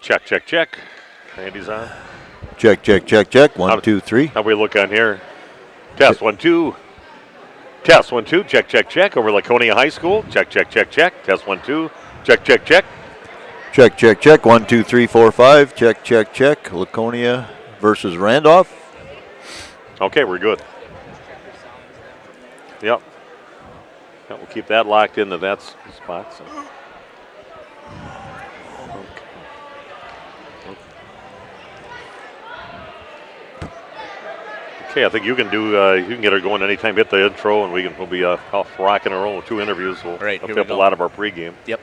Check, check, check. Randy's on. Check, check, check, check. 1, 2, 3. How we look on here? Test, 1, 2. Test, 1, 2. Check, check, check. Over Laconia High School. Check, check, check, check. Test, 1, 2. Check, check, check. Check, check, check. 1, 2, 3, 4, 5. Check, check, check. Laconia versus Randolph. Okay, we're good. Yep. Yeah, we'll keep that locked into that spot. So. Okay, I think you can do. You can get her going anytime. Hit the intro, and we'll be off rocking and rolling with 2 interviews. We'll right, fill up a lot of our pregame. Yep.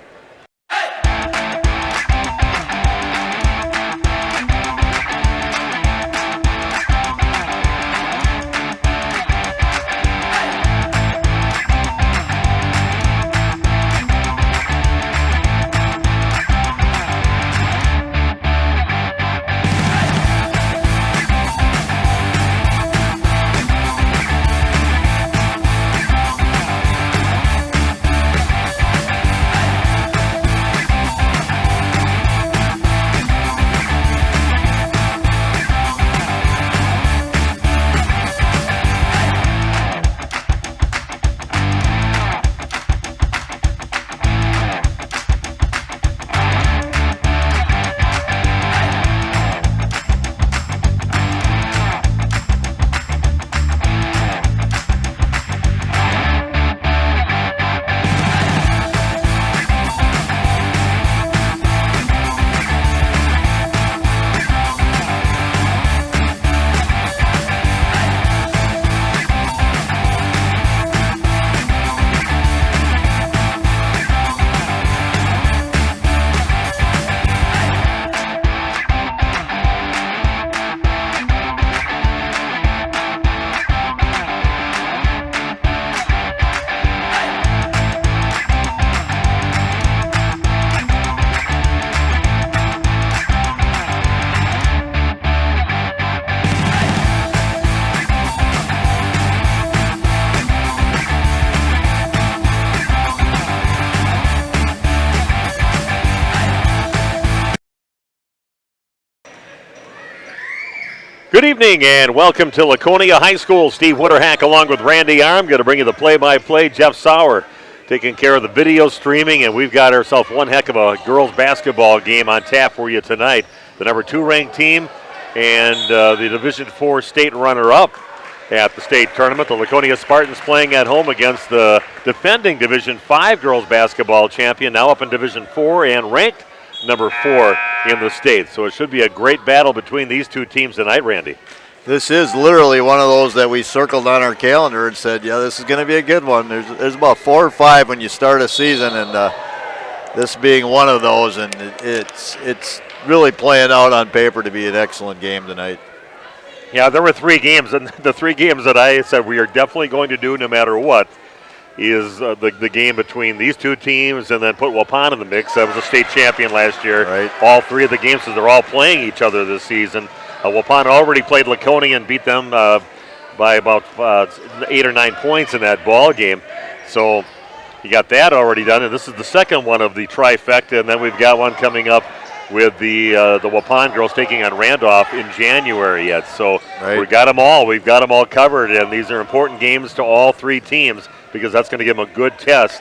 Good evening and welcome to Laconia High School. Steve Witterhack along with Randy Arm. Going to bring you the play-by-play. Jeff Sauer taking care of the video streaming, and we've got ourselves one heck of a girls basketball game on tap for you tonight. The number 2 ranked team and the Division 4 state runner-up at the state tournament. The Laconia Spartans playing at home against the defending Division 5 girls basketball champion, now up in Division 4 and ranked number 4 in the state. So it should be a great battle between these two teams tonight, Randy. This is literally one of those that we circled on our calendar and said, yeah, this is going to be a good one. There's about 4 or 5 when you start a season, and this being one of those, and it's really playing out on paper to be an excellent game tonight. Yeah, there were 3 games, and the 3 games that I said we are definitely going to do no matter what is the game between these two teams, and then put Waupun in the mix. That was a state champion last year. Right. All 3 of the games, so they're all playing each other this season. Waupun already played Laconia and beat them by about 8 or 9 points in that ball game. So you got that already done, and this is the second one of the trifecta, and then we've got one coming up with the Waupun girls taking on Randolph in January yet. So right. We've got them all covered, and these are important games to all 3 teams, because that's going to give them a good test,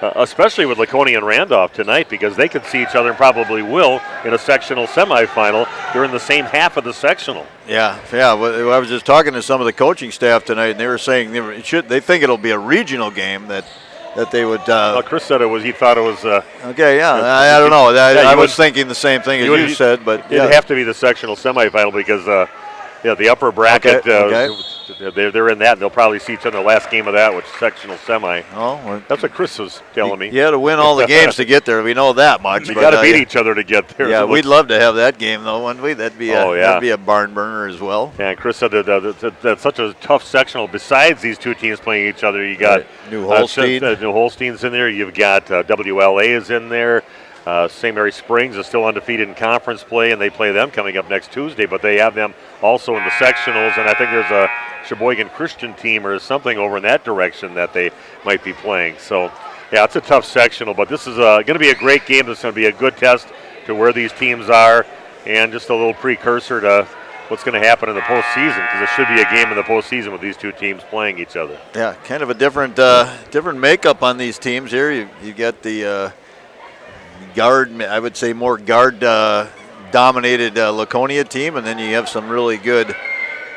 especially with Laconia and Randolph tonight, because they could see each other and probably will in a sectional semifinal. They're in the same half of the sectional. Yeah. Well, I was just talking to some of the coaching staff tonight, and they were saying they think it'll be a regional game that they would. Well, Chris said he thought it was. Okay, yeah. I don't know. I was thinking the same thing as you said, but it'd have to be the sectional semifinal because the upper bracket. Okay. They're in that, and they'll probably see each other in the last game of that, which is sectional semi. Oh, well, that's what Chris was telling me. You had to win all the games to get there. We know that much. You got to beat each other to get there. Yeah, we'd love to have that game, though, wouldn't we? That'd be a barn burner as well. Yeah, and Chris said that's such a tough sectional. Besides these two teams playing each other, you got New Holstein. New Holstein's in there. You've got WLA is in there. St. Mary Springs is still undefeated in conference play, and they play them coming up next Tuesday, but they have them also in the sectionals, and I think there's a Sheboygan Christian team or something over in that direction that they might be playing. So, yeah, it's a tough sectional, but this is going to be a great game. This is going to be a good test to where these teams are, and just a little precursor to what's going to happen in the postseason, because it should be a game in the postseason with these two teams playing each other. Yeah, kind of a different makeup on these teams here. You get the guard, I would say more guard dominated Laconia team, and then you have some really good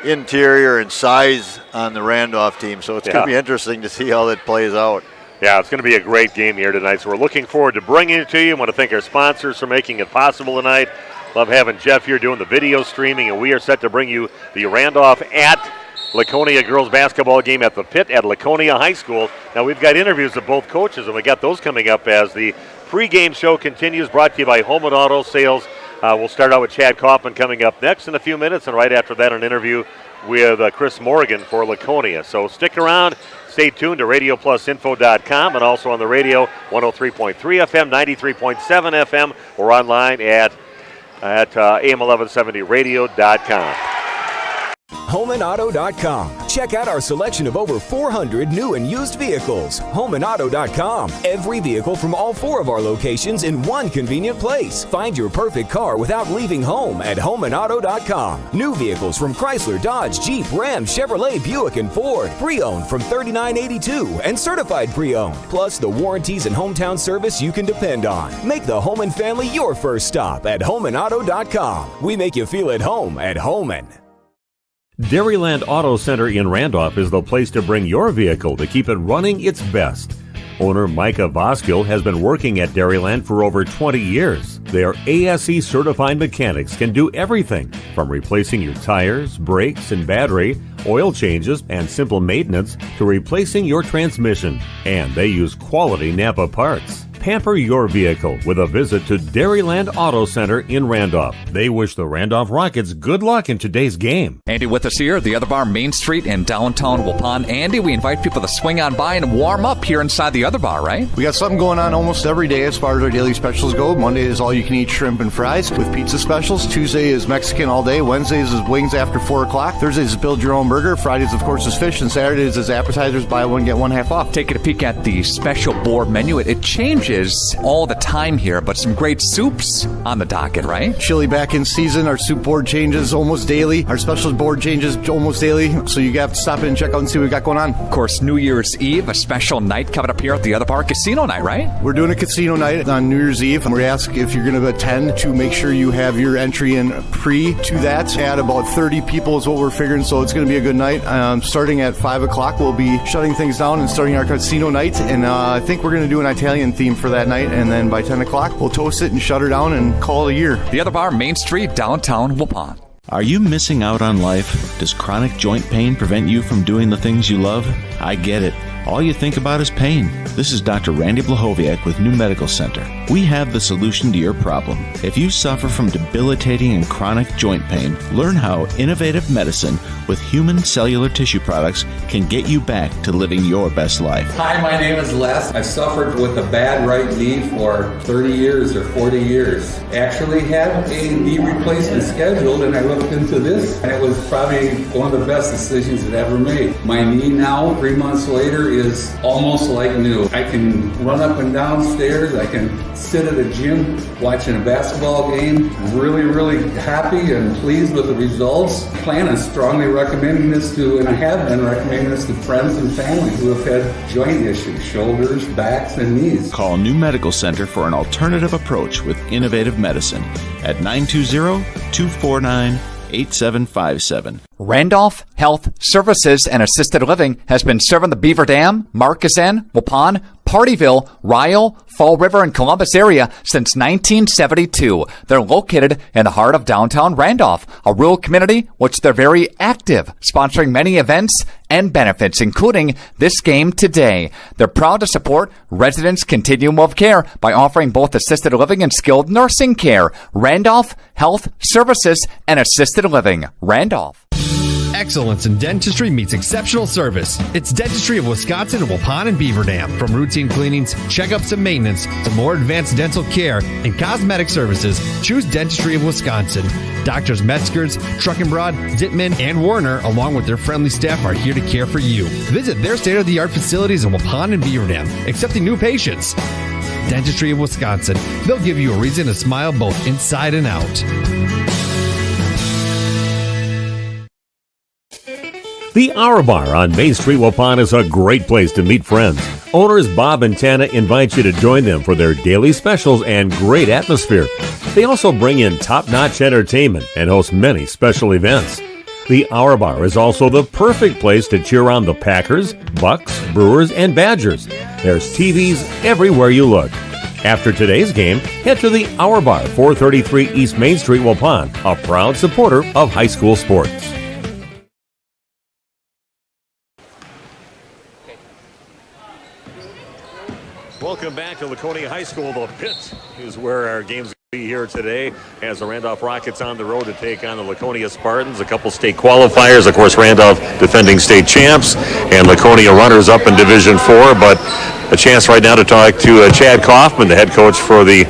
interior and size on the Randolph team. So it's going to be interesting to see how that plays out. Yeah, it's going to be a great game here tonight, so we're looking forward to bringing it to you. I want to thank our sponsors for making it possible tonight. Love having Jeff here doing the video streaming, and we are set to bring you the Randolph at Laconia girls basketball game at the Pit at Laconia High School. Now, we've got interviews of both coaches, and we got those coming up as the pregame show continues, brought to you by Home and Auto Sales. We'll start out with Chad Kaufman coming up next in a few minutes, and right after that, an interview with Chris Morgan for Laconia. So stick around. Stay tuned to RadioPlusInfo.com and also on the radio, 103.3 FM, 93.7 FM, or online at AM1170radio.com. HomeandAuto.com. Check out our selection of over 400 new and used vehicles. HomeandAuto.com. Every vehicle from all 4 of our locations in one convenient place. Find your perfect car without leaving home at HomeandAuto.com. New vehicles from Chrysler, Dodge, Jeep, Ram, Chevrolet, Buick, and Ford. Pre-owned from $39.82 and certified pre-owned. Plus the warranties and hometown service you can depend on. Make the home and family your first stop at HomeandAuto.com. We make you feel at home at Homan. Dairyland Auto Center in Randolph is the place to bring your vehicle to keep it running its best. Owner Micah Voskill has been working at Dairyland for over 20 years. Their ASE certified mechanics can do everything from replacing your tires, brakes, and battery, oil changes, and simple maintenance to replacing your transmission. And they use quality Napa parts. Pamper your vehicle with a visit to Dairyland Auto Center in Randolph. They wish the Randolph Rockets good luck in today's game. Andy with us here, the Other Bar, Main Street in downtown Waupun. Andy, we invite people to swing on by and warm up here inside the Other Bar, right? We got something going on almost every day as far as our daily specials go. Monday is all-you-can-eat shrimp and fries with pizza specials. Tuesday is Mexican all day. Wednesdays is wings after 4 o'clock. Thursdays is build your own burger. Fridays, of course, is fish. And Saturdays is appetizers, buy one, get one half off. Taking a peek at the special board menu. It changes all the time here, but some great soups on the docket, right? Chili back in season. Our soup board changes almost daily. Our specials board changes almost daily. So you have to stop in and check out and see what we got going on. Of course, New Year's Eve, a special night coming up here at the Other Bar, casino night, right? We're doing a casino night on New Year's Eve. We ask if you're going to attend to make sure you have your entry in pre to that. At about 30 people is what we're figuring, so it's going to be a good night. Starting at 5 o'clock, we'll be shutting things down and starting our casino night. And I think we're going to do an Italian theme for that night. And then by 10 o'clock, we'll toast it and shut her down and call it a year. The Other Bar, Main Street, downtown Waupun. Are you missing out on life? Does chronic joint pain prevent you from doing the things you love? I get it. All you think about is pain. This is Dr. Randy Blahoviak with New Medical Center. We have the solution to your problem. If you suffer from debilitating and chronic joint pain, learn how innovative medicine with human cellular tissue products can get you back to living your best life. Hi, my name is Les. I've suffered with a bad right knee for 30 years or 40 years. Actually had a knee replacement scheduled, and I looked into this, and it was probably one of the best decisions I've ever made. My knee now, 3 months later, is almost like new. I can run up and down stairs. I can sit at a gym watching a basketball game. Really, really happy and pleased with the results. Plan on strongly recommending this to, and I have been recommending this to friends and family who have had joint issues, shoulders, backs, and knees. Call New Medical Center for an alternative approach with innovative medicine at 920-249-8757. Randolph Health Services and Assisted Living has been serving the Beaver Dam, Marquezan, Waupun, Partyville, Ryle, Fall River, and Columbus area since 1972. They're located in the heart of downtown Randolph, a rural community which they're very active, sponsoring many events and benefits, including this game today. They're proud to support residents' continuum of care by offering both assisted living and skilled nursing care. Randolph Health Services and Assisted Living. Randolph. Excellence in dentistry meets exceptional service. It's Dentistry of Wisconsin in Waupun and Beaver Dam. From routine cleanings, checkups, and maintenance to more advanced dental care and cosmetic services, choose Dentistry of Wisconsin. Doctors Metzger's, Truckenbrod, Dittman, and Warner, along with their friendly staff, are here to care for you. Visit their state-of-the-art facilities in Waupun and Beaver Dam, accepting new patients. Dentistry of Wisconsin. They'll give you a reason to smile both inside and out. The Hour Bar on Main Street, Waupun is a great place to meet friends. Owners Bob and Tana invite you to join them for their daily specials and great atmosphere. They also bring in top-notch entertainment and host many special events. The Hour Bar is also the perfect place to cheer on the Packers, Bucks, Brewers, and Badgers. There's TVs everywhere you look. After today's game, head to the Hour Bar, 433 East Main Street, Waupun, a proud supporter of high school sports. Welcome back to Laconia High School. The pit is where our games will be here today as the Randolph Rockets on the road to take on the Laconia Spartans. A couple state qualifiers. Of course, Randolph defending state champs and Laconia runners up in Division 4. But a chance right now to talk to Chad Kaufman, the head coach for the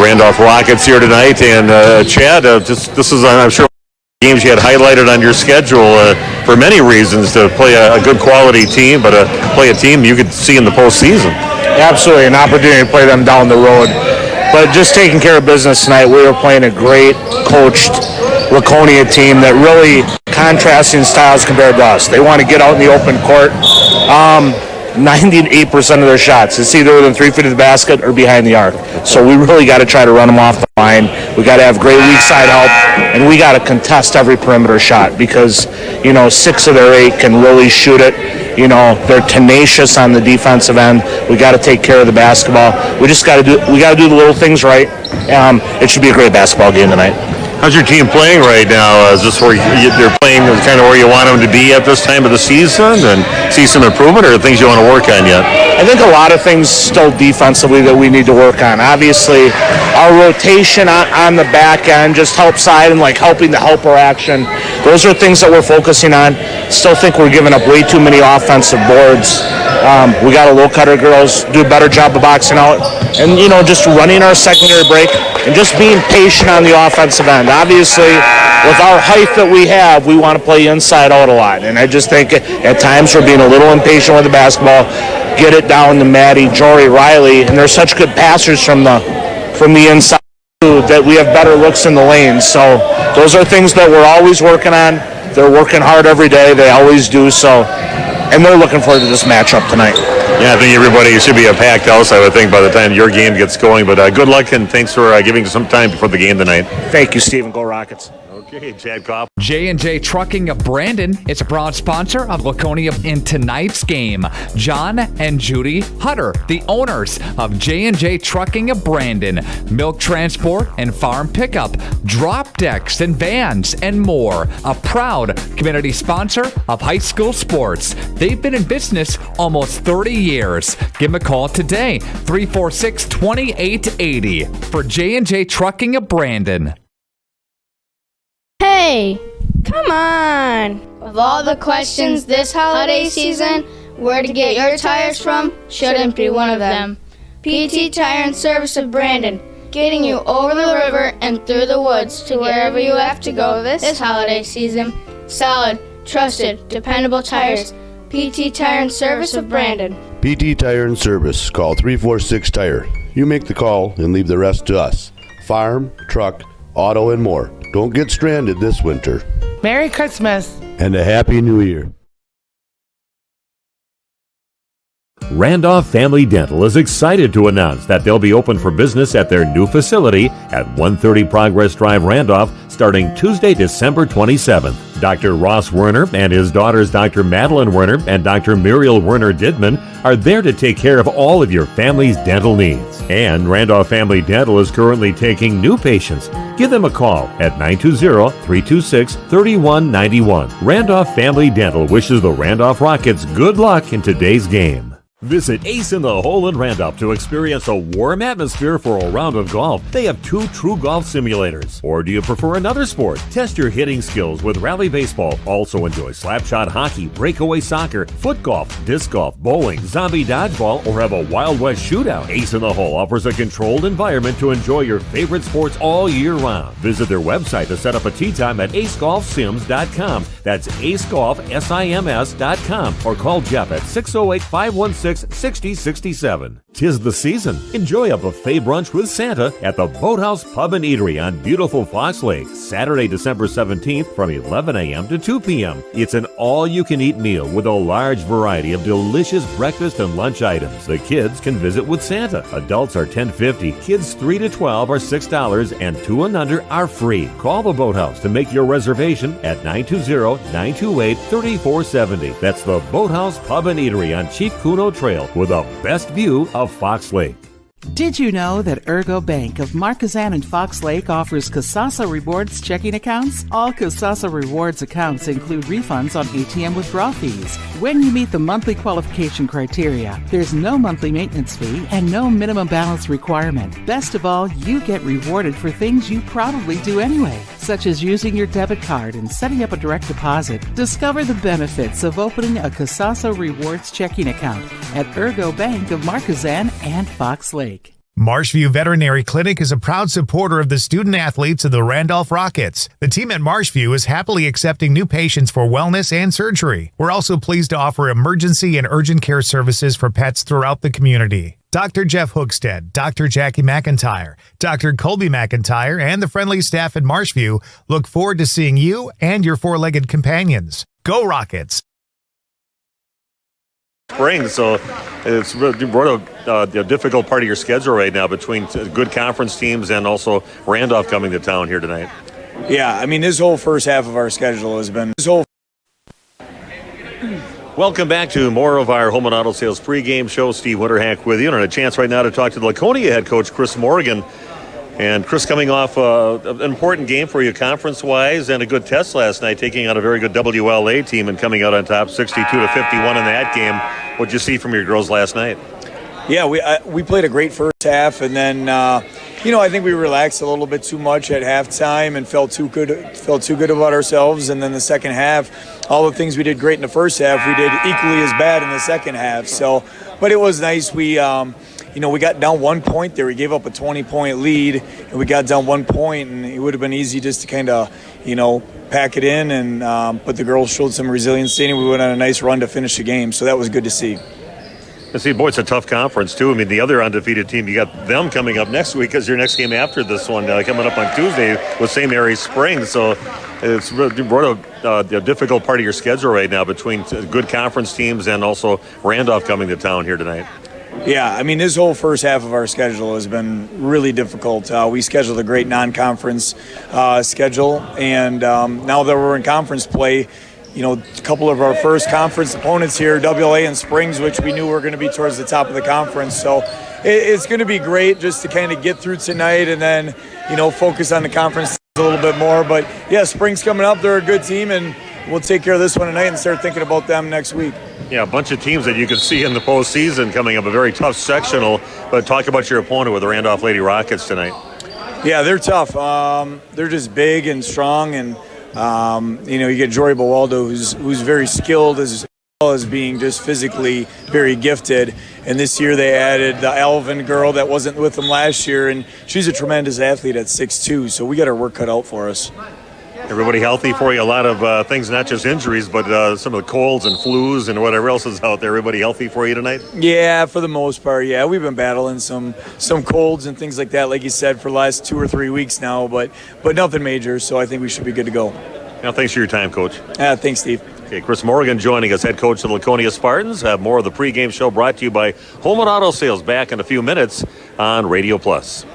Randolph Rockets here tonight. And Chad, this is, I'm sure, games you had highlighted on your schedule for many reasons, to play a good quality team, but play a team you could see in the postseason. Absolutely, an opportunity to play them down the road. But just taking care of business tonight, we were playing a great coached Laconia team that really contrasting styles compared to us. They want to get out in the open court. 98% of their shots, it's either within 3 feet of the basket or behind the arc. So we really got to try to run them off the line. We got to have great weak side help, and we got to contest every perimeter shot because, 6 of their 8 can really shoot it. They're tenacious on the defensive end. We got to take care of the basketball. We got to do the little things right. It should be a great basketball game tonight. How's your team playing right now? Is this where they're playing kind of where you want them to be at this time of the season, and see some improvement, or things you want to work on yet? I think a lot of things still defensively that we need to work on. Obviously, our rotation on the back end, just help side and helping the helper action. Those are things that we're focusing on. Still think we're giving up way too many offensive boards. We got to low cut our girls, do a better job of boxing out, and just running our secondary break and just being patient on the offensive end. Obviously, with our height that we have, we want to play inside out a lot, and I just think at times we're being a little impatient with the basketball. Get it down to Maddie, Jory, Riley, and they're such good passers from the inside that we have better looks in the lanes. So those are things that we're always working on. They're working hard every day. They always do so. And they're looking forward to this matchup tonight. Yeah, I think everybody should be a packed house, I would think, by the time your game gets going. But good luck, and thanks for giving some time before the game tonight. Thank you, Stephen. Go Rockets. Okay, Chad Kopp. J&J Trucking of Brandon is a proud sponsor of Laconia in tonight's game. John and Judy Hutter, the owners of J&J Trucking of Brandon. Milk transport and farm pickup, drop decks and vans, and more. A proud community sponsor of high school sports. They've been in business almost 30 years. Give them a call today, 346-2880 for J&J Trucking of Brandon. Hey, come on! Of all the questions this holiday season, where to get your tires from shouldn't be one of them. PT Tire and Service of Brandon, getting you over the river and through the woods to wherever you have to go this holiday season. Solid, trusted, dependable tires. PT Tire and Service of Brandon. PT Tire and Service. Call 346-TIRE. You make the call and leave the rest to us. Farm, truck, auto, and more. Don't get stranded this winter. Merry Christmas. And a Happy New Year. Randolph Family Dental is excited to announce that they'll be open for business at their new facility at 130 Progress Drive, Randolph, starting Tuesday, December 27th. Dr. Ross Werner and his daughters Dr. Madeline Werner and Dr. Muriel Werner-Didman are there to take care of all of your family's dental needs. And Randolph Family Dental is currently taking new patients. Give them a call at 920-326-3191. Randolph Family Dental wishes the Randolph Rockets good luck in today's game. Visit Ace in the Hole in Randolph to experience a warm atmosphere for a round of golf. They have 2 true golf simulators. Or do you prefer another sport? Test your hitting skills with Rally Baseball. Also enjoy slapshot hockey, breakaway soccer, foot golf, disc golf, bowling, zombie dodgeball, or have a Wild West shootout. Ace in the Hole offers a controlled environment to enjoy your favorite sports all year round. Visit their website to set up a tee time at acegolfsims.com. That's acegolfsims.com. Or call Jeff at 608-516 406-6067. 'Tis the season. Enjoy a buffet brunch with Santa at the Boathouse Pub and Eatery on beautiful Fox Lake, Saturday, December 17th from 11 a.m. to 2 p.m. It's an all-you-can-eat meal with a large variety of delicious breakfast and lunch items. The kids can visit with Santa. Adults are $10.50, kids 3 to 12 are $6, and 2 and under are free. Call the Boathouse to make your reservation at 920-928-3470. That's the Boathouse Pub and Eatery on Chief Kuno Trail with the best view of Fox Lake. Did you know that Ergo Bank of Marquezan and Fox Lake offers Casasa Rewards checking accounts? All Casasa Rewards accounts include refunds on ATM withdrawal fees. When you meet the monthly qualification criteria, there's no monthly maintenance fee and no minimum balance requirement. Best of all, you get rewarded for things you probably do anyway, such as using your debit card and setting up a direct deposit. Discover the benefits of opening a Casasa Rewards checking account at Ergo Bank of Marquezan and Fox Lake. Marshview Veterinary Clinic is a proud supporter of the student-athletes of the Randolph Rockets. The team at Marshview is happily accepting new patients for wellness and surgery. We're also pleased to offer emergency and urgent care services for pets throughout the community. Dr. Jeff Hookstead, Dr. Jackie McIntyre, Dr. Colby McIntyre, and the friendly staff at Marshview look forward to seeing you and your four-legged companions. Go Rockets! Spring, so it's really a difficult part of your schedule right now between good conference teams and also Randolph coming to town here tonight. Yeah, I mean, this whole first half of our schedule has been Welcome back to more of our Home and Auto Sales pregame show. Steve Winterhack with you, and a chance right now to talk to the Laconia head coach, Chris Morgan. And Chris, coming off an important game for you conference-wise and a good test last night, taking on a very good WLA team and coming out on top 62-51 in that game. What'd you see from your girls last night? Yeah, we played a great first half, and then I think we relaxed a little bit too much at halftime and felt too good about ourselves. And then the second half, all the things we did great in the first half, we did equally as bad in the second half. So, but it was nice. We got down 1 point there. We gave up a 20-point lead, and we got down 1 point, and it would have been easy just to kind of, pack it in. But the girls showed some resiliency, and we went on a nice run to finish the game. So that was good to see. And see, boy, it's a tough conference, too. I mean, the other undefeated team, you got them coming up next week as your next game after this one, coming up on Tuesday with St. Mary's Spring. So it's really a difficult part of your schedule right now between good conference teams and also Randolph coming to town here tonight. Yeah, I mean, this whole first half of our schedule has been really difficult. We scheduled a great non-conference schedule, and now that we're in conference play, a couple of our first conference opponents here, WLA and Springs, which we knew were going to be towards the top of the conference. So it's going to be great just to kind of get through tonight and then, focus on the conference a little bit more. But, yeah, Springs coming up. They're a good team, and we'll take care of this one tonight and start thinking about them next week. Yeah, a bunch of teams that you can see in the postseason coming up, a very tough sectional. But talk about your opponent with the Randolph Lady Rockets tonight. Yeah, they're tough. They're just big and strong, and you get Jory Bawaldo, who's very skilled as well as being just physically very gifted. And this year they added the Alvin girl that wasn't with them last year, and she's a tremendous athlete at 6'2", so we got our work cut out for us. Everybody healthy for you? A lot of things, not just injuries, but some of the colds and flus and whatever else is out there. Everybody healthy for you tonight? Yeah, for the most part, yeah. We've been battling some colds and things like that, like you said, for the last 2 or 3 weeks now, but nothing major, so I think we should be good to go. Now, thanks for your time, Coach. Thanks, Steve. Okay, Chris Morgan joining us, head coach of the Laconia Spartans. Have more of the pregame show brought to you by Home and Auto Sales back in a few minutes on Radio Plus.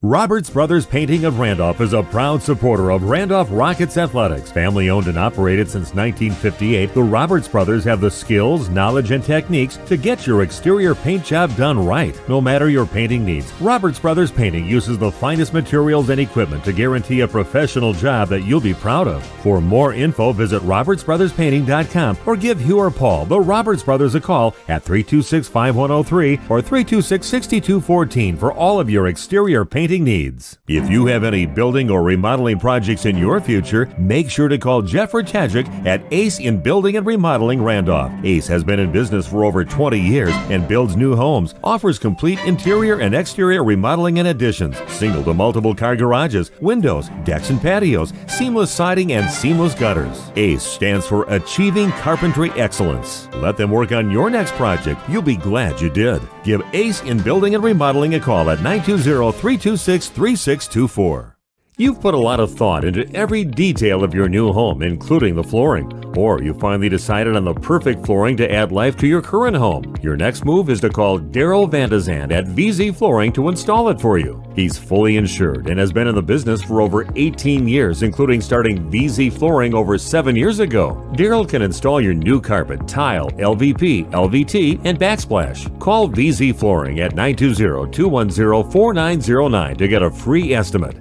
Roberts Brothers Painting of Randolph is a proud supporter of Randolph Rockets athletics. Family owned and operated since 1958, the Roberts Brothers have the skills, knowledge, and techniques to get your exterior paint job done right, no matter your painting needs. Roberts Brothers Painting uses the finest materials and equipment to guarantee a professional job that you'll be proud of. For more info, visit robertsbrotherspainting.com or give Hugh or Paul, the Roberts Brothers, a call at 326-5103 or 326-6214 for all of your exterior painting exciting needs. If you have any building or remodeling projects in your future, make sure to call Jeff Rtajcic at Ace in Building and Remodeling Randolph. Ace has been in business for over 20 years and builds new homes, offers complete interior and exterior remodeling and additions, single to multiple car garages, windows, decks and patios, seamless siding and seamless gutters. ACE stands for Achieving Carpentry Excellence. Let them work on your next project. You'll be glad you did. Give Ace in Building and Remodeling a call at 920-326-3624. You've put a lot of thought into every detail of your new home, including the flooring. Or you finally decided on the perfect flooring to add life to your current home. Your next move is to call Daryl Vandezand at VZ Flooring to install it for you. He's fully insured and has been in the business for over 18 years, including starting VZ Flooring over 7 years ago. Daryl can install your new carpet, tile, LVP, LVT, and backsplash. Call VZ Flooring at 920-210-4909 to get a free estimate.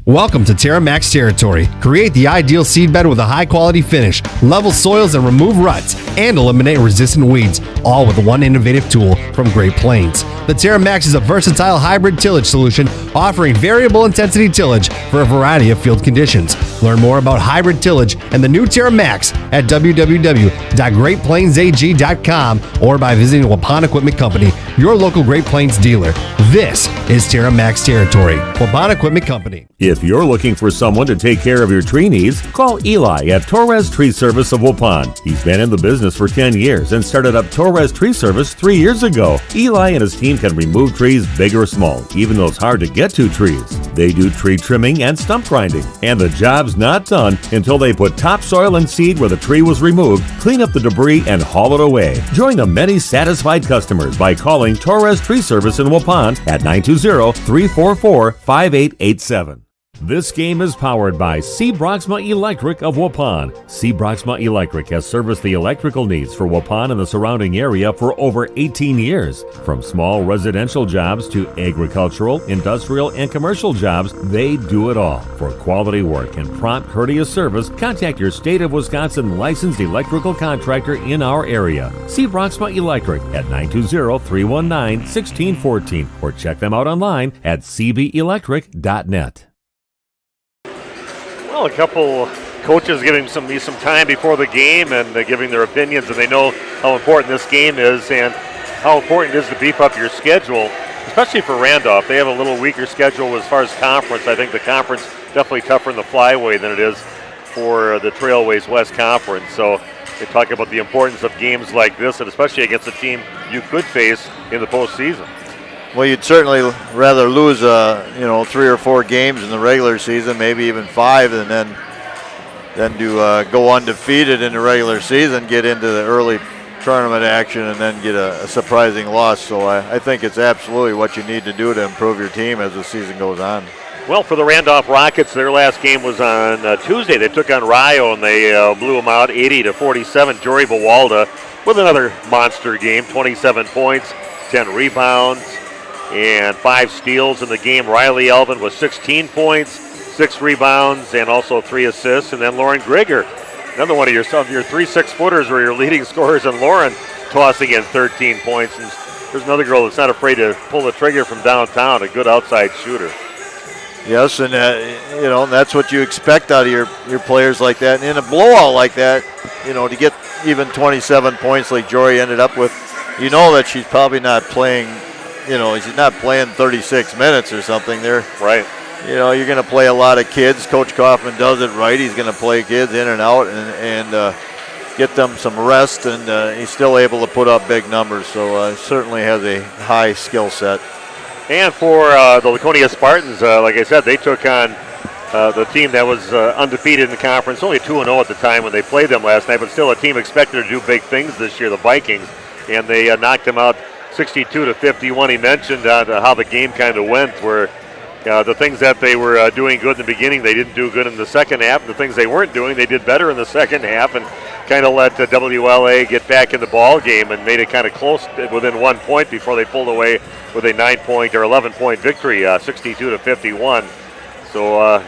Welcome to Terra Max territory. Create the ideal seedbed with a high-quality finish, level soils and remove ruts, and eliminate resistant weeds, all with one innovative tool from Great Plains. The Terra Max is a versatile hybrid tillage solution offering variable intensity tillage for a variety of field conditions. Learn more about hybrid tillage and the new Terra Max at www.greatplainsag.com or by visiting Waupun Equipment Company, your local Great Plains dealer. This is Terra Max territory. Waupun Equipment Company. If you're looking for someone to take care of your tree needs, call Eli at Torres Tree Service of Waupun. He's been in the business for 10 years and started up Torres Tree Service 3 years ago. Eli and his team can remove trees big or small, even those hard to get to trees. They do tree trimming and stump grinding, and the job's not done until they put topsoil and seed where the tree was removed, clean up the debris, and haul it away. Join the many satisfied customers by calling Torres Tree Service in Waupun at 920-344-5887. This game is powered by C. Broxma Electric of Waupun. C. Broxma Electric has serviced the electrical needs for Waupun and the surrounding area for over 18 years. From small residential jobs to agricultural, industrial, and commercial jobs, they do it all. For quality work and prompt, courteous service, contact your State of Wisconsin licensed electrical contractor in our area. C. Broxma Electric at 920-319-1614 or check them out online at cbelectric.net. Well, a couple coaches giving me some time before the game and giving their opinions, and they know how important this game is and how important it is to beef up your schedule, especially for Randolph. They have a little weaker schedule as far as conference. I think the conference definitely tougher in the flyway than it is for the Trailways West Conference. So they talk about the importance of games like this, and especially against a team you could face in the postseason. Well, you'd certainly rather lose, 3 or 4 games in the regular season, maybe even 5, and then to go undefeated in the regular season, get into the early tournament action, and then get a surprising loss. So I think it's absolutely what you need to do to improve your team as the season goes on. Well, for the Randolph Rockets, their last game was on Tuesday. They took on Rio, and they blew them out 80-47. Jory Bawalda with another monster game, 27 points, 10 rebounds, and 5 steals in the game. Riley Elvin with 16 points, 6 rebounds, and also 3 assists. And then Lauren Grigger, another one of your 3 6-footers were your leading scorers, and Lauren tossing in 13 points. And there's another girl that's not afraid to pull the trigger from downtown, a good outside shooter. Yes, and that's what you expect out of your players like that. And in a blowout like that, to get even 27 points like Jory ended up with, that she's probably not playing. She's not playing 36 minutes or something there. Right. You're going to play a lot of kids. Coach Kaufman does it right. He's going to play kids in and out and get them some rest, and he's still able to put up big numbers. So certainly has a high skill set. And for the Laconia Spartans, like I said, they took on the team that was undefeated in the conference, only 2-0 at the time when they played them last night, but still a team expected to do big things this year, the Vikings, and they knocked them out 62-51. He mentioned how the game kind of went, where the things that they were doing good in the beginning, they didn't do good in the second half. The things they weren't doing, they did better in the second half, and kind of let WLA get back in the ball game and made it kind of close within 1 point before they pulled away with a 9-point or 11-point victory, 62-51. So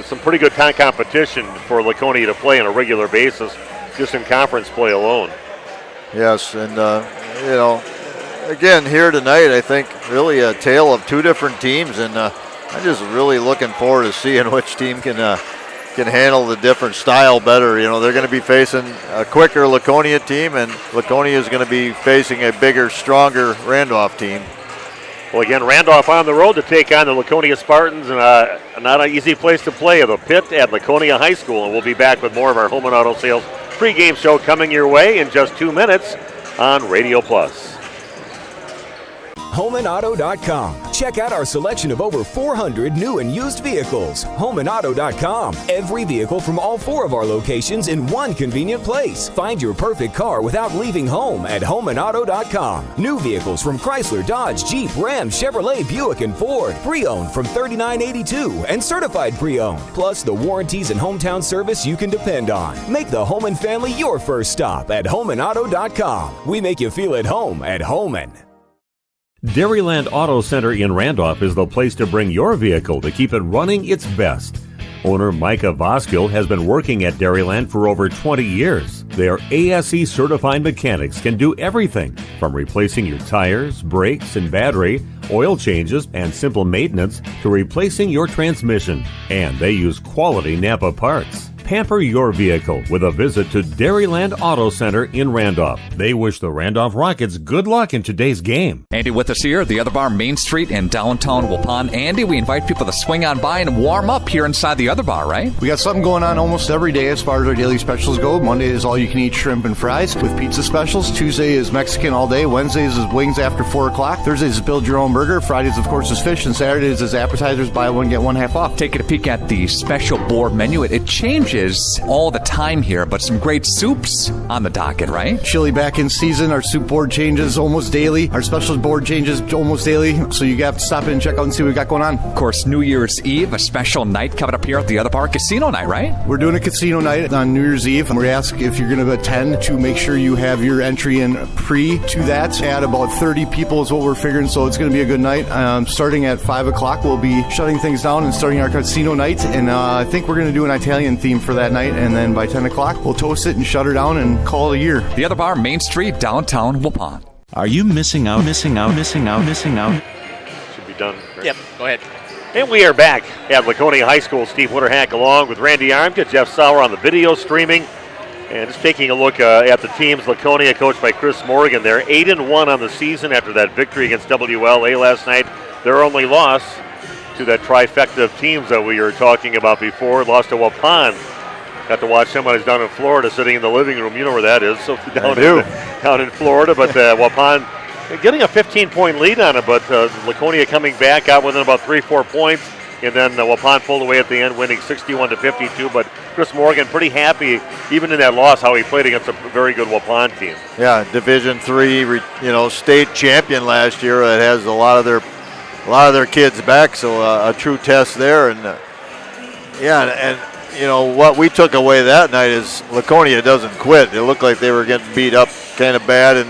some pretty good competition for Laconia to play on a regular basis, just in conference play alone. Yes, and again, here tonight, I think really a tale of two different teams, and I'm just really looking forward to seeing which team can handle the different style better. You know, they're going to be facing a quicker Laconia team, and Laconia is going to be facing a bigger, stronger Randolph team. Well, again, Randolph on the road to take on the Laconia Spartans, and not an easy place to play, the Pit at Laconia High School. And we'll be back with more of our Home and Auto Sales pregame show coming your way in just 2 minutes on Radio Plus. HomeandAuto.com. Check out our selection of over 400 new and used vehicles. HomeandAuto.com. Every vehicle from all 4 of our locations in one convenient place. Find your perfect car without leaving home at HomeandAuto.com. New vehicles from Chrysler, Dodge, Jeep, Ram, Chevrolet, Buick, and Ford. Pre-owned from $39.82 and certified pre-owned. Plus the warranties and hometown service you can depend on. Make the home and family your first stop at HomeandAuto.com. We make you feel at home at Homan. Dairyland Auto Center in Randolph is the place to bring your vehicle to keep it running its best. Owner Micah Voskill has been working at Dairyland for over 20 years. Their ASE certified mechanics can do everything from replacing your tires, brakes, and battery, oil changes, and simple maintenance to replacing your transmission. And they use quality Napa parts. Pamper your vehicle with a visit to Dairyland Auto Center in Randolph. They wish the Randolph Rockets good luck in today's game. Andy with us here at the Other Bar, Main Street in downtown Waupun. Andy, we invite people to swing on by and warm up here inside the Other Bar, right? We got something going on almost every day as far as our daily specials go. Monday is all-you-can-eat shrimp and fries with pizza specials. Tuesday is Mexican all day. Wednesdays is wings after 4 o'clock. Thursdays is build your own burger. Fridays, of course, is fish. And Saturdays is appetizers, buy one, get one half off. Taking a peek at the special board menu. It changes all the time here, but some great soups on the docket, right? Chili back in season. Our soup board changes almost daily. Our special board changes almost daily. So you got to stop in and check out and see what we got going on. Of course, New Year's Eve, a special night coming up here at the Other Bar, casino night, right? We're doing a casino night on New Year's Eve. We ask if you're going to attend to make sure you have your entry in pre to that. Add about 30 people is what we're figuring, so it's going to be a good night. Starting at 5 o'clock, we'll be shutting things down and starting our casino night. And I think we're going to do an Italian theme for that night. And then by 10 o'clock, we'll toast it and shut her down and call it a year. The Other Bar, Main Street, downtown Waupun. Are you missing out? Should be done. Right? Yep, go ahead. And we are back at Laconia High School. Steve Witterhack along with Randy Armka, Jeff Sauer on the video streaming. And just taking a look at the teams. Laconia, coached by Chris Morgan. They're 8-1 on the season after that victory against WLA last night. Their only loss to that trifecta of teams that we were talking about before. Lost to Waupun. Got to watch him when he's down in Florida, sitting in the living room. You know where that is. So down in Florida. But Waupun getting a 15-point lead on it. But Laconia coming back out within about 3-4 points. And then Waupun pulled away at the end, winning 61-52. But Chris Morgan pretty happy, even in that loss, how he played against a very good Waupun team. Yeah, Division III, state champion last year. That has a lot of their kids back. So a true test there. And what we took away that night is Laconia doesn't quit. It looked like they were getting beat up kind of bad, and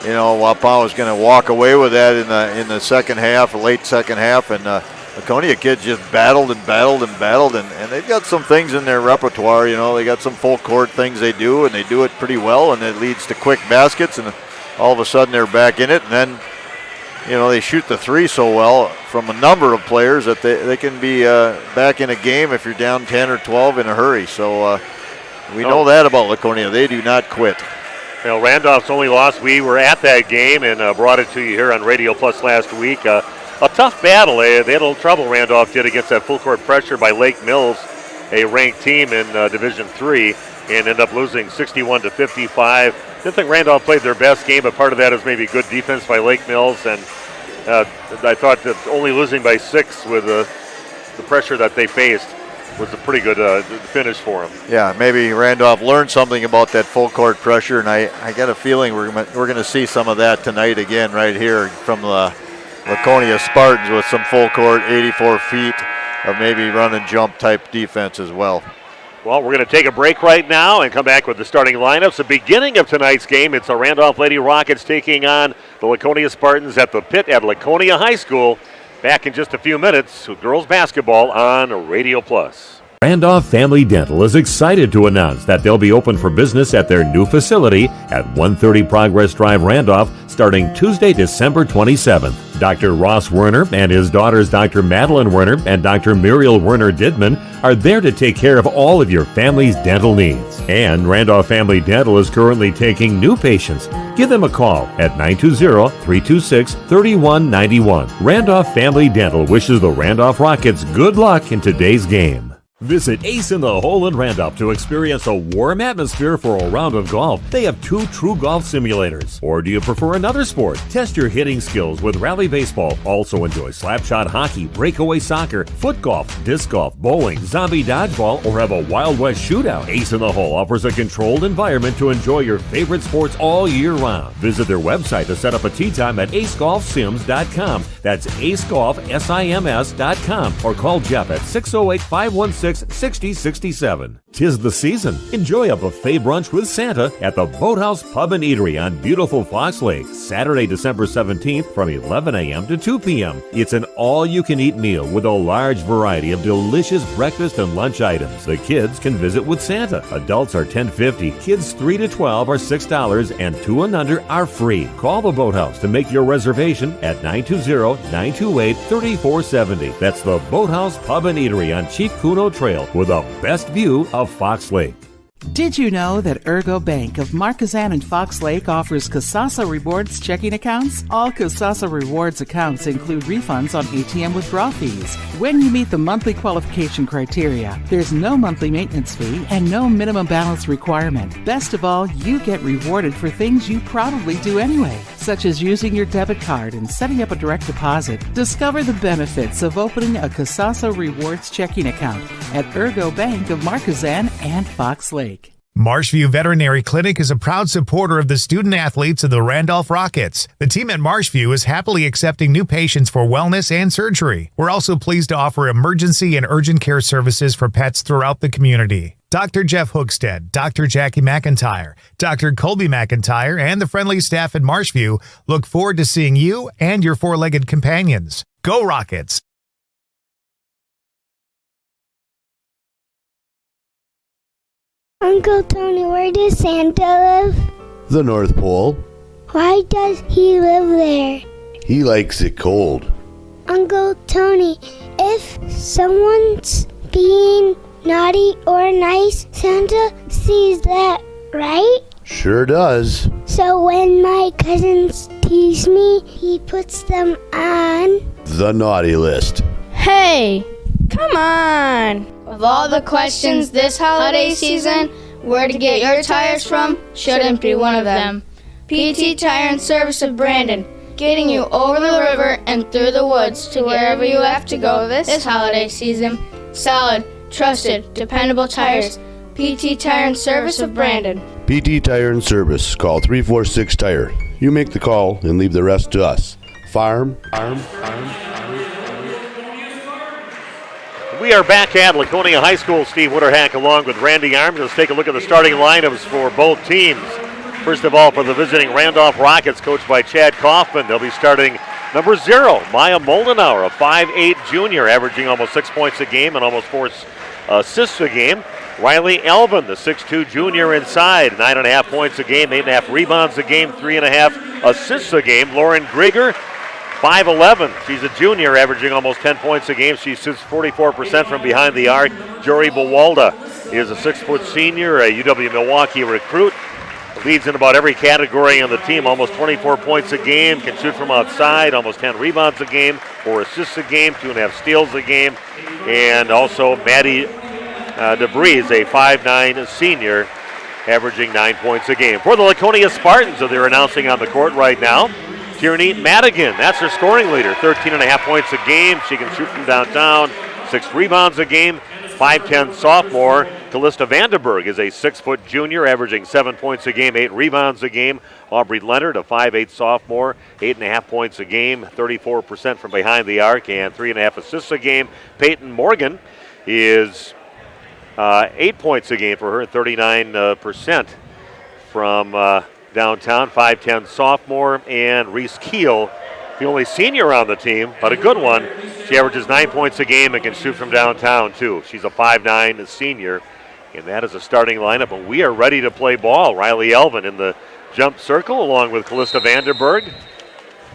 Waupun was going to walk away with that in the second half, late second half, and Laconia kids just battled, and they've got some things in their repertoire. They got some full court things they do, and they do it pretty well, and it leads to quick baskets, and all of a sudden they're back in it, and then they shoot the three so well from a number of players that they can be back in a game if you're down 10 or 12 in a hurry. So we know that about Laconia. They do not quit. Randolph's only loss, we were at that game and brought it to you here on Radio Plus last week. A tough battle. They had a little trouble, Randolph did, against that full court pressure by Lake Mills, a ranked team in Division III, and ended up losing 61-55. Didn't think Randolph played their best game, but part of that is maybe good defense by Lake Mills, and I thought that only losing by 6 with the pressure that they faced was a pretty good finish for them. Yeah, maybe Randolph learned something about that full court pressure, and I got a feeling we're going to see some of that tonight again right here from the Laconia Spartans with some full court, 84 feet of maybe run and jump type defense as well. Well, we're going to take a break right now and come back with the starting lineups. The beginning of tonight's game, it's the Randolph Lady Rockets taking on the Laconia Spartans at the Pit at Laconia High School. Back in just a few minutes with girls basketball on Radio Plus. Randolph Family Dental is excited to announce that they'll be open for business at their new facility at 130 Progress Drive, Randolph, starting Tuesday, December 27th. Dr. Ross Werner and his daughters Dr. Madeline Werner and Dr. Muriel Werner Didman are there to take care of all of your family's dental needs. And Randolph Family Dental is currently taking new patients. Give them a call at 920-326-3191. Randolph Family Dental wishes the Randolph Rockets good luck in today's game. Visit Ace in the Hole in Randolph to experience a warm atmosphere for a round of golf. They have 2 true golf simulators. Or do you prefer another sport? Test your hitting skills with Rally Baseball. Also enjoy slapshot hockey, breakaway soccer, foot golf, disc golf, bowling, zombie dodgeball, or have a Wild West shootout. Ace in the Hole offers a controlled environment to enjoy your favorite sports all year round. Visit their website to set up a tee time at acegolfsims.com. That's acegolfsims.com. Or call Jeff at 608-516-6067. 'Tis the season. Enjoy a buffet brunch with Santa at the Boathouse Pub and Eatery on beautiful Fox Lake, Saturday, December 17th from 11 a.m. to 2 p.m. It's an all-you-can-eat meal with a large variety of delicious breakfast and lunch items. The kids can visit with Santa. Adults are $10.50, kids 3 to 12 are $6, and 2 and under are free. Call the Boathouse to make your reservation at 920-928-3470. That's the Boathouse Pub and Eatery on Chief Kuno Trail with the best view of Fox Lake. Did you know that Ergo Bank of Marquezan and Fox Lake offers Casasa Rewards checking accounts? All Casasa Rewards accounts include refunds on ATM withdrawal fees. When you meet the monthly qualification criteria, there's no monthly maintenance fee and no minimum balance requirement. Best of all, you get rewarded for things you probably do anyway, such as using your debit card and setting up a direct deposit. Discover the benefits of opening a Casasa Rewards checking account at Ergo Bank of Marquezan and Fox Lake. Marshview Veterinary Clinic is a proud supporter of the student athletes of the Randolph Rockets. The team at Marshview is happily accepting new patients for wellness and surgery. We're also pleased to offer emergency and urgent care services for pets throughout the community. Dr. Jeff Hookstead, Dr. Jackie McIntyre, Dr. Colby McIntyre, and the friendly staff at Marshview look forward to seeing you and your four-legged companions. Go Rockets! Uncle Tony, where does Santa live? The North Pole. Why does he live there? He likes it cold. Uncle Tony, if someone's being naughty or nice, Santa sees that, right? Sure does. So when my cousins tease me, he puts them on the naughty list. Hey, come on! Of all the questions this holiday season, where to get your tires from shouldn't be one of them. PT Tire and Service of Brandon, getting you over the river and through the woods to wherever you have to go this holiday season. Solid, trusted, dependable tires. PT Tire and Service of Brandon. PT Tire and Service. Call 346-TIRE. You make the call and leave the rest to us. Farm. We are back at Laconia High School. Steve Witterhack along with Randy Arms. Let's take a look at the starting lineups for both teams. First of all, for the visiting Randolph Rockets, coached by Chad Kaufman, they'll be starting number 0, Maya Moldenauer, a 5'8 junior, averaging almost 6 points a game and almost 4 assists a game. Riley Elvin, the 6'2 junior inside, 9.5 points a game, 8.5 rebounds a game, 3.5 assists a game. Lauren Grieger, 5'11". She's a junior, averaging almost 10 points a game. She shoots 44% from behind the arc. Jory Bawalda is a 6-foot senior, a UW-Milwaukee recruit. Leads in about every category on the team, almost 24 points a game, can shoot from outside, almost 10 rebounds a game, 4 assists a game, 2.5 steals a game. And also Maddie DeBree is a 5'9 senior, averaging 9 points a game. For the Laconia Spartans, that they're announcing on the court right now, Tierney Madigan, that's her scoring leader, 13.5 points a game. She can shoot from downtown, 6 rebounds a game. 5'10 sophomore Callista Vandenberg is a 6-foot junior, averaging 7 points a game, 8 rebounds a game. Aubrey Leonard, a 5'8 sophomore, 8.5 points a game, 34% from behind the arc, and 3.5 assists a game. Peyton Morgan is 8 points a game for her, 39% from downtown, 5'10 sophomore. And Reese Keel, the only senior on the team, but a good one. She averages 9 points a game and can shoot from downtown, too. She's a 5'9" senior, and that is a starting lineup. And we are ready to play ball. Riley Elvin in the jump circle along with Callista Vanderberg.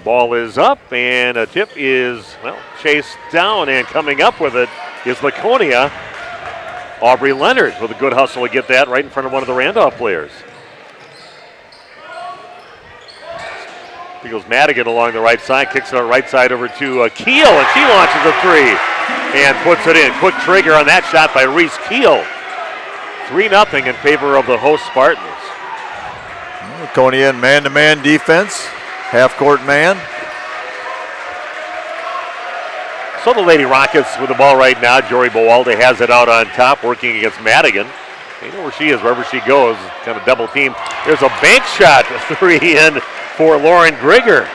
Ball is up, and a tip is, well, chased down, and coming up with it is Laconia. Aubrey Leonard with a good hustle to get that right in front of one of the Randolph players. Here goes Madigan along the right side, kicks it on the right side over to Keel, and she launches a three and puts it in. Quick trigger on that shot by Reese Keel. 3-0 in favor of the host Spartans. Laconia in man-to-man defense, half-court man. So the Lady Rockets with the ball right now. Jory Bowalda has it out on top, working against Madigan. They know where she is, wherever she goes, kind of double team. There's a bank shot, 3 in for Lauren Grigger.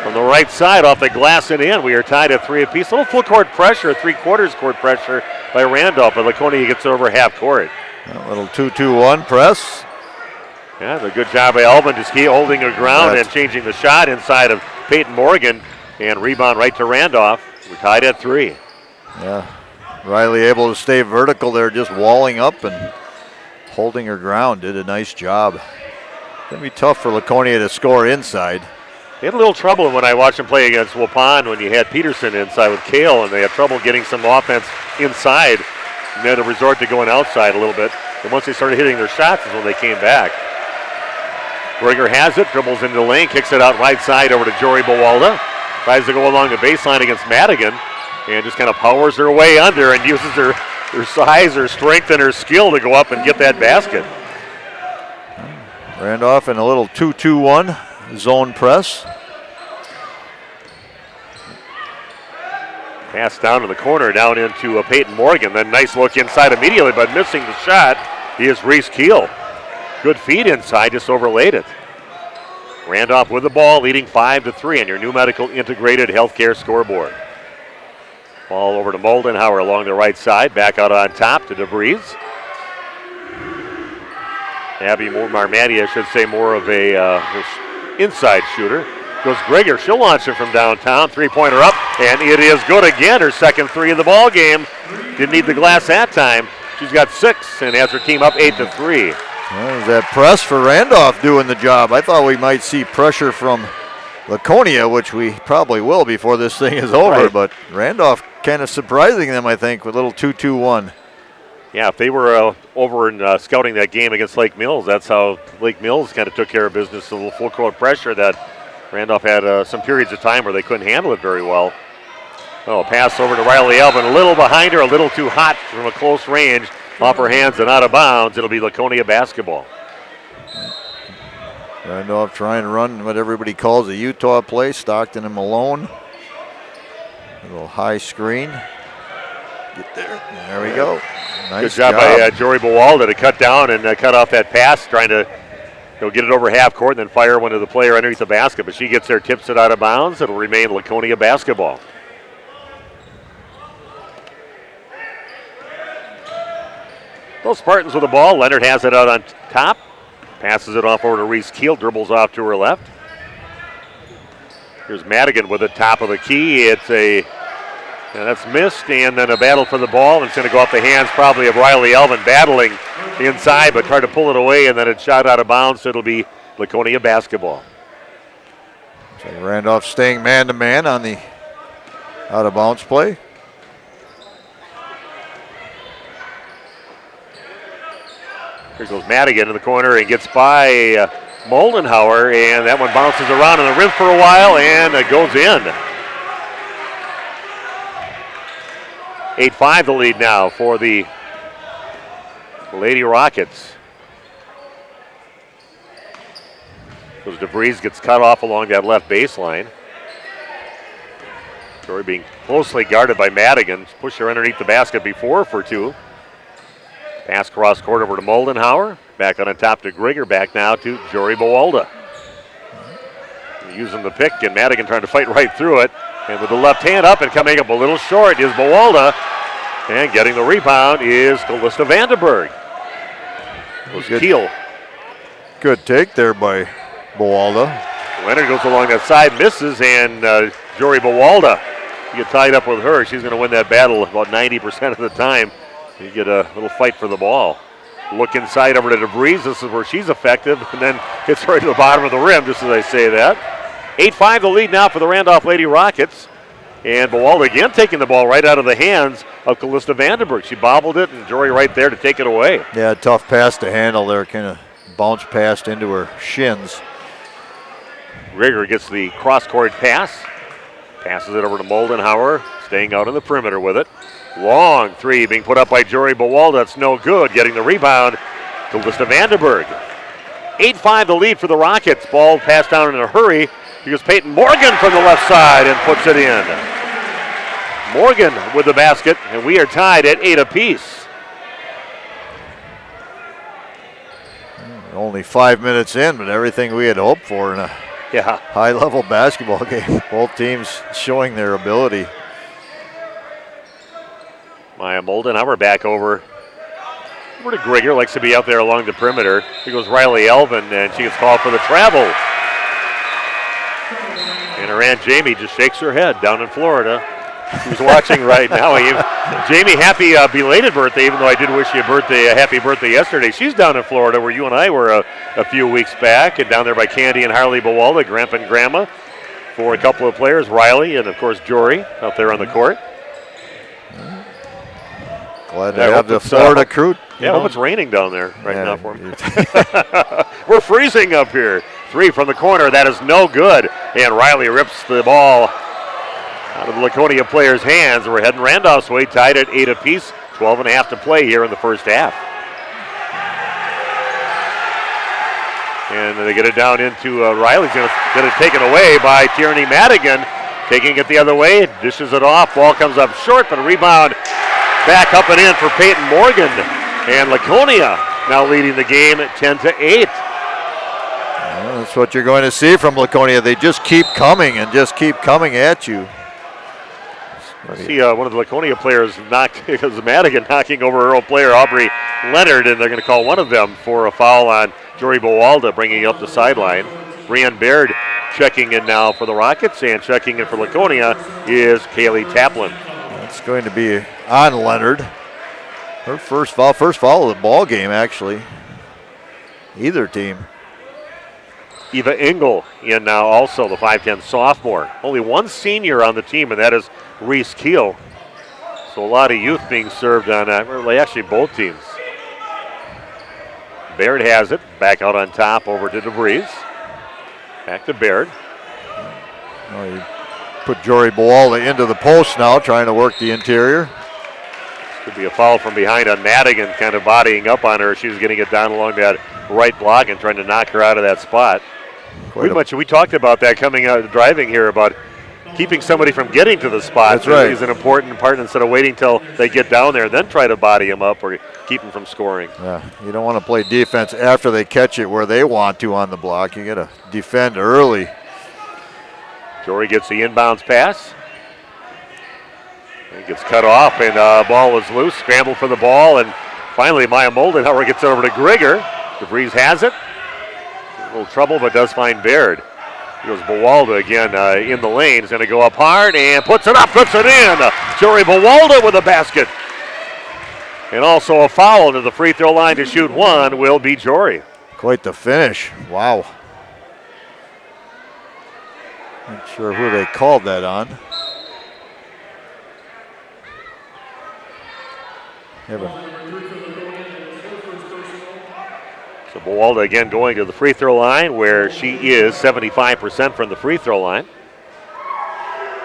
From the right side, off the glass and in. We are tied at 3 apiece. A little full court pressure, 3/4 court pressure by Randolph, but Laconia gets over half court. A little 2-2-1 press. Yeah, a good job by Elvin, just keep holding her ground and changing the shot inside of Peyton Morgan. And rebound right to Randolph. We're tied at 3. Yeah, Riley able to stay vertical there, just walling up and holding her ground. Did a nice job. Going to be tough for Laconia to score inside. They had a little trouble when I watched them play against Waupun when you had Peterson inside with Kale, and they had trouble getting some offense inside. And they had to resort to going outside a little bit. And once they started hitting their shots is when they came back. Grigger has it, dribbles into the lane, kicks it out right side over to Jory Bowalda. Tries to go along the baseline against Madigan and just kind of powers her way under and uses her size, her strength, and her skill to go up and get that basket. Randolph in a little 2-2-1 zone press. Pass down to the corner, down into Peyton Morgan. Then nice look inside immediately, but missing the shot is Reese Keel. Good feed inside, just overlaid it. Randolph with the ball, leading 5-3 on your new medical integrated healthcare scoreboard. Ball over to Moldenhauer along the right side, back out on top to DeVries. Abby Marmati, I should say, more of a inside shooter. Goes Grigger, she'll launch it from downtown, 3-pointer up, and it is good again, her second 3 of the ball game. Didn't need the glass that time. She's got 6 and has her team up 8-3. Well, that press for Randolph doing the job. I thought we might see pressure from Laconia, which we probably will before this thing is over, but Randolph kind of surprising them, I think, with a little 2-2-1. Yeah, if they were over and scouting that game against Lake Mills, that's how Lake Mills kind of took care of business, a little full court pressure that Randolph had some periods of time where they couldn't handle it very well. Oh, pass over to Riley Elvin, a little behind her, a little too hot from a close range. Off her hands and out of bounds. It'll be Laconia basketball. Randolph trying to run what everybody calls a Utah play. Stockton and Malone. A little high screen. Get there. There we go. Nice Good job by Jory Bowalda to cut down and cut off that pass, trying to get it over half court and then fire one to the player underneath the basket. But she gets there, tips it out of bounds. It'll remain Laconia basketball. Those Spartans with the ball. Leonard has it out on top. Passes it off over to Reese Keel. Dribbles off to her left. Here's Madigan with the top of the key. That's missed, and then a battle for the ball. And it's going to go off the hands probably of Riley Elvin, battling inside, but tried to pull it away, and then it shot out of bounds. So it'll be Laconia basketball. So Randolph staying man-to-man on the out-of-bounds play. Here goes Madigan in the corner and gets by Moldenhauer, and that one bounces around on the rim for a while, and it goes in. 8-5 the lead now for the Lady Rockets. Because DeVries gets cut off along that left baseline. Jory being closely guarded by Madigan. Pushed her underneath the basket before for 2. Pass cross court over to Moldenhauer. Back on top to Grigger. Back now to Jory Bowalda. Using the pick, and Madigan trying to fight right through it. And with the left hand up and coming up a little short is Bowalda. And getting the rebound is Callista Vanderberg. Keel. Good take there by Bowalda. Leonard goes along that side, misses, and Jory Bowalda You get tied up with her, she's going to win that battle about 90% of the time. You get a little fight for the ball. Look inside over to DeVries. This is where she's effective, and then hits right to the bottom of the rim, just as I say that. 8-5 the lead now for the Randolph Lady Rockets. And Bawalda again taking the ball right out of the hands of Callista Vandenberg. She bobbled it, and Jory right there to take it away. Yeah, tough pass to handle there. Kind of bounced past into her shins. Grieger gets the cross-court pass. Passes it over to Moldenhauer, staying out on the perimeter with it. Long three being put up by Jory Bawalda. That's no good. Getting the rebound to Callista Vandenberg. 8-5 the lead for the Rockets. Ball passed down in a hurry. Here's Peyton Morgan from the left side and puts it in. Morgan with the basket, and we are tied at 8 apiece. Only 5 minutes in, but everything we had hoped for in a high-level basketball game. Both teams showing their ability. Maya Moldenhauer back over to Grieger. Likes to be out there along the perimeter. Here goes Riley Elvin, and she gets called for the travel. And her Aunt Jamie just shakes her head down in Florida. Who's watching right now. Jamie, happy belated birthday, even though I did wish you a happy birthday yesterday. She's down in Florida where you and I were a few weeks back, and down there by Candy and Harley Bawalda, Grandpa and Grandma, for a couple of players, Riley and, of course, Jory out there on the court. Glad to have the Florida crew. Yeah, I hope it's raining down there right now for me. We're freezing up here. Three from the corner. That is no good. And Riley rips the ball out of the Laconia player's hands. We're heading Randolph's way, tied at 8 apiece. 12.5 to play here in the first half. And they get it down into Riley's going to get it taken away by Tierney Madigan. Taking it the other way, dishes it off. Ball comes up short, but a rebound back up and in for Peyton Morgan. And Laconia now leading the game at 10 to 8. Well, that's what you're going to see from Laconia. They just keep coming and just keep coming at you. See one of the Laconia players knocked, because Madigan knocking over her own player, Aubrey Leonard, and they're going to call one of them for a foul on Jory Bawalda, bringing up the sideline. Brianne Baird checking in now for the Rockets, and checking in for Laconia is Kaylee Taplin. It's going to be on Leonard. Her first foul of the ball game, actually. Either team. Eva Engel in now also, the 5'10 sophomore. Only one senior on the team, and that is Reese Keel. So a lot of youth being served on actually both teams. Baird has it. Back out on top over to DeVries. Back to Baird. Oh, you put Jory Bawalda into the post now, trying to work the interior. Could be a foul from behind on Madigan, kind of bodying up on her. She was getting it down along that right block and trying to knock her out of that spot. We talked about that coming out driving here, about keeping somebody from getting to the spot. That's right. Is an important part, instead of waiting till they get down there and then try to body them up or keep them from scoring. Yeah, you don't want to play defense after they catch it where they want to on the block. You got to defend early. Jory gets the inbounds pass. He gets cut off, and ball was loose. Scramble for the ball, and finally Maya Moldenhauer gets it over to Grieger. DeVries has it. A little trouble, but does find Baird. Here goes Bawalda again in the lane. He's going to go up hard and puts it up, puts it in. Jory Bawalda with a basket. And also a foul to the free throw line to shoot one will be Jory. Quite the finish. Wow. Not sure who they called that on. So Bawalda again going to the free throw line, where she is 75% from the free throw line.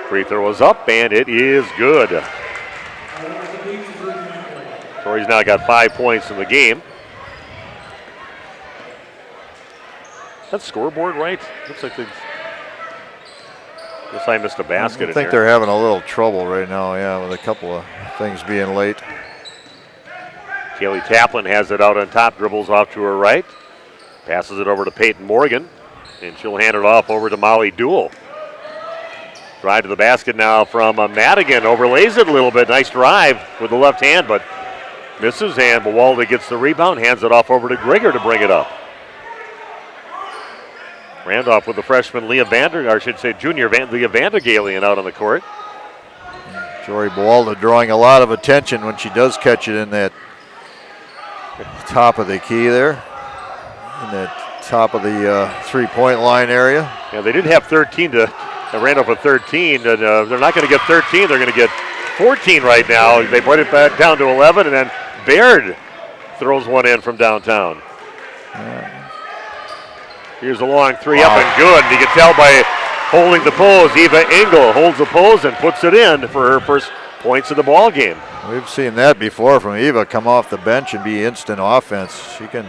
Free throw is up, and it is good. Jory's now got 5 points in the game. That scoreboard right? Looks like they. Guess I missed a basket. I think they're having a little trouble right now, yeah, with a couple of things being late. Kaylee Taplin has it out on top, dribbles off to her right, passes it over to Peyton Morgan, and she'll hand it off over to Molly Duell. Drive to the basket now from Madigan, overlays it a little bit. Nice drive with the left hand, but misses, and Bawalda gets the rebound, hands it off over to Grieger to bring it up. Randolph with the freshman junior Leah Vandergalian out on the court. Jory Bualda drawing a lot of attention when she does catch it in that top of the key there, in that top of the three-point line area. Yeah, they did have 13 to Randolph with 13, and they're not going to get 13. They're going to get 14 right now. They brought it back down to 11, and then Baird throws one in from downtown. Here's a long three up and good. And you can tell by holding the pose, Eva Engel holds the pose and puts it in for her first points of the ball game. We've seen that before from Eva, come off the bench and be instant offense. She can,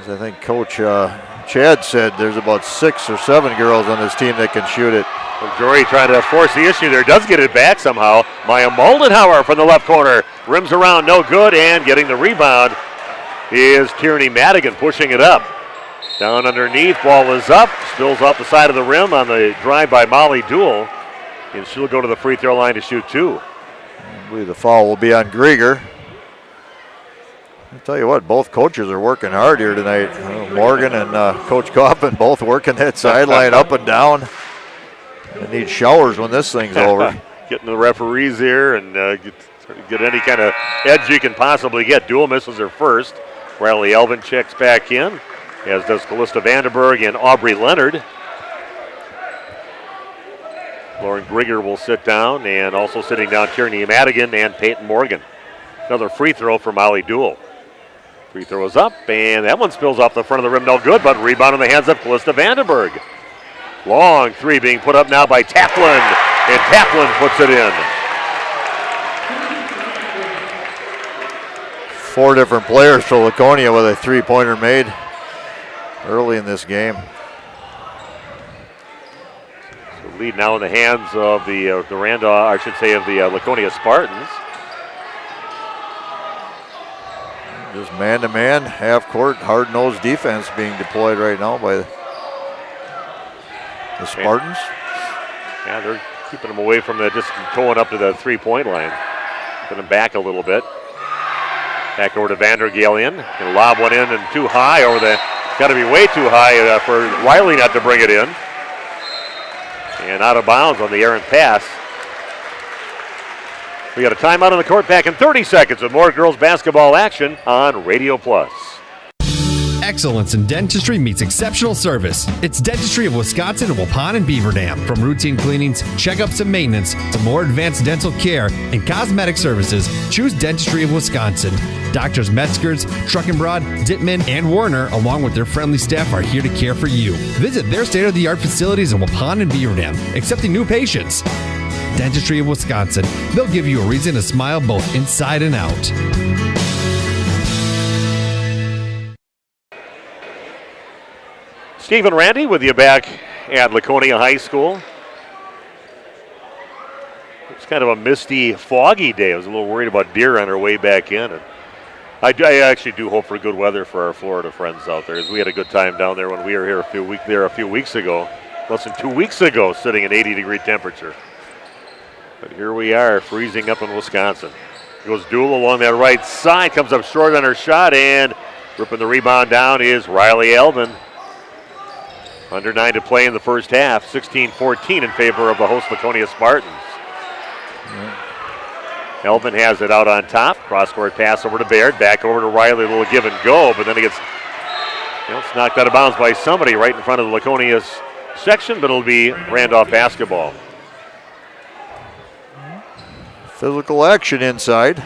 as I think Coach Chad said, there's about 6 or 7 girls on this team that can shoot it. Well, Jory trying to force the issue there, does get it back somehow. Maya Moldenhauer from the left corner, rims around, no good, and getting the rebound is Tierney Madigan pushing it up. Down underneath, ball is up, spills off the side of the rim on the drive by Molly Dool, and she'll go to the free throw line to shoot 2. I believe the foul will be on Grieger. I'll tell you what, both coaches are working hard here tonight. Morgan and Coach Kaufman both working that sideline up and down. They need showers when this thing's over. Getting the referees here and get any kind of edge you can possibly get. Dool misses her first. Riley Elvin checks back in, as does Callista Vandenberg and Aubrey Leonard. Lauren Grieger will sit down, and also sitting down Tierney Madigan and Peyton Morgan. Another free throw for Molly Dool. Free throw is up, and that one spills off the front of the rim, no good, but rebound in the hands of Callista Vandenberg. Long three being put up now by Taplin, and Taplin puts it in. 4 different players for Laconia with a three-pointer made early in this game. So lead now in the hands of the Randolph, I should say, of the Laconia Spartans. Just man-to-man, half-court, hard-nosed defense being deployed right now by the Spartans. Yeah, they're keeping them away from just going up to the three-point line. Putting them back a little bit. Back over to Vandergalian. Can lob one in and too high over the, got to be way too high for Riley not to bring it in. And out of bounds on the errant pass. We got a timeout on the court, back in 30 seconds with more girls basketball action on Radio Plus. Excellence in dentistry meets exceptional service. It's Dentistry of Wisconsin in Waupun and Beaver Dam. From routine cleanings, checkups, and maintenance to more advanced dental care and cosmetic services, choose Dentistry of Wisconsin. Doctors Metzger's, Truckenbrod, Dittman, and Warner, along with their friendly staff, are here to care for you. Visit their state-of-the-art facilities in Waupun and Beaver Dam, accepting new patients. Dentistry of Wisconsin. They'll give you a reason to smile both inside and out. Steve and Randy with you back at Laconia High School. It's kind of a misty, foggy day. I was a little worried about deer on our way back in. And I actually do hope for good weather for our Florida friends out there, as we had a good time down there when we were here a few weeks ago, less than 2 weeks ago, sitting at 80-degree temperature. But here we are, freezing up in Wisconsin. Goes Dool along that right side, comes up short on her shot, and ripping the rebound down is Riley Elvin. Under 9 to play in the first half, 16-14 in favor of the host Laconia Spartans. Elvin has it out on top. Cross-court pass over to Baird, back over to Riley, a little give and go, but then it gets it's knocked out of bounds by somebody right in front of the Laconia's section, but it'll be Randolph basketball. Physical action inside.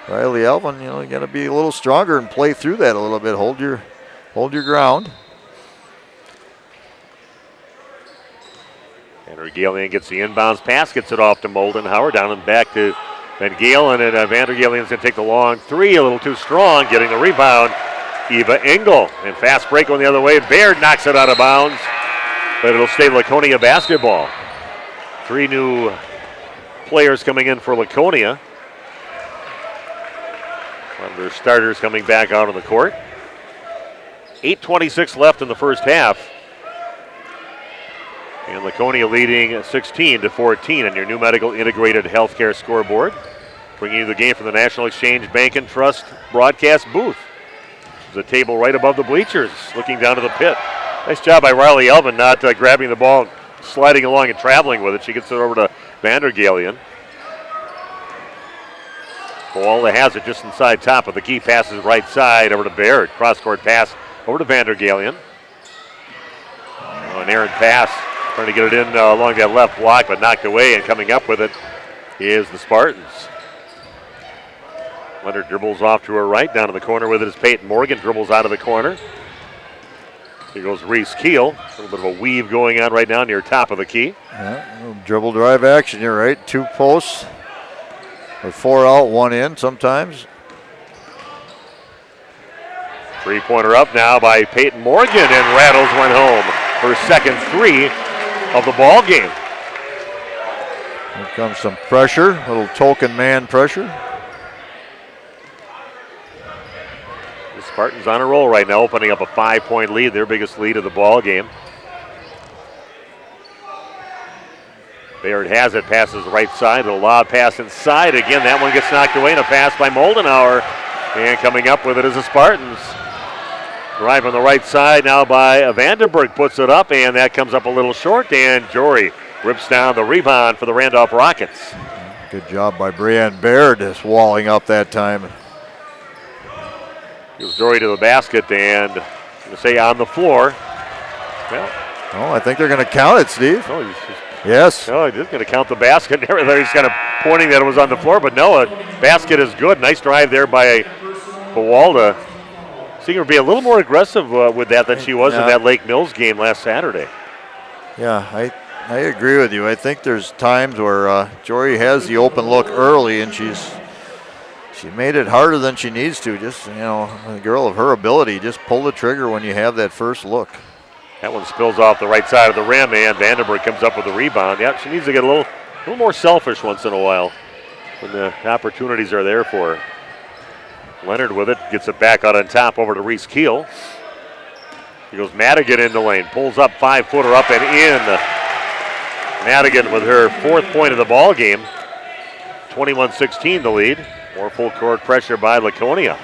Riley Elvin, you got to be a little stronger and play through that a little bit. Hold your ground. Andrew Galian gets the inbounds pass, gets it off to Moldenhauer, down and back to Van Galen, and Vandergalen's going to take the long three, a little too strong, getting the rebound, Eva Engel. And fast break on the other way, Baird knocks it out of bounds, but it'll stay Laconia basketball. 3 new players coming in for Laconia. One of their starters coming back out on the court. 8:26 left in the first half. And Laconia leading 16-14 on your new medical integrated healthcare scoreboard. Bringing you the game from the National Exchange Bank and Trust broadcast booth. There's a table right above the bleachers, looking down to the pit. Nice job by Riley Elvin not grabbing the ball, sliding along and traveling with it. She gets it over to Vandergalen. Boalda has it just inside top of the key. Passes right side over to Baird. Cross-court pass over to Vandergalen. An errant pass. Trying to get it in along that left block, but knocked away, and coming up with it is the Spartans. Leonard dribbles off to her right. Down in the corner with it is Peyton Morgan. Dribbles out of the corner. Here goes Reese Keel. A little bit of a weave going on right now near top of the key. Yeah, little dribble drive action, you're right. 2 posts. With 4 out, 1 in sometimes. Three-pointer up now by Peyton Morgan, and Rattles went home. Her second 3 of the ball game. Here comes some pressure, a little token man pressure. The Spartans on a roll right now, opening up a 5-point lead, their biggest lead of the ball game. Baird has it, passes right side, a lob pass inside. Again, that one gets knocked away, and a pass by Moldenhauer. And coming up with it is the Spartans. Drive on the right side now by Vandenberg, puts it up, and that comes up a little short, and Jory rips down the rebound for the Randolph Rockets. Good job by Brianne Baird, just walling up that time. Gives Jory to the basket, and I'm going to say on the floor. Well, oh, I think they're going to count it, Steve. Oh, yes. No, he's going to count the basket and everything. He's kind of pointing that it was on the floor, but no, a basket is good. Nice drive there by Boalda. Seeing her be a little more aggressive with that than she was in that Lake Mills game last Saturday. Yeah, I agree with you. I think there's times where Jory has the open look early, and she made it harder than she needs to. Just, a girl of her ability, just pull the trigger when you have that first look. That one spills off the right side of the rim, and Vandenberg comes up with the rebound. Yeah, she needs to get a little more selfish once in a while when the opportunities are there for her. Leonard with it, gets it back out on top over to Reese Keel. Here goes Madigan in the lane, pulls up 5-footer up and in. Madigan with her 4th point of the ball game. 21-16 the lead. More full court pressure by Laconia.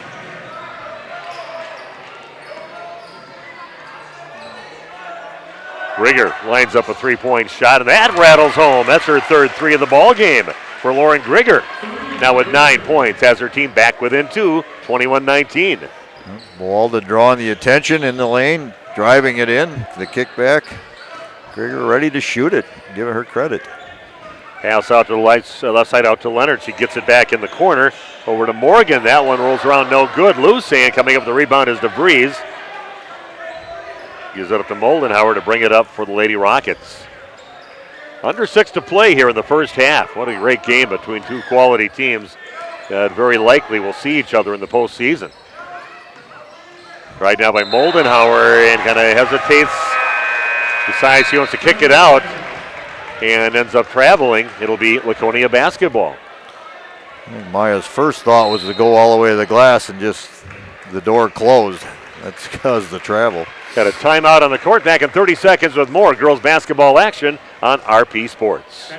Grigger lines up a 3-point shot, and that rattles home. That's her 3rd 3 of the ball game for Lauren Grigger. Now with 9 points, has her team back within 2, 21-19. Boalda drawing the attention in the lane, driving it in, the kickback. Grigger ready to shoot it. Give her credit. Pass out to the left side out to Leonard. She gets it back in the corner. Over to Morgan. That one rolls around no good. Loose, and coming up the rebound is DeVries. Gives it up to Moldenhauer to bring it up for the Lady Rockets. Under 6 to play here in the first half. What a great game between two quality teams that very likely will see each other in the postseason. Right now by Moldenhauer, and kind of hesitates. Decides he wants to kick it out and ends up traveling. It'll be Laconia basketball. I think Maya's first thought was to go all the way to the glass and just the door closed. That's because of the travel. Got a timeout on the court. Back in 30 seconds with more girls basketball action on RP Sports.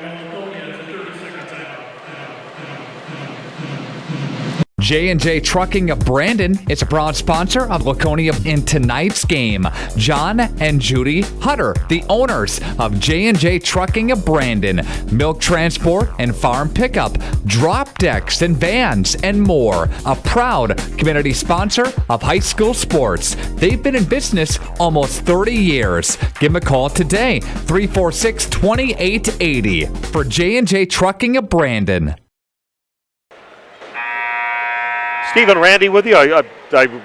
J&J Trucking of Brandon is a proud sponsor of Laconia in tonight's game. John and Judy Hutter, the owners of J&J Trucking of Brandon. Milk transport and farm pickup, drop decks and vans, and more. A proud community sponsor of high school sports. They've been in business almost 30 years. Give them a call today, 346-2880 for J&J Trucking of Brandon. Steve and Randy with you. I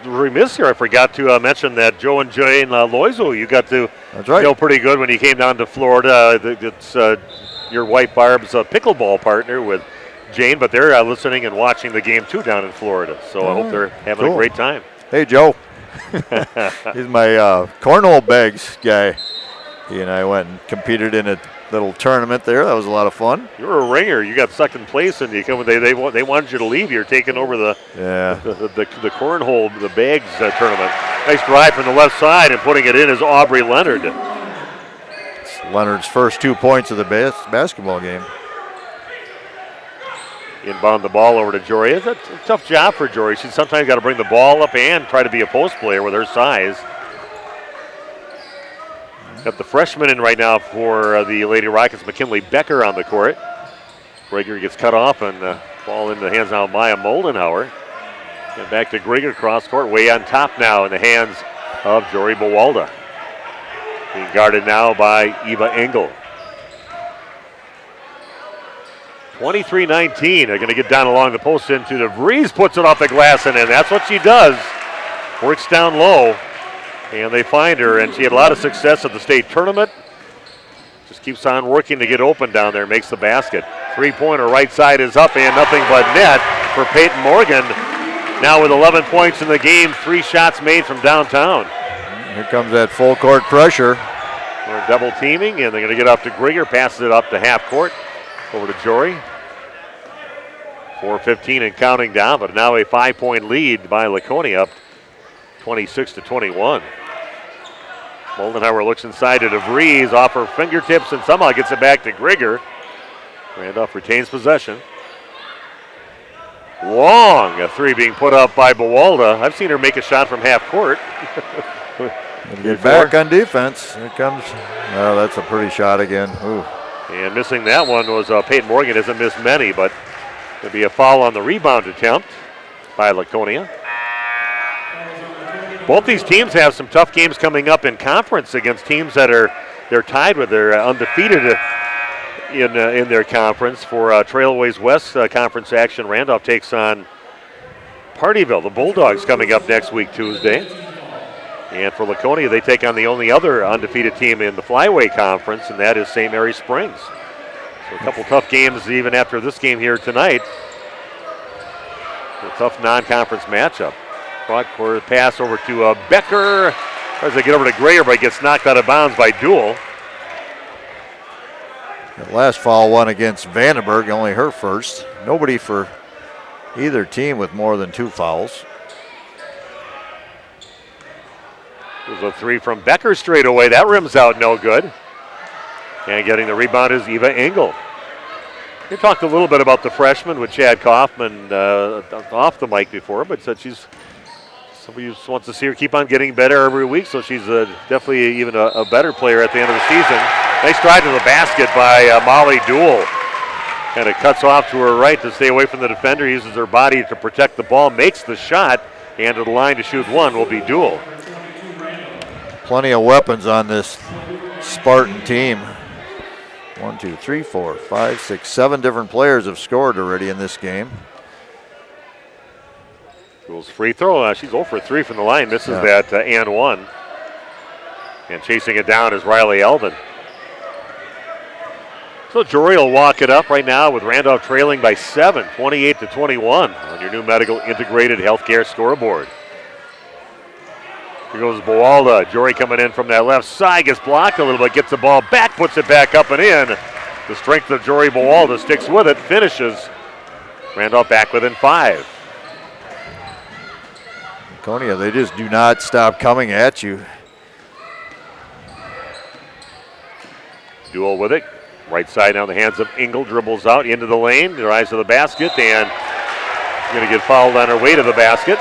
remiss here. I forgot to mention that Joe and Jane Loizo, you got to know pretty good when you came down to Florida. It's your wife Barb's pickleball partner with Jane, but they're listening and watching the game too down in Florida. So I hope they're having a great time. Hey, Joe. He's my cornhole bags guy. He and I went and competed in a little tournament there. That was a lot of fun. You were a ringer. You got second place, and you come. They wanted you to leave. You're taking over the cornhole, the bags tournament. Nice drive from the left side, and putting it in is Aubrey Leonard. It's Leonard's first 2 points of the basketball game. Inbound the ball over to Jory. It's a tough job for Jory. She's sometimes got to bring the ball up and try to be a post player with her size. Got the freshman in right now for the Lady Rockets, McKinley Becker on the court. Grieger gets cut off and ball in the hands now of Maya Moldenhauer. And back to Grieger, cross court, way on top now in the hands of Jory Bawalda. Being guarded now by Eva Engel. 23-19. They're going to get down along the post into DeVries, puts it off the glass and in. That's what she does. Works down low, and they find her, and she had a lot of success at the state tournament. Just keeps on working to get open down there, makes the basket. Three-pointer right side is up, and nothing but net for Peyton Morgan. Now with 11 points in the game, 3 shots made from downtown. Here comes that full court pressure. We're double teaming, and they're going to get up to Grieger, passes it up to half court. Over to Jory. 4:15 and counting down, but now a 5-point lead by Laconia, up 26-21. Moldenhauer looks inside to DeVries, off her fingertips, and somehow gets it back to Grieger. Randolph retains possession. Long, a 3 being put up by Bawalda. I've seen her make a shot from half court. Get back on defense. Here comes, oh, that's a pretty shot again. Ooh. And missing that one was Peyton Morgan. Hasn't missed many, but there'll be a foul on the rebound attempt by Laconia. Both these teams have some tough games coming up in conference against teams that they're tied with. They're undefeated in their conference. For Trailways West conference action, Randolph takes on Partyville. The Bulldogs coming up next week, Tuesday. And for Laconia, they take on the only other undefeated team in the Flyway Conference, and that is St. Mary Springs. So a couple tough games even after this game here tonight. A tough non-conference matchup. Front court pass over to Becker. Tries to get over to Grayer, but gets knocked out of bounds by Duell. That last foul one against Vandenberg, only her first. Nobody for either team with more than 2 fouls. There's a 3 from Becker straight away. That rims out no good. And getting the rebound is Eva Engel. We talked a little bit about the freshman with Chad Kaufman off the mic before, but said somebody who just wants to see her keep on getting better every week, so she's definitely even a better player at the end of the season. Nice drive to the basket by Molly Duell. Kind of cuts off to her right to stay away from the defender, uses her body to protect the ball, makes the shot, and to the line to shoot one will be Duell. Plenty of weapons on this Spartan team. 1, 2, 3, 4, 5, 6, 7 different players have scored already in this game. Duell's free throw. She's 0 for 3 from the line. Misses that and one. And chasing it down is Riley Elvin. So Jory will walk it up right now with Randolph trailing by 7, 28-21 on your new medical integrated healthcare scoreboard. Here goes Bawalda. Jory coming in from that left side, gets blocked a little bit, gets the ball back, puts it back up and in. The strength of Jory Bawalda sticks with it, finishes. Randolph back within 5. Laconia, they just do not stop coming at you. Duell with it. Right side now in the hands of Engel, dribbles out into the lane, drives to the basket, and going to get fouled on her way to the basket.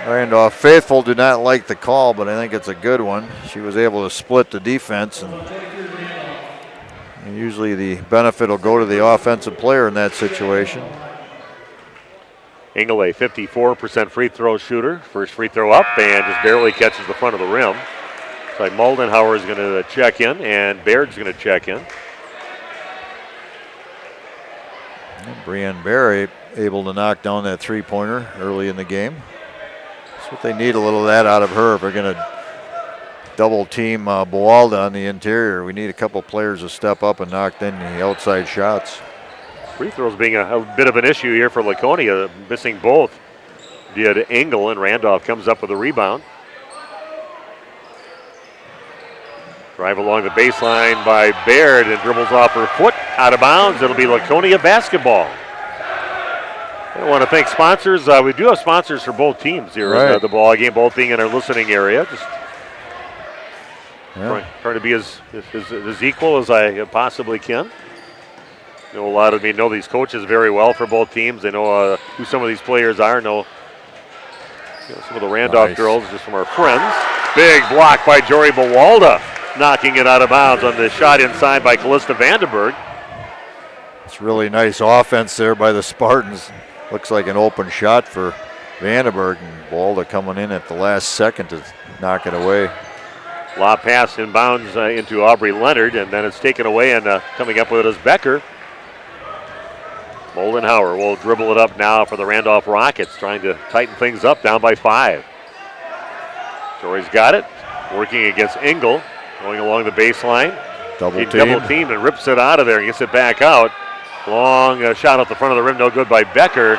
Randolph faithful do not like the call, but I think it's a good one. She was able to split the defense, and usually the benefit will go to the offensive player in that situation. Engel, a 54% free throw shooter. First free throw up and just barely catches the front of the rim. It's like Moldenhauer is going to check in, and Baird's going to check in. Brienne Barry able to knock down that three-pointer early in the game. That's what they need, a little of that out of her if they're going to double team Bawalda on the interior. We need a couple players to step up and knock in the outside shots. Free throws being a bit of an issue here for Laconia, missing both. Did Engel, and Randolph comes up with a rebound. Drive along the baseline by Baird and dribbles off her foot, out of bounds. It'll be Laconia basketball. I want to thank sponsors. We do have sponsors for both teams here in the ball game, both being in our listening area. Just trying to be as equal as I possibly can. I know a lot of me know these coaches very well for both teams. They know who some of these players are. Know some of the Randolph girls just from our friends. Big block by Jory Bawalda, knocking it out of bounds on the shot inside by Callista Vandenberg. It's really nice offense there by the Spartans. Looks like an open shot for Vandenberg, and Bawalda coming in at the last second to knock it away. Lob pass inbounds into Aubrey Leonard, and then it's taken away, and coming up with it is Becker. Moldenhauer will dribble it up now for the Randolph Rockets, trying to tighten things up, down by 5. Jory's got it, working against Engel, going along the baseline. Double team and rips it out of there and gets it back out. Long shot off the front of the rim, no good by Becker.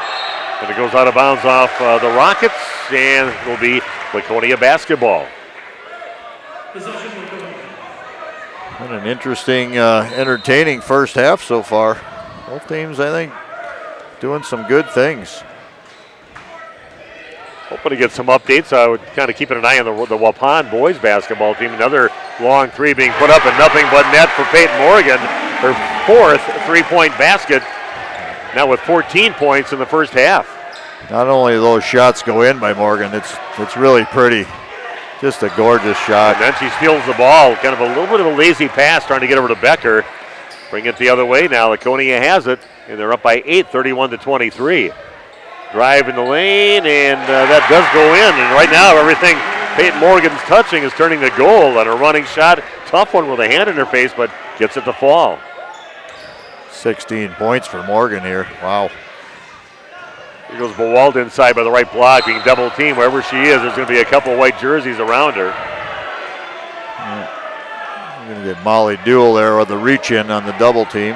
And it goes out of bounds off the Rockets, and it will be Laconia basketball. Been an interesting, entertaining first half so far. Both teams, I think, doing some good things. Hoping to get some updates. I would kind of keep an eye on the Waupun boys basketball team. Another long three being put up and nothing but net for Peyton Morgan. Her 4th three-point basket. Now with 14 points in the first half. Not only do those shots go in by Morgan, it's really pretty. Just a gorgeous shot. And then she steals the ball. Kind of a little bit of a lazy pass trying to get over to Becker. Bring it the other way now. Laconia has it, and they're up by 8, 31-23. Drive in the lane, and that does go in. And right now, everything Peyton Morgan's touching is turning to goal. And a running shot, tough one with a hand in her face, but gets it to fall. 16 points for Morgan here. Wow. Here goes Bawalda inside by the right block, being double teamed. Wherever she is, there's going to be a couple white jerseys around her. We're going to get Molly Duell there with the reach in on the double team.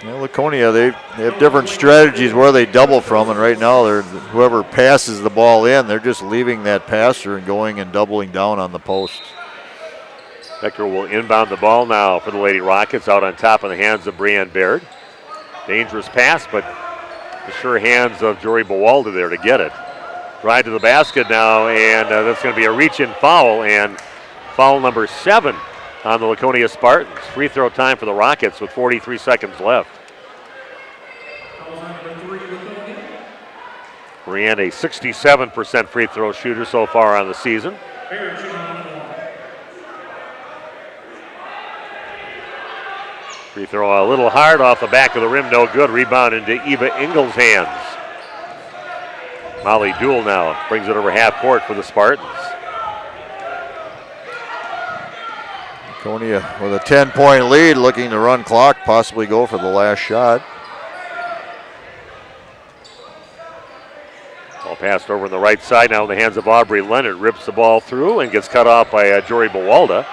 Laconia, they have different strategies where they double from, and right now whoever passes the ball in, they're just leaving that passer and going and doubling down on the post. Becker will inbound the ball now for the Lady Rockets, out on top in the hands of Brianne Baird. Dangerous pass, but the sure hands of Jory Bawalda there to get it. Drive to the basket now, and that's going to be a reach-in foul, and foul number 7 on the Laconia Spartans. Free throw time for the Rockets with 43 seconds left. Brianne, a 67% free throw shooter so far on the season. Free throw a little hard off the back of the rim, no good. Rebound into Eva Engel's hands. Molly Duell now brings it over half court for the Spartans. Laconia with a 10-point lead, looking to run clock, possibly go for the last shot. Ball passed over on the right side, now in the hands of Aubrey Leonard. Rips the ball through and gets cut off by Jory Bawalda.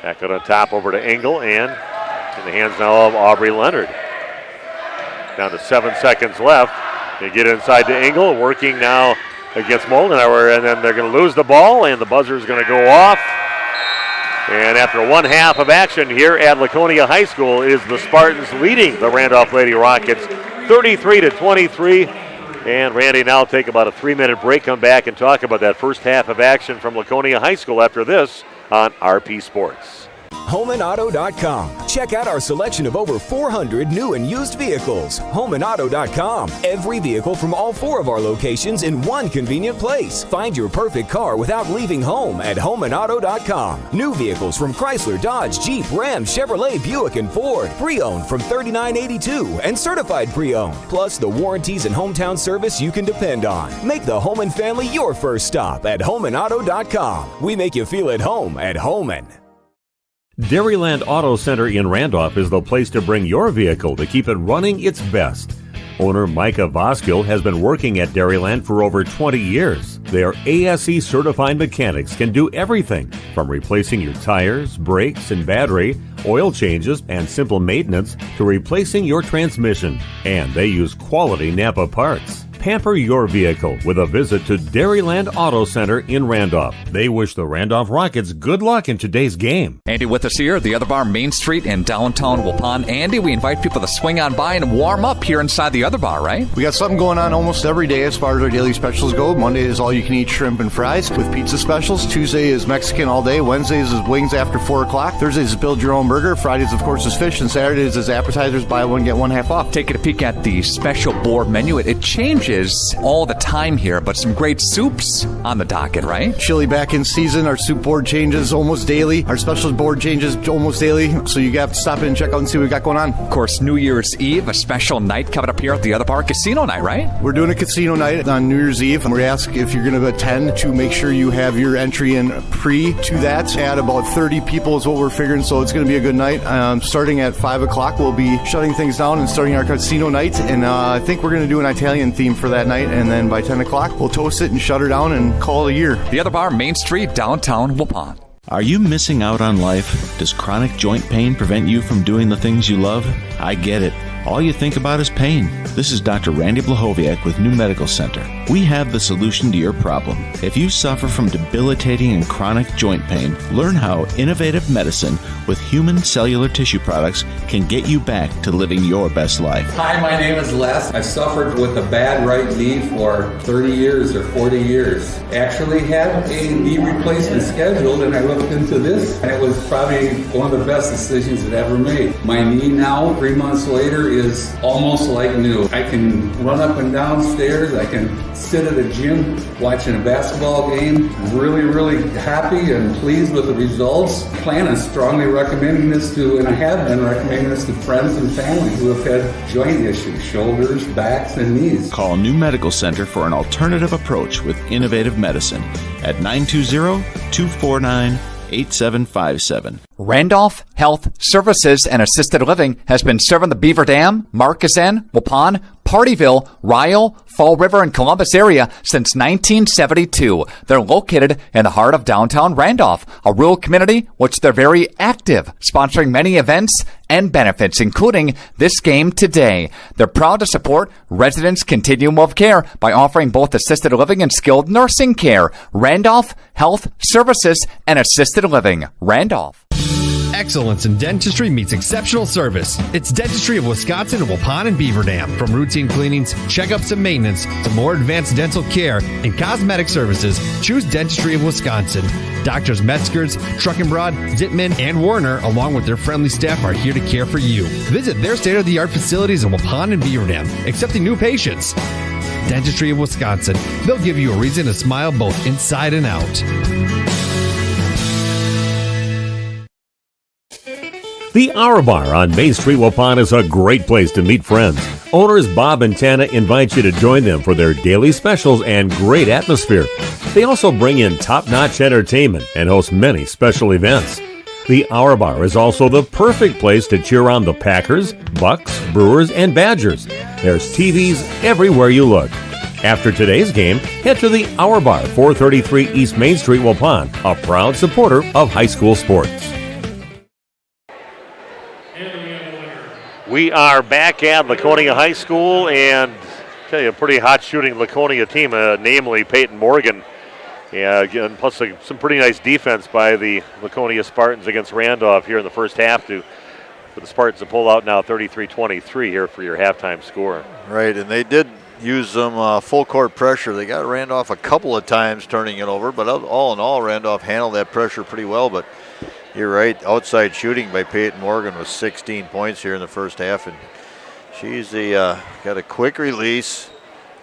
Back on top over to Engel, and in the hands now of Aubrey Leonard. Down to 7 seconds left. They get inside to Engel, working now against Moldenhauer, and then they're going to lose the ball, and the buzzer is going to go off. And after one half of action here at Laconia High School, is the Spartans leading the Randolph Lady Rockets 33-23. And Randy, now take about a 3-minute break, come back and talk about that first half of action from Laconia High School after this on RP Sports. HomeandAuto.com. Check out our selection of over 400 new and used vehicles. HomeandAuto.com. Every vehicle from all 4 of our locations in one convenient place. Find your perfect car without leaving home at HomeandAuto.com. New vehicles from Chrysler, Dodge, Jeep, Ram, Chevrolet, Buick, and Ford. Pre-owned from $39.82 and certified pre-owned. Plus the warranties and hometown service you can depend on. Make the home and family your first stop at HomeandAuto.com. We make you feel at home at Homan. Dairyland Auto Center in Randolph is the place to bring your vehicle to keep it running its best. Owner Micah Voskill has been working at Dairyland for over 20 years. Their ASE certified mechanics can do everything from replacing your tires, brakes, and battery, oil changes, and simple maintenance to replacing your transmission. And they use quality Napa parts. Pamper your vehicle with a visit to Dairyland Auto Center in Randolph. They wish the Randolph Rockets good luck in today's game. Andy with us here, the Other Bar, Main Street in downtown Waupun. Andy, we invite people to swing on by and warm up here inside the Other Bar, right? We got something going on almost every day as far as our daily specials go. Monday is all you can eat shrimp and fries with pizza specials. Tuesday is Mexican all day. Wednesdays is wings after 4 o'clock. Thursdays is build your own burger. Fridays, of course, is fish. And Saturdays is appetizers, buy one, get one half off. Taking a peek at the special board menu. It changes all the time here, but some great soups on the docket, right? Chili back in season. Our soup board changes almost daily. Our specials board changes almost daily. So you have to stop in and check out and see what we got going on. Of course, New Year's Eve, a special night coming up here at the Other Bar, casino night, right? We're doing a casino night on New Year's Eve. We ask if you're going to attend to make sure you have your entry in pre to that. At about 30 people is what we're figuring, so it's going to be a good night. Starting at 5 o'clock, we'll be shutting things down and starting our casino night. And I think we're going to do an Italian theme for that night. And then by 10 o'clock, we'll toast it and shut her down and call it a year. The Other Bar, Main Street, downtown Waupun. Are you missing out on life? Does chronic joint pain prevent you from doing the things you love? I get it. All you think about is pain. This is Dr. Randy Blahoviak with New Medical Center. We have the solution to your problem. If you suffer from debilitating and chronic joint pain, learn how innovative medicine with human cellular tissue products can get you back to living your best life. Hi, my name is Les. I've suffered with a bad right knee for 30 years or 40 years. Actually had a knee replacement scheduled, and I looked into this, and it was probably one of the best decisions I've ever made. My knee now, 3 months later, is almost like new. I can run up and down stairs. I can sit at a gym watching a basketball game. Really, really happy and pleased with the results. Plan on strongly recommending this to, and I have been recommending this to friends and family who have had joint issues, shoulders, backs, and knees. Call New Medical Center for an alternative approach with innovative medicine at 920-249-8757. Randolph Health Services and Assisted Living has been serving the Beaver Dam, Marquezine, Waupun, Partyville, Ryle, Fall River, and Columbus area since 1972. They're located in the heart of downtown Randolph, a rural community which they're very active, sponsoring many events and benefits, including this game today. They're proud to support residents' continuum of care by offering both assisted living and skilled nursing care. Randolph Health Services and Assisted Living. Randolph. Excellence in dentistry meets exceptional service. It's Dentistry of Wisconsin, Waupun, and Beaver Dam. From routine cleanings, checkups, and maintenance to more advanced dental care and cosmetic services, choose Dentistry of Wisconsin. Doctors Metzger's, Truckenbrod, Zittman, and Warner, along with their friendly staff, are here to care for you. Visit their state-of-the-art facilities in Waupun and Beaver Dam, accepting new patients. Dentistry of Wisconsin. They'll give you a reason to smile both inside and out. The Hour Bar on Main Street, Waupun is a great place to meet friends. Owners Bob and Tana invite you to join them for their daily specials and great atmosphere. They also bring in top-notch entertainment and host many special events. The Hour Bar is also the perfect place to cheer on the Packers, Bucks, Brewers, and Badgers. There's TVs everywhere you look. After today's game, head to the Hour Bar, 433 East Main Street, Waupun, a proud supporter of high school sports. We are back at Laconia High School, and I tell you, a pretty hot shooting Laconia team, namely Peyton Morgan. Yeah, again, plus some pretty nice defense by the Laconia Spartans against Randolph here in the first half for the Spartans to pull out now 33-23 here for your halftime score. Right, and they did use some full court pressure. They got Randolph a couple of times turning it over, but all in all, Randolph handled that pressure pretty well. But you're right, outside shooting by Peyton Morgan was 16 points here in the first half, and she's got a quick release,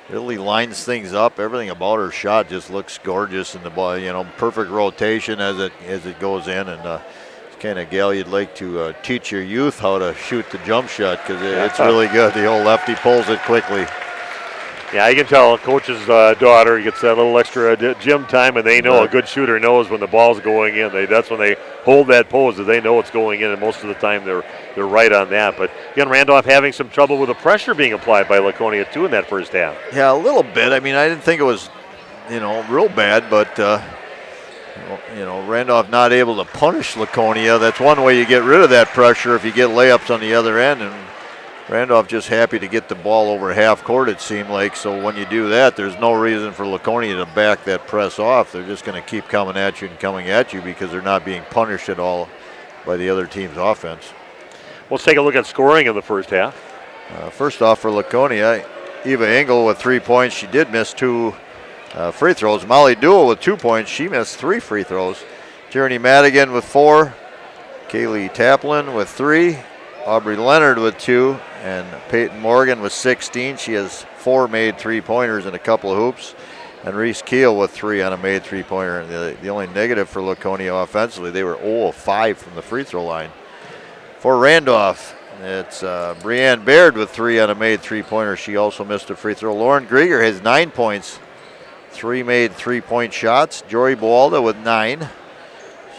really lines things up. Everything about her shot just looks gorgeous, and the ball, perfect rotation as it goes in. And it's kind of gal you'd like to teach your youth how to shoot the jump shot, because it's really good. The old lefty pulls it quickly. Yeah, you can tell coach's daughter gets that little extra gym time, and they know a good shooter knows when the ball's going in. That's when they hold that pose, that they know it's going in, and most of the time they're right on that. But again, Randolph having some trouble with the pressure being applied by Laconia too in that first half. Yeah, a little bit. I mean, I didn't think it was, real bad, but Randolph not able to punish Laconia. That's one way you get rid of that pressure if you get layups on the other end, and Randolph just happy to get the ball over half court, it seemed like. So when you do that, there's no reason for Laconia to back that press off. They're just going to keep coming at you because they're not being punished at all by the other team's offense. Let's take a look at scoring in the first half. First off for Laconia, Eva Engel with 3 points. She did miss 2 free throws. Molly Duell with 2 points. She missed 3 free throws. Tierney Madigan with 4. Kaylee Taplin with 3. Aubrey Leonard with 2. And Peyton Morgan with 16. She has 4 made 3-pointers and a couple of hoops. And Reese Keel with 3 on a made 3-pointer. The only negative for Laconia offensively, they were 0 of 5 from the free throw line. For Randolph, it's Brianne Baird with 3 on a made 3-pointer. She also missed a free throw. Lauren Grieger has 9 points, 3 made 3-point shots. Jory Boalda with 9.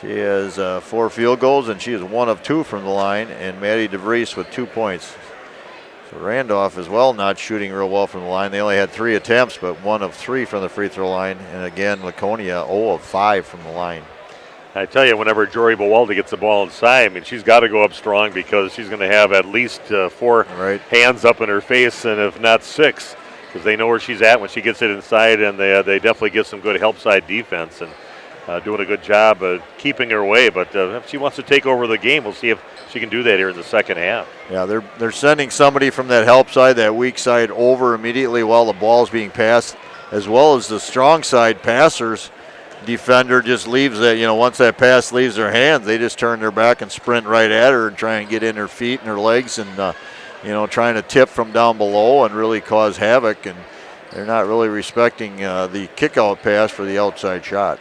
She has 4 field goals, and she is 1 of 2 from the line. And Maddie DeVries with 2 points. So Randolph as well not shooting real well from the line. They only had 3 attempts, but 1 of 3 from the free throw line. And again, Laconia 0 of 5 from the line. I tell you, whenever Jory Boalda gets the ball inside, I mean, she's got to go up strong because she's going to have at least 4 hands up in her face, and if not 6, because they know where she's at when she gets it inside, and they definitely get some good help side defense and doing a good job of keeping her away. But if she wants to take over the game, we'll see if she can do that here in the second half. Yeah, they're sending somebody from that help side, that weak side, over immediately while the ball's being passed, as well as the strong side passers. Defender just leaves that, once that pass leaves their hands, they just turn their back and sprint right at her and try and get in her feet and her legs and, trying to tip from down below and really cause havoc. And they're not really respecting the kick-out pass for the outside shot.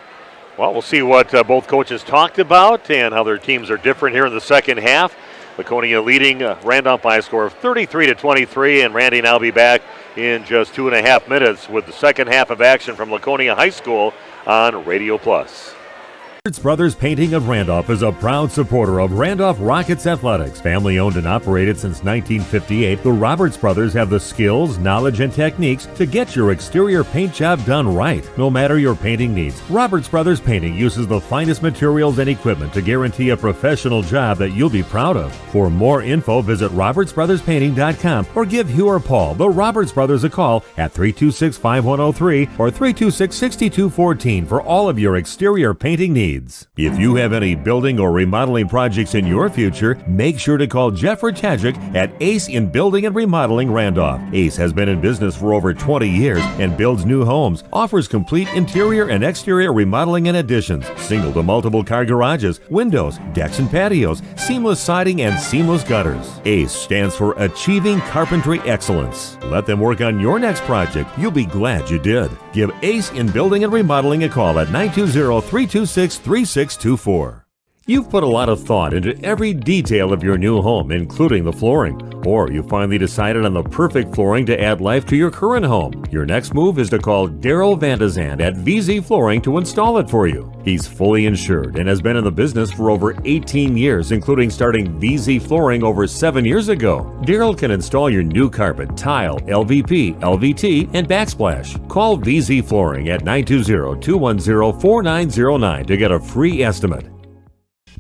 Well, we'll see what both coaches talked about and how their teams are different here in the second half. Laconia leading Randolph by a score of 33-23, and Randy now be back in just 2.5 minutes with the second half of action from Laconia High School on Radio Plus. Roberts Brothers Painting of Randolph is a proud supporter of Randolph Rockets athletics. Family owned and operated since 1958, the Roberts Brothers have the skills, knowledge, and techniques to get your exterior paint job done right, no matter your painting needs. Roberts Brothers Painting uses the finest materials and equipment to guarantee a professional job that you'll be proud of. For more info, visit robertsbrotherspainting.com or give Hugh or Paul, the Roberts Brothers, a call at 326-5103 or 326-6214 for all of your exterior painting needs. If you have any building or remodeling projects in your future, make sure to call Jeff Ratajik at Ace in Building and Remodeling Randolph. Ace has been in business for over 20 years and builds new homes, offers complete interior and exterior remodeling and additions, single to multiple car garages, windows, decks and patios, seamless siding, and seamless gutters. Ace stands for Achieving Carpentry Excellence. Let them work on your next project. You'll be glad you did. Give Ace in Building and Remodeling a call at 920-326-3624. You've put a lot of thought into every detail of your new home, including the flooring. Or you finally decided on the perfect flooring to add life to your current home. Your next move is to call Daryl Vandezand at VZ Flooring to install it for you. He's fully insured and has been in the business for over 18 years, including starting VZ Flooring over 7 years ago. Daryl can install your new carpet, tile, LVP, LVT, and backsplash. Call VZ Flooring at 920-210-4909 to get a free estimate.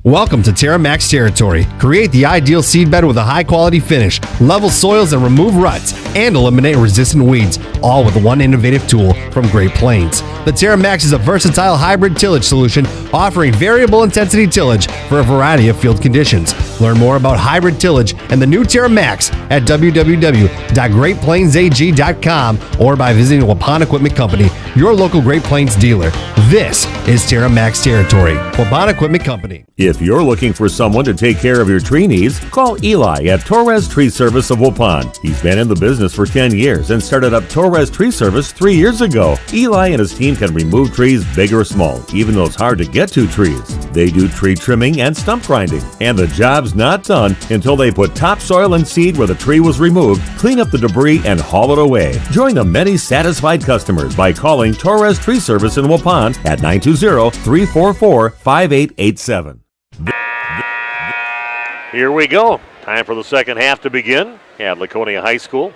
Welcome to TerraMax territory. Create the ideal seedbed with a high-quality finish, level soils and remove ruts, and eliminate resistant weeds, all with one innovative tool from Great Plains. The TerraMax is a versatile hybrid tillage solution offering variable intensity tillage for a variety of field conditions. Learn more about hybrid tillage and the new TerraMax at www.greatplainsag.com or by visiting Waupun Equipment Company, your local Great Plains dealer. This is TerraMax territory. Waupun Equipment Company. If you're looking for someone to take care of your tree needs, call Eli at Torres Tree Service of Waupun. He's been in the business for 10 years and started up Torres Tree Service 3 years ago. Eli and his team can remove trees big or small, even those hard to get to trees. They do tree trimming and stump grinding, and the job's not done until they put topsoil and seed where the tree was removed, clean up the debris, and haul it away. Join the many satisfied customers by calling Torres Tree Service in Waupun at 920-344-5887. Here we go. Time for the second half to begin at Laconia High School.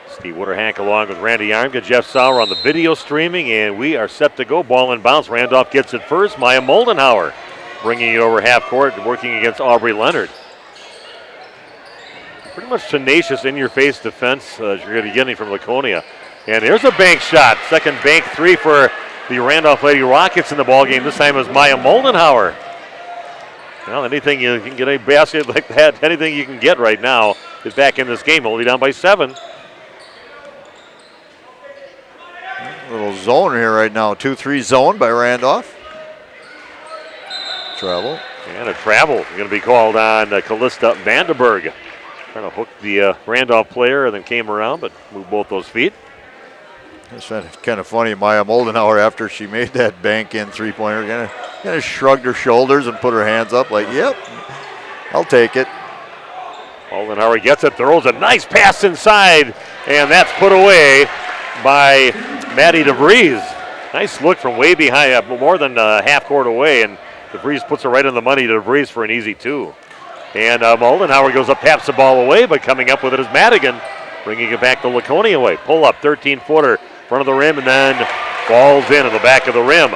Steve Witterhack along with Randy Armka, Jeff Sauer on the video streaming, and we are set to go. Ball and bounce. Randolph gets it first. Maya Moldenhauer bringing it over half court, working against Aubrey Leonard. pretty much tenacious in-your-face defense you're going to be getting from Laconia. And there's a bank shot. Second bank three for the Randolph Lady Rockets in the ballgame. This time it was Maya Moldenhauer. Well, anything you can get, a basket like that, anything you can get right now is back in this game. Only down by 7. Little zone here right now. 2-3 zone by Randolph. Travel. And a travel going to be called on Callista Vandenberg. Trying to hook the Randolph player and then came around, but moved both those feet. It's kind of funny. Maya Moldenhauer, after she made that bank in three-pointer, kind of shrugged her shoulders and put her hands up like, yep, I'll take it. Moldenhauer gets it, throws a nice pass inside, and that's put away by Maddie DeVries. Nice look from way behind, more than half court away, and DeVries puts it right in the money to DeVries for an easy 2. And Moldenhauer goes up, taps the ball away, but coming up with it is Madigan, bringing it back the Laconia way. Pull up, 13-footer, front of the rim, and then falls in the back of the rim.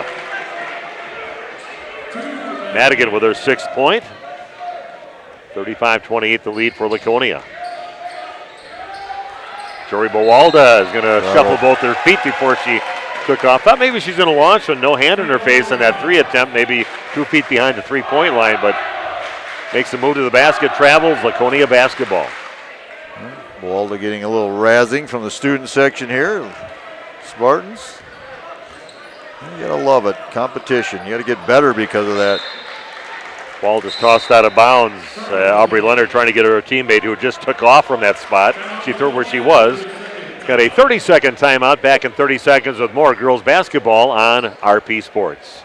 Madigan with her 6th point. 35-28 the lead for Laconia. Jory Bawalda is going to shuffle both her feet before she took off. Thought maybe she's going to launch with no hand in her face on that 3 attempt, maybe 2 feet behind the 3-point line, but makes a move to the basket, travels, Laconia basketball. Bawalda getting a little razzing from the student section here. Spartans. You gotta love it. Competition. You gotta get better because of that. Ball just tossed out of bounds. Aubrey Leonard trying to get her teammate who just took off from that spot. She threw where she was. Got a 30-second timeout. Back in 30 seconds with more girls basketball on RP Sports.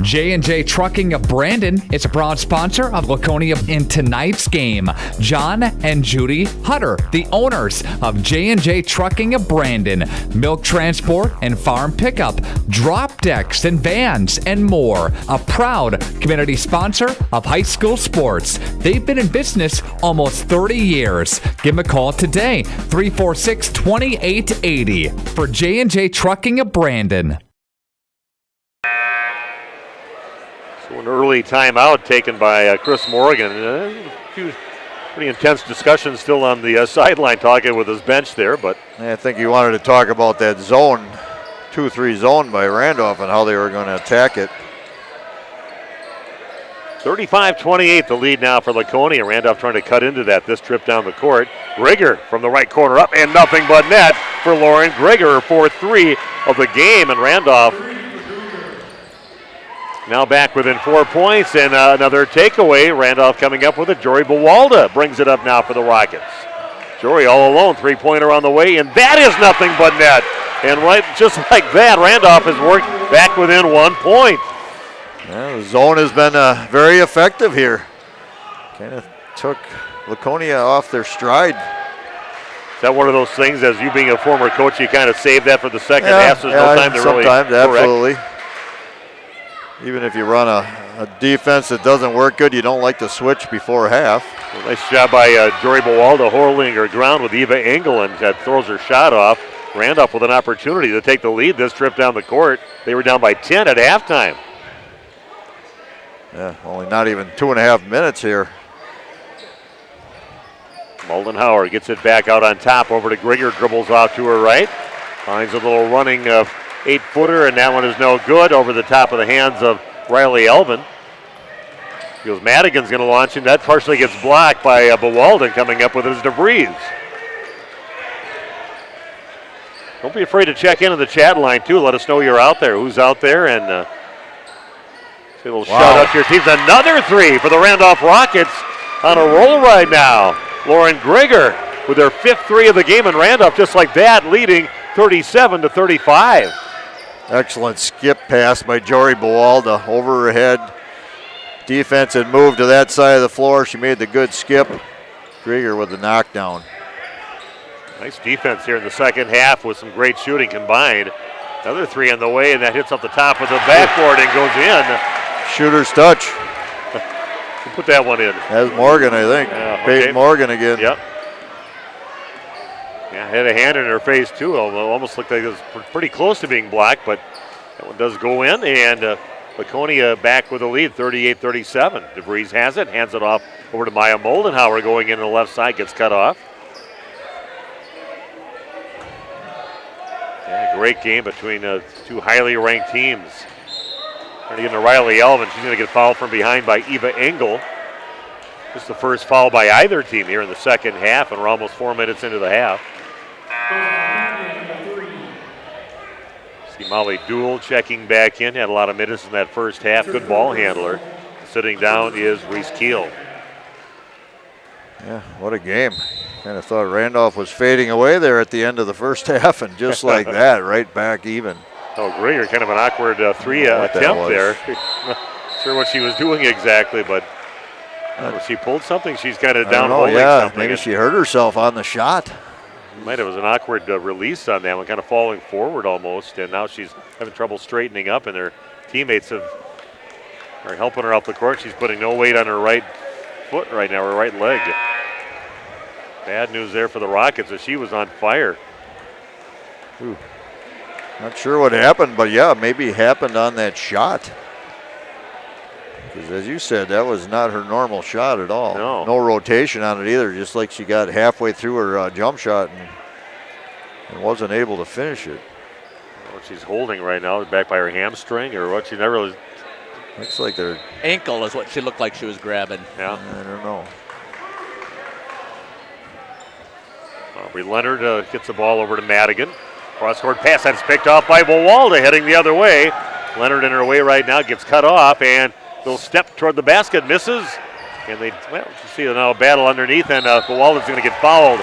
J&J Trucking of Brandon is a proud sponsor of Laconia in tonight's game. John and Judy Hutter, the owners of J&J Trucking of Brandon. Milk transport and farm pickup, drop decks and vans, and more. A proud community sponsor of high school sports. They've been in business almost 30 years. Give them a call today, 346-2880 for J&J Trucking of Brandon. So an early timeout taken by Chris Morgan. A few pretty intense discussions still on the sideline talking with his bench there, but I think he wanted to talk about that zone, 2-3 zone by Randolph and how they were going to attack it. 35-28 the lead now for Laconia. Randolph trying to cut into that this trip down the court. Grigger from the right corner up and nothing but net for Lauren Grigger, 4-3 of the game, and Randolph now back within 4 points, and another takeaway. Randolph coming up with it. Jory Bawalda brings it up now for the Rockets. Jory all alone, 3-pointer on the way, and that is nothing but net. And right, just like that, Randolph has worked back within 1 point. Yeah, the zone has been very effective here. Kind of took Laconia off their stride. Is that one of those things, as you being a former coach, you kind of save that for the second half, so there's no time to really sometimes, absolutely. Even if you run a defense that doesn't work good, you don't like to switch before half. Well, nice job by Jory Bawalda holding her ground with Eva England that throws her shot off. Randolph with an opportunity to take the lead this trip down the court. They were down by 10 at halftime. Yeah, only not even 2.5 minutes here. Moldenhauer gets it back out on top over to Grigger, dribbles off to her right. Finds a little running 8-footer, and that one is no good over the top of the hands of Riley Elvin. Feels Madigan's going to launch, and that partially gets blocked by Bawalda. Coming up with it is DeVries. Don't be afraid to check in on the chat line, too. Let us know you're out there, who's out there, and say a little shout out to your teams. Another 3 for the Randolph Rockets on a roll right now. Lauren Grigger with her 5th 3 of the game, and Randolph just like that leading 37-35. Excellent skip pass by Jory Bawalda over her head. Defense had moved to that side of the floor. She made the good skip. Grigger with the knockdown. Nice defense here in the second half with some great shooting combined. Another 3 on the way, and that hits up the top of the backboard and goes in. Shooter's touch. Who put that one in? That's Morgan, I think. Peyton Morgan again. Yep. Yeah, had a hand in her face too, although almost looked like it was pretty close to being blocked, but that one does go in, and Laconia back with the lead, 38-37. DeVries has it, hands it off over to Maya Moldenhauer going in the left side, gets cut off. Yeah, great game between two highly ranked teams. Trying to get into Riley Elvin. She's going to get fouled from behind by Eva Engel. This is the first foul by either team here in the second half, and we're almost 4 minutes into the half. See Molly Dool checking back in. Had a lot of minutes in that first half. Good ball handler. Sitting down is Reese Keel. Yeah, what a game. Kind of thought Randolph was fading away there at the end of the first half, and just like that, right back even. Oh, Greer, kind of an awkward three attempt there. Not sure what she was doing exactly, but she pulled something. She's kind of down holding something. Maybe she hurt herself on the shot. Might have. It was an awkward release on that one, kind of falling forward almost, and now she's having trouble straightening up, and her teammates are helping her off the court. She's putting no weight on her right foot right now, her right leg. Bad news there for the Rockets as she was on fire. Ooh. Not sure what happened, but yeah, maybe it happened on that shot. Because as you said, that was not her normal shot at all. No rotation on it either, just like she got halfway through her jump shot and wasn't able to finish it. What she's holding right now, back by her hamstring or what? She never really. Looks like their ankle is what she looked like she was grabbing. Yeah. I don't know. Aubrey Leonard gets the ball over to Madigan. Cross-court pass, that's picked off by Bowalda, heading the other way. Leonard in her way right now, gets cut off, and they'll step toward the basket, misses. And you see now a battle underneath, and Bowalda's going to get fouled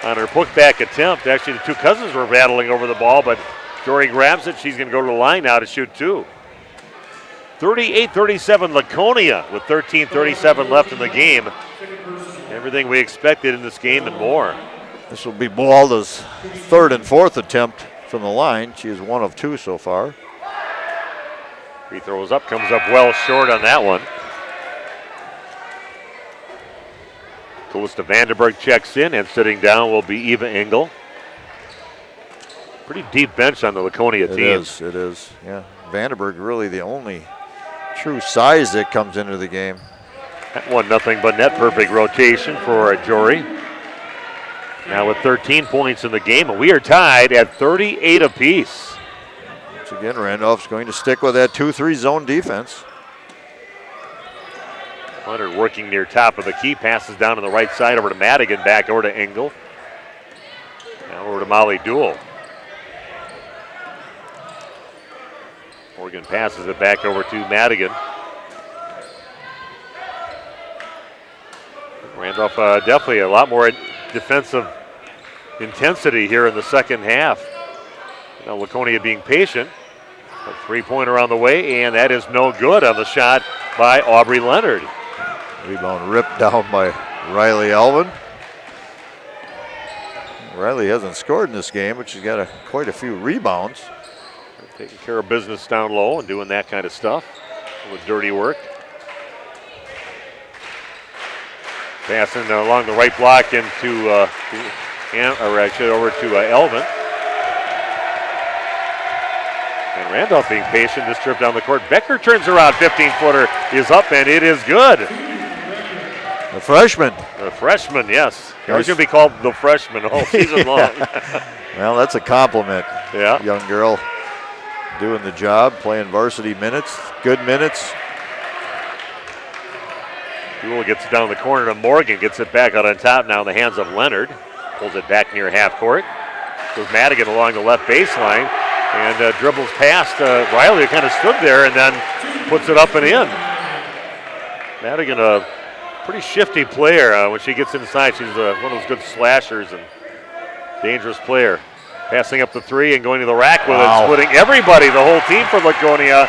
on her putback attempt. Actually, the two cousins were battling over the ball, but Jory grabs it. She's going to go to the line now to shoot two. 38-37 Laconia with 13:37 left in the game. Everything we expected in this game and more. This will be Bowalda's third and fourth attempt from the line. She is one of two so far. Free throws up, comes up well short on that one. Calista Vandenberg checks in, and sitting down will be Eva Engel. Pretty deep bench on the Laconia team. It is, yeah. Vandenberg really the only true size that comes into the game. That one nothing but net perfect rotation for Jory. Now with 13 points in the game, and we are tied at 38 apiece. Once again, Randolph's going to stick with that 2-3 zone defense. Leonard working near top of the key, passes down on the right side over to Madigan, back over to Engel. Now over to Molly Dool. Morgan passes it back over to Madigan. Randolph definitely a lot more defensive intensity here in the second half. Now Laconia being patient. A three-pointer on the way, and that is no good on the shot by Aubrey Leonard. Rebound ripped down by Riley Elvin. Riley hasn't scored in this game, but she's got quite a few rebounds. Taking care of business down low and doing that kind of stuff with dirty work. Passing along the right block into, over to Elvin. And Randolph being patient, this trip down the court. Becker turns around, 15-footer is up, and it is good. The freshman. The freshman, yes. He's going to be called the freshman all season long. Well, that's a compliment. Yeah. Young girl doing the job, playing varsity minutes, good minutes. Dool gets it down the corner to Morgan, gets it back out on top now in the hands of Leonard. Pulls it back near half court. Goes Madigan along the left baseline and dribbles past Riley, who kind of stood there, and then puts it up and in. Madigan, a pretty shifty player. When she gets inside, she's one of those good slashers and dangerous player. Passing up the three and going to the rack with it, splitting everybody. The whole team for Laconia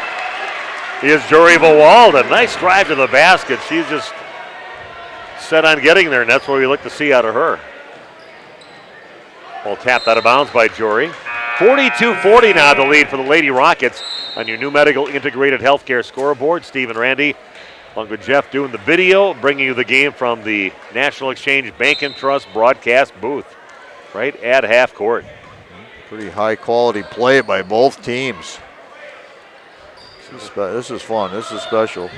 is Jory Bowalda. Nice drive to the basket. She's just set on getting there, and that's what we look to see out of her. Ball tapped out of bounds by Jory. 42-40 now the lead for the Lady Rockets on your new medical integrated healthcare scoreboard. Steve and Randy, along with Jeff, doing the video, bringing you the game from the National Exchange Bank and Trust broadcast booth right at half court. Pretty high quality play by both teams. This is fun. This is special.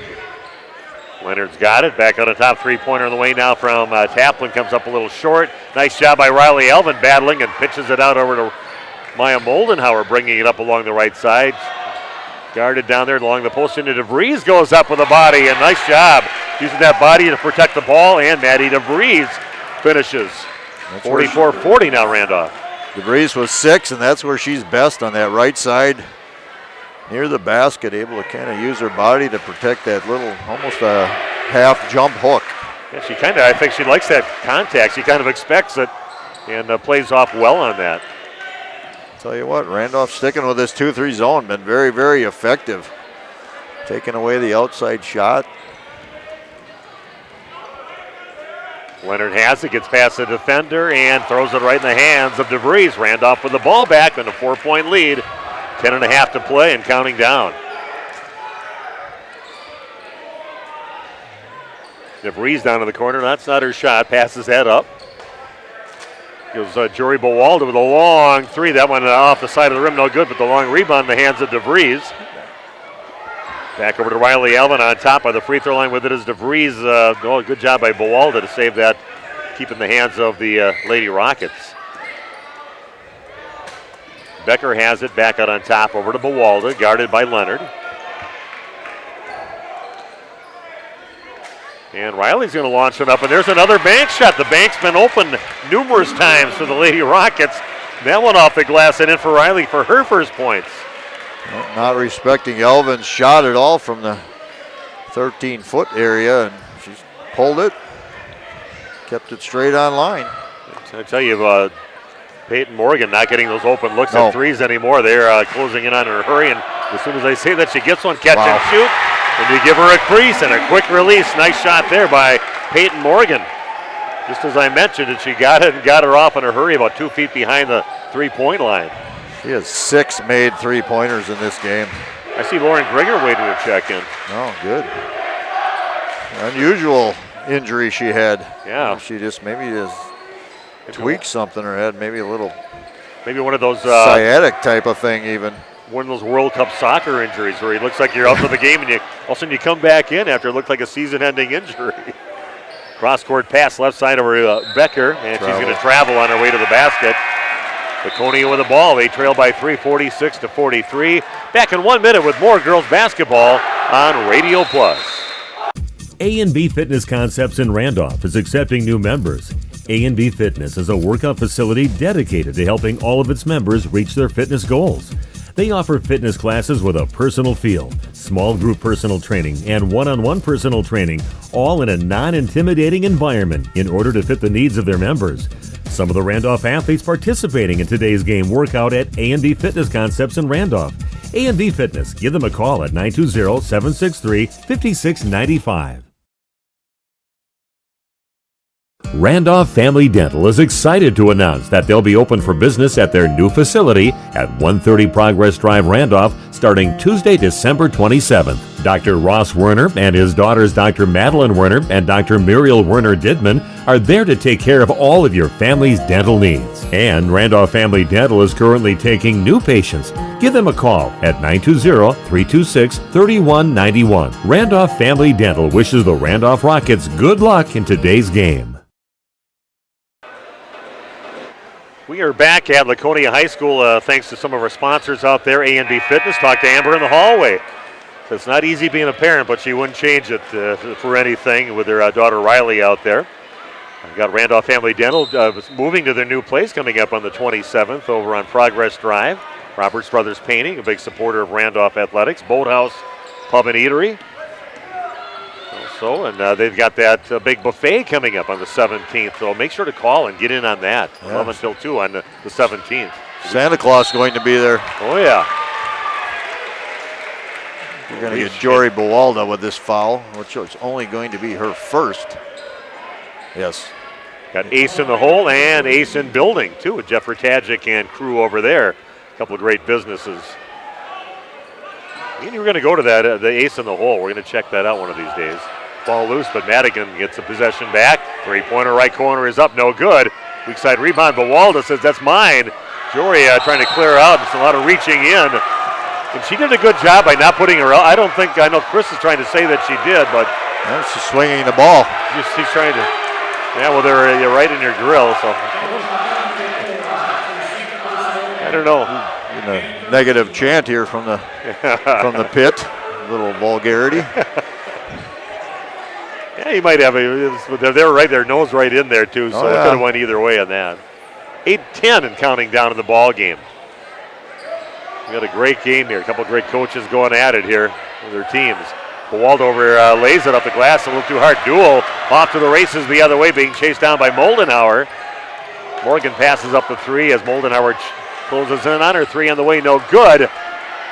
Leonard's got it. Back on the top three-pointer on the way now from Taplin. Comes up a little short. Nice job by Riley Elvin battling and pitches it out over to Maya Moldenhauer, bringing it up along the right side. Guarded down there along the post into DeVries. Goes up with a body, and nice job using that body to protect the ball. And Maddie DeVries finishes. 44-40 now, Randolph. DeVries was 6, and that's where she's best, on that right side near the basket, able to kind of use her body to protect that little, almost a half jump hook. Yeah, I think she likes that contact. She kind of expects it and plays off well on that. Tell you what, Randolph sticking with this 2-3 zone, been very, very effective. Taking away the outside shot. Leonard has it, gets past the defender, and throws it right in the hands of DeVries. Randolph with the ball back on a 4-point lead. 10.5 to play and counting down. DeVries down to the corner. That's not her shot. Passes that up. Goes Jory Bowalda with a long three. That one off the side of the rim, no good, but the long rebound in the hands of DeVries. Back over to Riley Elvin on top of the free throw line with it is DeVries. Good job by Bowalda to save that, keep in the hands of the Lady Rockets. Becker has it back out on top over to Bowalda, guarded by Leonard. And Riley's going to launch it up, and there's another bank shot. The bank's been open numerous times for the Lady Rockets. That one off the glass and in for Riley for her first points. Not respecting Elvin's shot at all from the 13-foot area, and she's pulled it, kept it straight on line. I tell you, Peyton Morgan not getting those open looks at threes anymore. They're closing in on her hurry, and as soon as I say that, she gets one, catch and shoot, and you give her a crease and a quick release. Nice shot there by Peyton Morgan. Just as I mentioned it, she got it and got her off in a hurry about 2 feet behind the three-point line. She has 6 made three-pointers in this game. I see Lauren Grigger waiting to check in. Oh, good. Unusual injury she had. Yeah. She just tweaked something or had maybe a little. Maybe one of those. Sciatic type of thing even. One of those World Cup soccer injuries where it looks like you're out for the game and all of a sudden you come back in after it looked like a season-ending injury. Cross-court pass left side over to Becker, and she's going to travel on her way to the basket. Laconia with the ball. They trail by 3, 46-43. Back in 1 minute with more girls basketball on Radio Plus. A&B Fitness Concepts in Randolph is accepting new members. A&B Fitness is a workout facility dedicated to helping all of its members reach their fitness goals. They offer fitness classes with a personal feel, small group personal training, and one-on-one personal training, all in a non-intimidating environment in order to fit the needs of their members. Some of the Randolph athletes participating in today's game work out at A&B Fitness Concepts in Randolph. A&B Fitness, give them a call at 920-763-5695. Randolph Family Dental is excited to announce that they'll be open for business at their new facility at 130 Progress Drive, Randolph, starting Tuesday, December 27th. Dr. Ross Werner and his daughters Dr. Madeline Werner and Dr. Muriel Werner Didman are there to take care of all of your family's dental needs. And Randolph Family Dental is currently taking new patients. Give them a call at 920-326-3191. Randolph Family Dental wishes the Randolph Rockets good luck in today's game. We are back at Laconia High School thanks to some of our sponsors out there. A&B Fitness. Talked to Amber in the hallway. So it's not easy being a parent, but she wouldn't change it for anything with her daughter Riley out there. We've got Randolph Family Dental moving to their new place coming up on the 27th over on Progress Drive. Roberts Brothers Painting, a big supporter of Randolph Athletics. Boathouse Pub and Eatery. Also, and they've got that big buffet coming up on the 17th. So make sure to call and get in on that. 11 till 2 on the 17th. Santa Claus going to be there. Oh, yeah. We're going to get Jory Bowalda with this foul, which is only going to be her first. Yes. Got ace in the hole and ace in building, too, with Jeff Ratajik and crew over there. A couple of great businesses. And you're going to go to that, the ace in the hole. We're going to check that out one of these days. Ball loose, but Madigan gets the possession back. Three-pointer right corner is up, no good. Weak side rebound, Bowalda says, that's mine. Jory trying to clear out. It's a lot of reaching in. And she did a good job by not putting her out. I know Chris is trying to say that she did, but. Yeah, she's swinging the ball. She's trying to. Yeah, well, you're right in your grill, so. I don't know. A negative chant here from the pit. A little vulgarity. Yeah, you might have they're right there, nose right in there too, so it could have went either way on that. 8-10 and counting down in the ball game. We got a great game here. A couple great coaches going at it here with their teams. Waldover lays it up the glass a little too hard. Duel off to the races the other way, being chased down by Moldenhauer. Morgan passes up the three as Moldenhauer closes in on her. Three on the way, no good.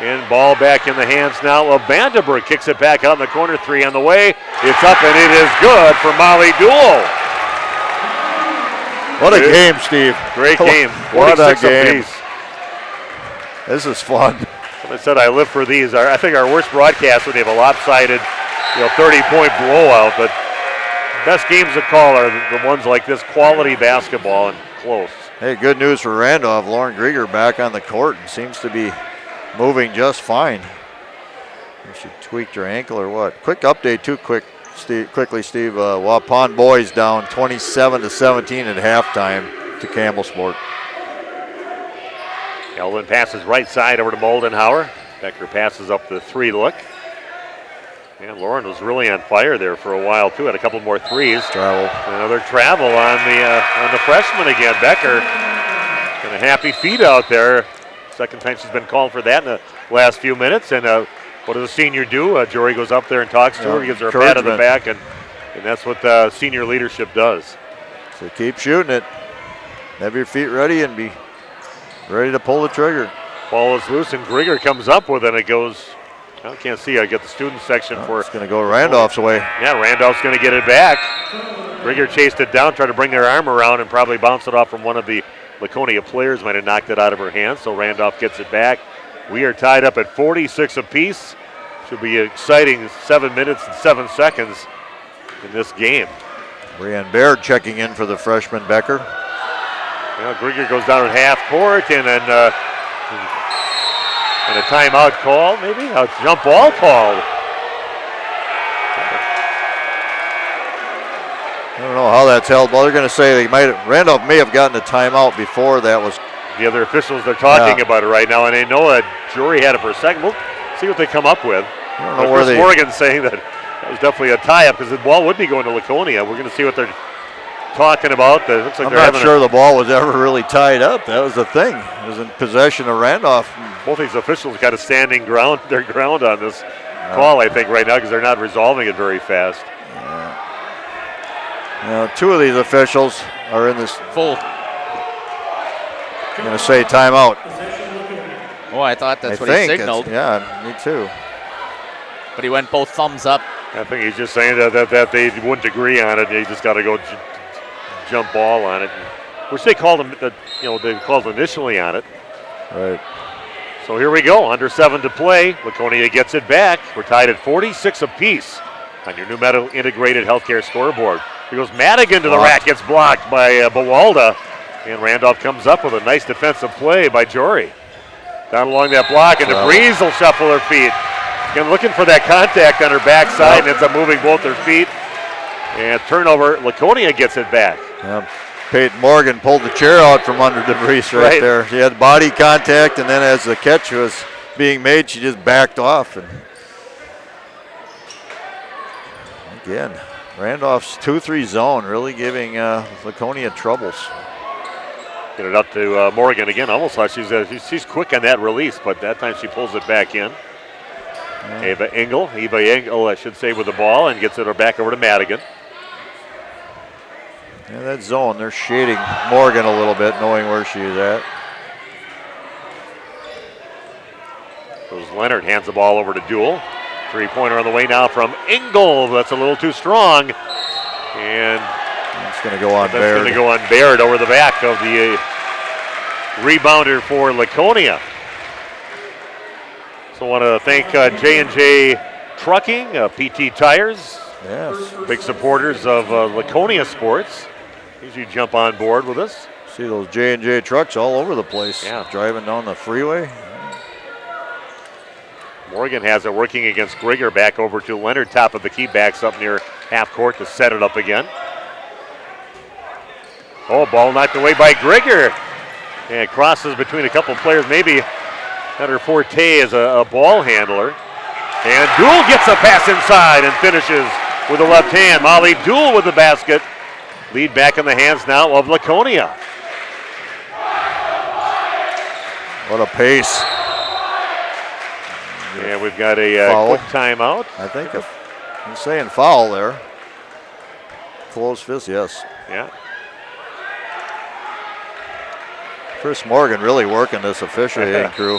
And ball back in the hands now of Vandenberg. Kicks it back out in the corner. Three on the way. It's up and it is good for Molly Duel. What a game, Steve. Great game. What a game. This is fun. I said I live for these. I think our worst broadcast when they have a lopsided, 30-point blowout. But best games to call are the ones like this, quality basketball and close. Hey, good news for Randolph. Lauren Grieger back on the court and seems to be moving just fine. She tweaked her ankle or what? Quick update too quickly, Steve. Waupun boys down 27-17 at halftime to Campbellsport. Elvin passes right side over to Moldenhauer. Becker passes up the three look. And Lauren was really on fire there for a while too. Had a couple more threes. Travel. Another travel on the freshman again. Becker and a happy feet out there. Second time she's been called for that in the last few minutes. And what does the senior do? Jory goes up there and talks to her, gives her a pat on the back, and that's what senior leadership does. So keep shooting it. Have your feet ready and be ready to pull the trigger. Ball is loose and Grieger comes up with it, and it goes. I can't see. I get the student section for it. It's going to go Randolph's way. Yeah, Randolph's going to get it back. Grieger chased it down, tried to bring their arm around, and probably bounced it off from one of the Laconia players. Might have knocked it out of her hand, so Randolph gets it back. We are tied up at 46 apiece. Should be exciting 7 minutes and 7 seconds in this game. Brianne Baird checking in for the freshman Becker. Well, Grieger goes down at half court and then a timeout call, maybe? A jump ball called. I don't know how that's held. Well, they're going to say Randolph may have gotten a timeout before that was. The other officials, they're talking about it right now, and they know a jury had it for a second. We'll see what they come up with. I don't know where Chris Morgan's saying that was definitely a tie-up because the ball would be going to Laconia. We're going to see what they're talking about. It looks like I'm not sure the ball was ever really tied up. That was the thing. It was in possession of Randolph. Both these officials got a standing their ground on this call, I think, right now because they're not resolving it very fast. Two of these officials are in this full. I'm going to say timeout. Oh, I thought that's what he signaled. Yeah, me too. But he went both thumbs up. I think he's just saying that they wouldn't agree on it. They just got to go jump ball on it, which they called they called initially on it. Right. So here we go. Under 7 to play. Laconia gets it back. We're tied at 46 apiece on your new Metal Integrated Healthcare scoreboard. Here goes Madigan to the rack. Gets blocked by Bawalda. And Randolph comes up with a nice defensive play by Jory. Down along that block, and DeBreeze will shuffle her feet. Again, looking for that contact on her backside, and ends up moving both her feet. And turnover, Laconia gets it back. Peyton Morgan pulled the chair out from under DeBreeze right there. She had body contact, and then as the catch was being made, she just backed off. And again, Randolph's 2-3 zone really giving Laconia troubles. Get it up to Morgan again. Almost thought she's quick on that release, but that time she pulls it back in. Eva Engel, I should say, with the ball and gets it back over to Madigan. Yeah, that zone, they're shading Morgan a little bit, knowing where she is at. Goes Leonard, hands the ball over to Duel. Three-pointer on the way now from Engel. That's a little too strong. And it's going to go on Baird. That's going to go on Baird over the back of the rebounder for Laconia. So I want to thank J&J Trucking, PT Tires. Yes. Big supporters of Laconia sports. Usually jump on board with us. See those J&J trucks all over the place. Yeah. Driving down the freeway. Morgan has it working against Grigger. Back over to Leonard, top of the key, backs up near half court to set it up again. Oh, ball knocked away by Grigger. And crosses between a couple players. Maybe not her forte as a ball handler. And Dool gets a pass inside and finishes with the left hand. Molly Dool with the basket. Lead back in the hands now of Laconia. What a pace. And we've got a quick timeout. I think I'm saying foul there. Closed fist, yes. Yeah. Chris Morgan really working this officiating crew.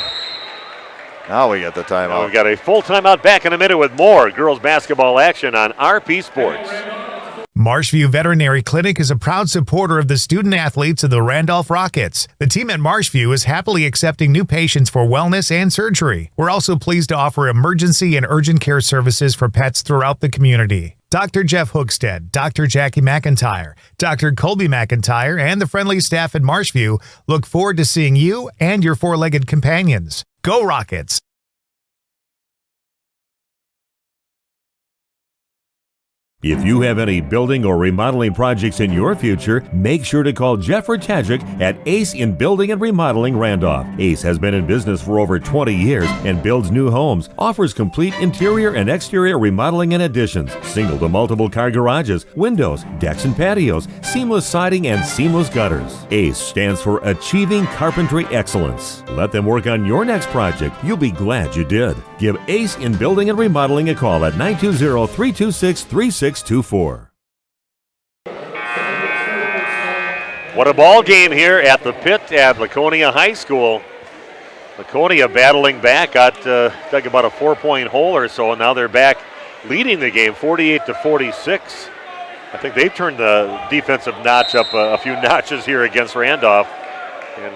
Now we get the timeout. Now we've got a full timeout. Back in a minute with more girls basketball action on RP Sports. Marshview Veterinary Clinic is a proud supporter of the student athletes of the Randolph Rockets. The team at Marshview is happily accepting new patients for wellness and surgery. We're also pleased to offer emergency and urgent care services for pets throughout the community. Dr. Jeff Hookstead, Dr. Jackie McIntyre, Dr. Colby McIntyre, and the friendly staff at Marshview look forward to seeing you and your four-legged companions. Go Rockets! If you have any building or remodeling projects in your future, make sure to call Jeff Rtajcic at Ace in Building and Remodeling Randolph. Ace has been in business for over 20 years and builds new homes, offers complete interior and exterior remodeling and additions, single to multiple car garages, windows, decks and patios, seamless siding and seamless gutters. Ace stands for Achieving Carpentry Excellence. Let them work on your next project. You'll be glad you did. Give Ace in Building and Remodeling a call at 920-326-3624. What a ball game here at the pit at Laconia High School. Laconia battling back, got dug about a 4-point hole or so, and now they're back leading the game 48-46. I think they've turned the defensive notch up a few notches here against Randolph. And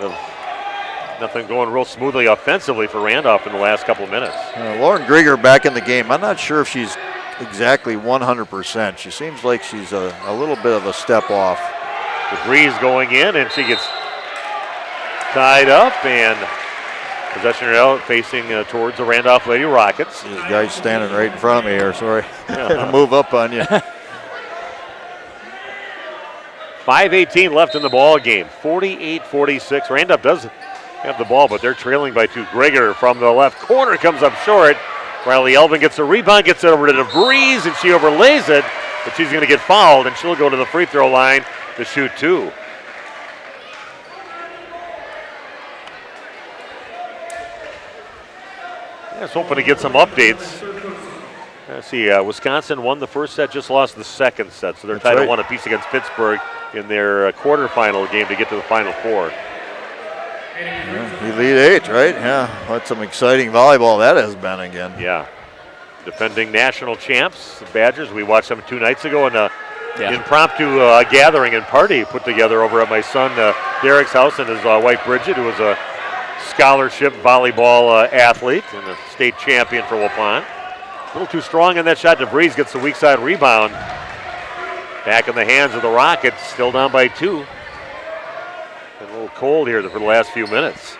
nothing going real smoothly offensively for Randolph in the last couple of minutes. Lauren Grieger back in the game. I'm not sure if she's exactly 100%. She seems like she's a little bit of a step off. The breeze going in, and she gets tied up, and possession out facing towards the Randolph Lady Rockets. This guy's standing right in front of me here, sorry. To move up on you. 5:18 left in the ball game, 48-46. Randolph does have the ball, but they're trailing by 2. Grieger from the left corner comes up short. Riley Elvin gets a rebound, gets it over to DeVries, and she overlays it, but she's going to get fouled, and she'll go to the free throw line to shoot 2. I was hoping to get some updates. Let's see, Wisconsin won the first set, just lost the second set, so they're tied at 1 apiece against Pittsburgh in their quarterfinal game to get to the Final Four. Elite 8, right? Yeah, what some exciting volleyball that has been again. Yeah. Defending national champs, the Badgers. We watched them 2 nights ago in an impromptu gathering and party put together over at my son Derek's house and his wife Bridget, who was a scholarship volleyball athlete and a state champion for Waupun. A little too strong in that shot. DeVries gets the weak side rebound. Back in the hands of the Rockets, still down by 2. A little cold here for the last few minutes.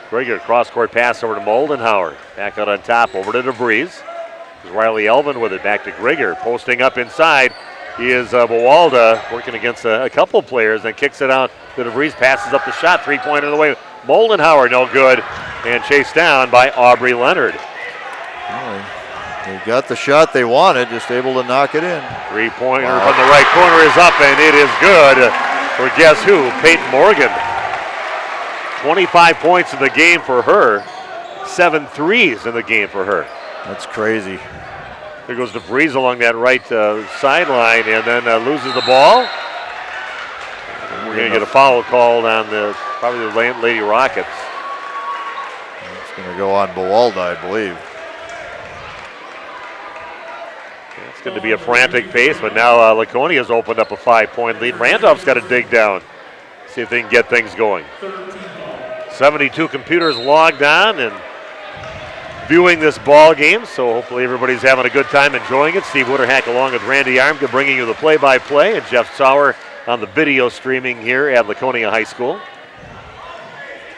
Grieger cross-court pass over to Moldenhauer. Back out on top, over to DeVries. There's Riley Elvin with it, back to Grieger. Posting up inside. He is Bawalda working against a couple players, then kicks it out to DeVries, passes up the shot, 3-pointer the way. Moldenhauer, no good, and chased down by Aubrey Leonard. They got the shot they wanted, just able to knock it in. 3-pointer from the right corner is up, and it is good for guess who? Peyton Morgan. 25 points in the game for her. 7 threes in the game for her. That's crazy. There goes DeVries along that right sideline, and then loses the ball. And we're going to get a foul called on probably the Lady Rockets. It's going to go on Bawalda, I believe. It's going to be a frantic pace, but now Laconia's opened up a 5-point lead. Randolph's got to dig down, see if they can get things going. 72 computers logged on and viewing this ball game, so hopefully everybody's having a good time enjoying it. Steve Witterhack along with Randy Armka bringing you the play-by-play, and Jeff Sauer on the video streaming here at Laconia High School.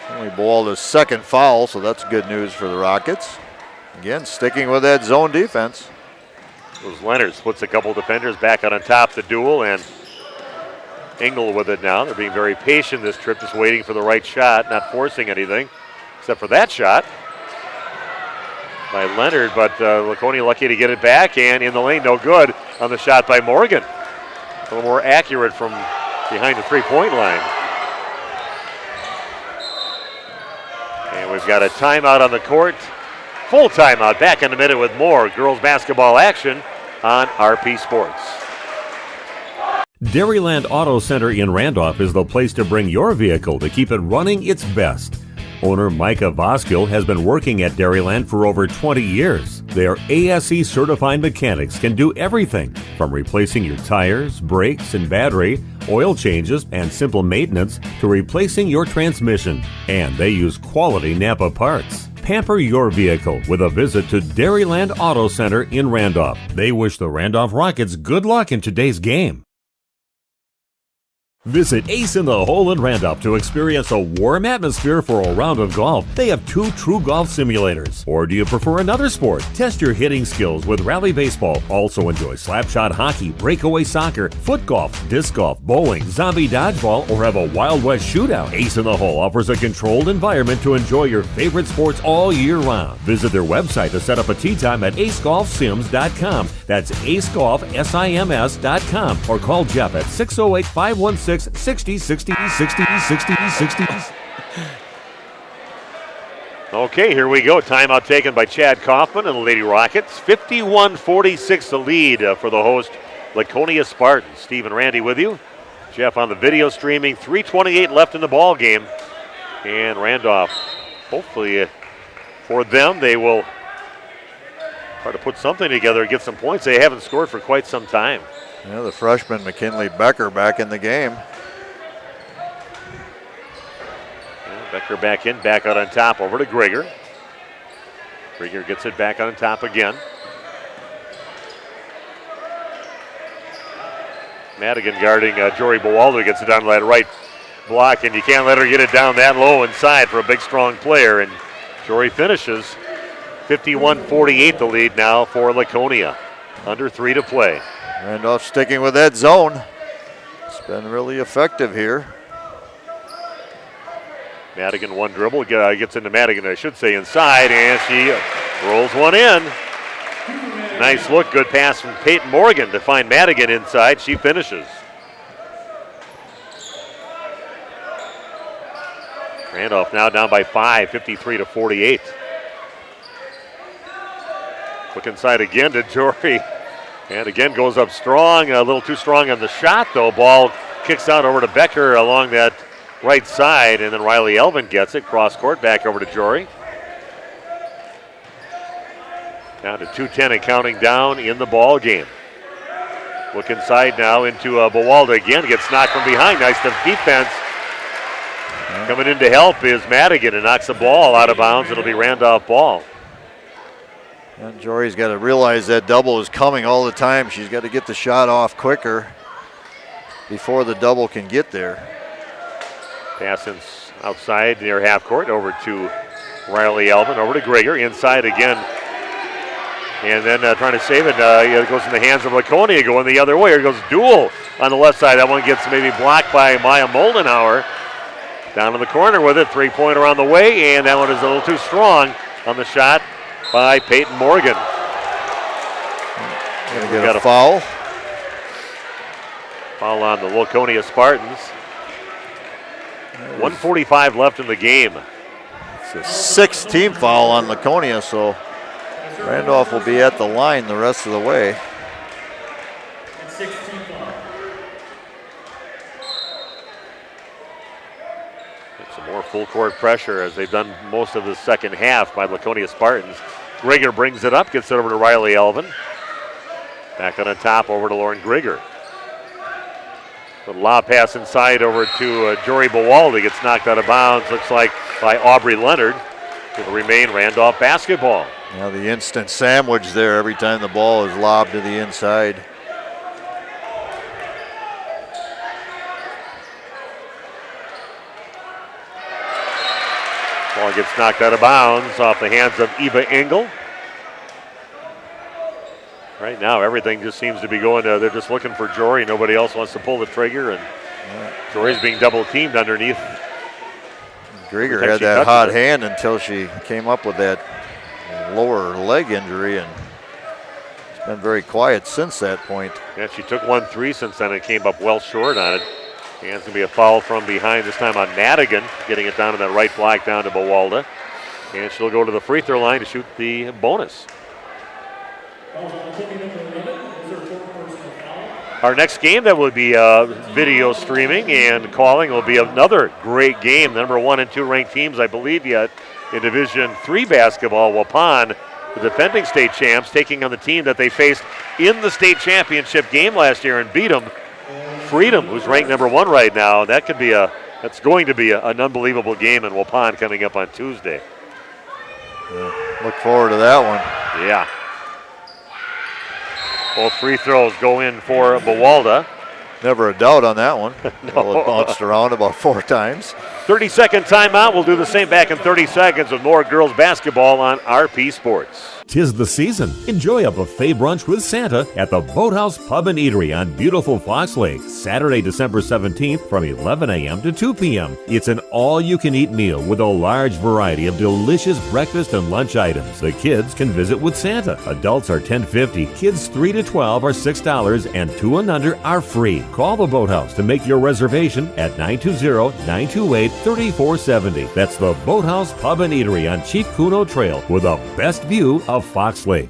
Only Boalda's second foul, so that's good news for the Rockets. Again, sticking with that zone defense. Those Leonard splits a couple defenders back out on top the duel, and Engel with it now. They're being very patient this trip, just waiting for the right shot, not forcing anything, except for that shot by Leonard, but Laconia lucky to get it back, and in the lane, no good on the shot by Morgan. A little more accurate from behind the three-point line. And we've got a timeout on the court. Full timeout, back in a minute with more girls basketball action on RP Sports. Dairyland Auto Center in Randolph is the place to bring your vehicle to keep it running its best. Owner Micah Voskill has been working at Dairyland for over 20 years. Their ASE certified mechanics can do everything from replacing your tires, brakes, and battery, oil changes, and simple maintenance to replacing your transmission. And they use quality Napa parts. Pamper your vehicle with a visit to Dairyland Auto Center in Randolph. They wish the Randolph Rockets good luck in today's game. Visit Ace in the Hole in Randolph to experience a warm atmosphere for a round of golf. They have 2 true golf simulators. Or do you prefer another sport? Test your hitting skills with Rally Baseball. Also enjoy slapshot hockey, breakaway soccer, foot golf, disc golf, bowling, zombie dodgeball, or have a Wild West shootout. Ace in the Hole offers a controlled environment to enjoy your favorite sports all year round. Visit their website to set up a tee time at acegolfsims.com. That's acegolfsims.com. Or call Jeff at 608-516 60. Okay, here we go. Timeout taken by Chad Kaufman and the Lady Rockets. 51-46 the lead for the host, Laconia Spartans. Steve and Randy with you. Jeff on the video streaming. 3:28 left in the ball game. And Randolph, hopefully for them, they will try to put something together and get some points. They haven't scored for quite some time. Yeah, the freshman McKinley Becker back in the game. Yeah, Becker back in, back out on top, over to Grieger. Grieger gets it back on top again. Madigan guarding Jory Bowaldo, gets it down to that right block, and you can't let her get it down that low inside for a big, strong player. And Jory finishes. 51-48 the lead now for Laconia. Under 3 to play. Randolph sticking with that zone. It's been really effective here. Madigan one dribble, gets into Madigan, I should say, inside, and she rolls one in. Nice look, good pass from Peyton Morgan to find Madigan inside. She finishes. Randolph now down by 5, 53-48. Look inside again to Jory. And again goes up strong, a little too strong on the shot though. Ball kicks out over to Becker along that right side, and then Riley Elvin gets it, cross court, back over to Jory. Down to 2:10 and counting down in the ball game. Look inside now into Bowaldo again, gets knocked from behind. Nice defense. Coming in to help is Madigan, and knocks the ball out of bounds. It'll be Randolph ball. And Jory's got to realize that double is coming all the time. She's got to get the shot off quicker before the double can get there. Pass outside near half court over to Riley Elvin, over to Grieger, inside again. And then trying to save it, it goes in the hands of Laconia, going the other way. Here goes Duel on the left side. That one gets maybe blocked by Maya Moldenhauer. Down in the corner with it, three-pointer on the way, and that one is a little too strong on the shot by Peyton Morgan. Gonna get a foul. Foul on the Laconia Spartans. 1:45 left in the game. It's a 6th-team foul on Laconia, so Randolph will be at the line the rest of the way. Some more full court pressure as they've done most of the second half by Laconia Spartans. Grieger brings it up, gets it over to Riley Elvin. Back on the top over to Lauren Grieger. The lob pass inside over to Jory Bowaldo, gets knocked out of bounds, looks like by Aubrey Leonard. It'll remain Randolph basketball. Now the instant sandwich there every time the ball is lobbed to the inside. gets knocked out of bounds off the hands of Eva Engel. Right now, everything just seems to be going. They're just looking for Jory. Nobody else wants to pull the trigger, and Jory's being double teamed underneath. Grieger had that hot hand until she came up with that lower leg injury, and it's been very quiet since that point. Yeah, she took 1-3 since then and came up well short on it. And it's going to be a foul from behind, this time on Madigan, getting it down to that right block down to Bawalda. And she'll go to the free throw line to shoot the bonus. Our next game that will be video streaming and calling will be another great game. The number 1 and 2 ranked teams, I believe, yet in Division III basketball. Waupun, the defending state champs, taking on the team that they faced in the state championship game last year and beat them. Freedom, who's ranked number 1 right now. That's going to be an unbelievable game in Waupun coming up on Tuesday. Look forward to that one. Yeah. Both free throws go in for Bawalda. Never a doubt on that one. No. Well, it bounced around about 4 times. 30-second timeout. We'll do the same back in 30 seconds with more girls basketball on RP Sports. 'Tis the season. Enjoy a buffet brunch with Santa at the Boathouse Pub and Eatery on beautiful Fox Lake, Saturday, December 17th from 11 a.m. to 2 p.m. It's an all-you-can-eat meal with a large variety of delicious breakfast and lunch items. The kids can visit with Santa. Adults are $10.50, kids 3 to 12 are $6, and 2 and under are free. Call the Boathouse to make your reservation at 920-928-3470. That's the Boathouse Pub and Eatery on Chief Kuno Trail with the best view of Fox Lake.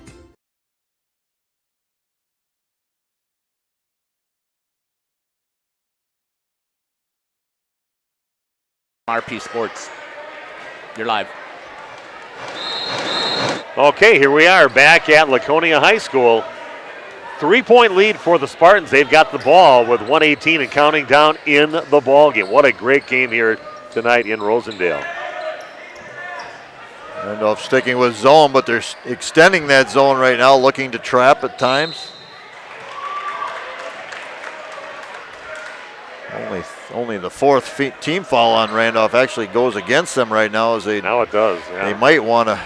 RP Sports. You're live. Okay, here we are back at Laconia High School. 3-point lead for the Spartans. They've got the ball with 1:18 and counting down in the ball game. What a great game here tonight in Rosendale. Randolph sticking with zone, but they're extending that zone right now, looking to trap at times. Only the 4th team foul on Randolph actually goes against them right now, as now it does. Yeah. They might want to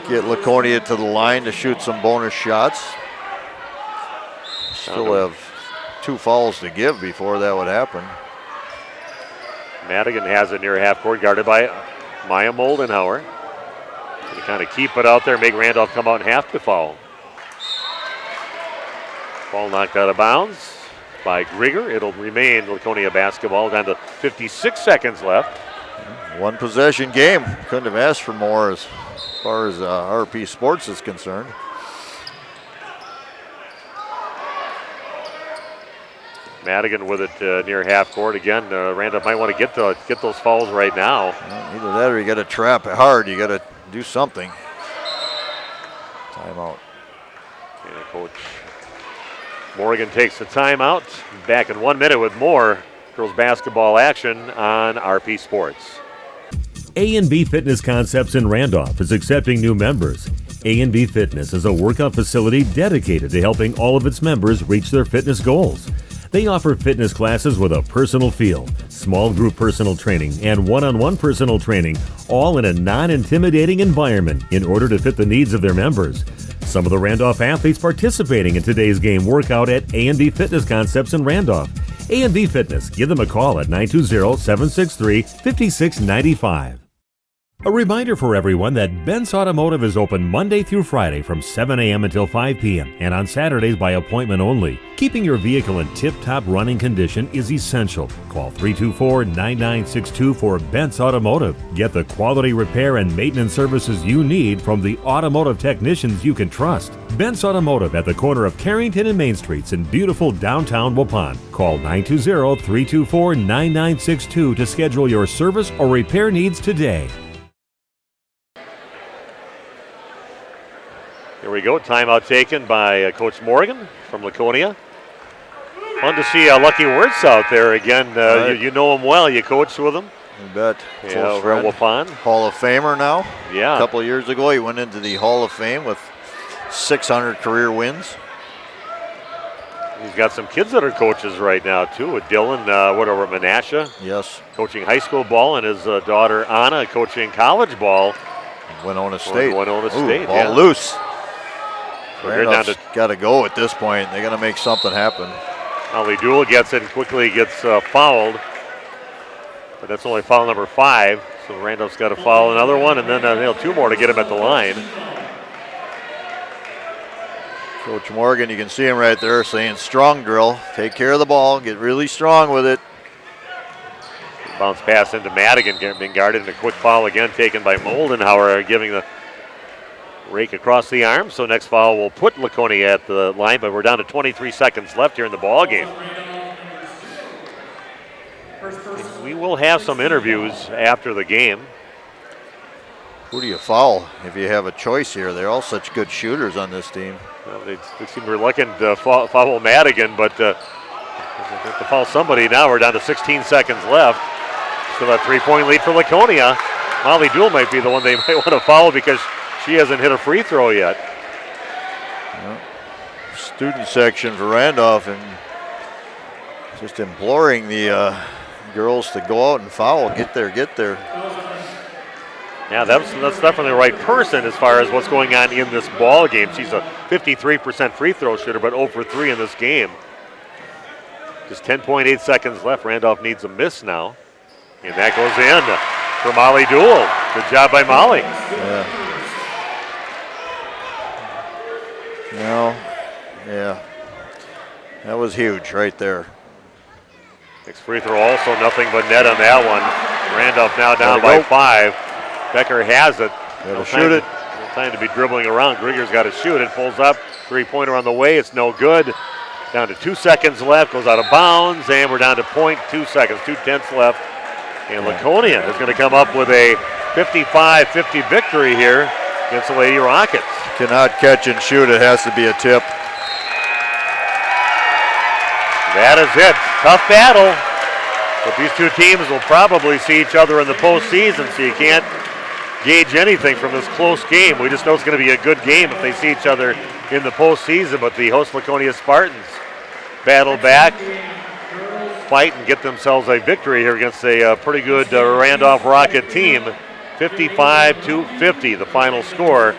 get Laconia to the line to shoot some bonus shots. Still have 2 fouls to give before that would happen. Madigan has it near half court, guarded by Maya Moldenhauer. They kind of keep it out there, make Randolph come out and have to foul. Ball knocked out of bounds by Grieger. It'll remain Laconia basketball down to 56 seconds left. 1 possession game. Couldn't have asked for more as far as RP Sports is concerned. Madigan with it near half court again. Randolph might want to get those fouls right now. Either that or you got to trap it hard. You got to do something. Timeout. And Coach Morgan takes the timeout. Back in 1 minute with more girls basketball action on RP Sports. A&B Fitness Concepts in Randolph is accepting new members. A&B Fitness is a workout facility dedicated to helping all of its members reach their fitness goals. They offer fitness classes with a personal feel, small group personal training, and one-on-one personal training, all in a non-intimidating environment in order to fit the needs of their members. Some of the Randolph athletes participating in today's game work out at A&B Fitness Concepts in Randolph. A&B Fitness, give them a call at 920-763-5695. A reminder for everyone that Ben's Automotive is open Monday through Friday from 7 a.m. until 5 p.m. and on Saturdays by appointment only. Keeping your vehicle in tip-top running condition is essential. Call 324-9962 for Ben's Automotive. Get the quality repair and maintenance services you need from the automotive technicians you can trust. Ben's Automotive at the corner of Carrington and Main Streets in beautiful downtown Waupun. Call 920-324-9962 to schedule your service or repair needs today. Here we go. Timeout taken by Coach Morgan from Laconia. Fun to see Lucky Wirtz out there again. You know him well. You coached with him. You bet. Yeah, over at Waupun. Hall of Famer now. Yeah. A couple of years ago, he went into the Hall of Fame with 600 career wins. He's got some kids that are coaches right now, too, with Dylan, Menasha. Yes. Coaching high school ball, and his daughter, Anna, coaching college ball. Winona State. State, ball loose. So Randolph's got to go at this point. They're going to make something happen. Molly Dool gets it and quickly gets fouled. But that's only foul number 5. So Randolph's got to foul another one, and then 2 more to get him at the line. Coach Morgan, you can see him right there saying strong drill. Take care of the ball. Get really strong with it. Bounce pass into Madigan, being guarded, and a quick foul again taken by Moldenhauer, giving the rake across the arm. So next foul will put Laconia at the line, but we're down to 23 seconds left here in the ball game. We will have some interviews after the game. Who do you foul if you have a choice here? They're all such good shooters on this team. Well, they seem reluctant to foul Madigan, but they have to foul somebody now. We're down to 16 seconds left. Still a 3-point lead for Laconia. Molly Dool might be the one they might want to foul because she hasn't hit a free throw yet. Well, student section for Randolph and just imploring the girls to go out and foul. Get there. Yeah, that's definitely the right person as far as what's going on in this ball game. She's a 53% free throw shooter, but 0 for 3 in this game. Just 10.8 seconds left. Randolph needs a miss now. And that goes in for Molly Dool. Good job by Molly. Yeah. That was huge right there. Next free throw also nothing but net on that one. Randolph now down by 5. Becker has it. Gotta shoot it. No time to be dribbling around. Grigger's got to shoot it. Pulls up. 3-pointer on the way. It's no good. Down to 2 seconds left. Goes out of bounds. And we're down to 0.2 seconds. 2/10 left. And Laconia is going to come up with a 55-50 victory here against the Lady Rockets. Cannot catch and shoot. It has to be a tip. That is it. Tough battle. But these two teams will probably see each other in the postseason, so you can't gauge anything from this close game. We just know it's going to be a good game if they see each other in the postseason. But the host Laconia Spartans battle back, fight, and get themselves a victory here against a pretty good Randolph Rocket team. 55-50, the final score.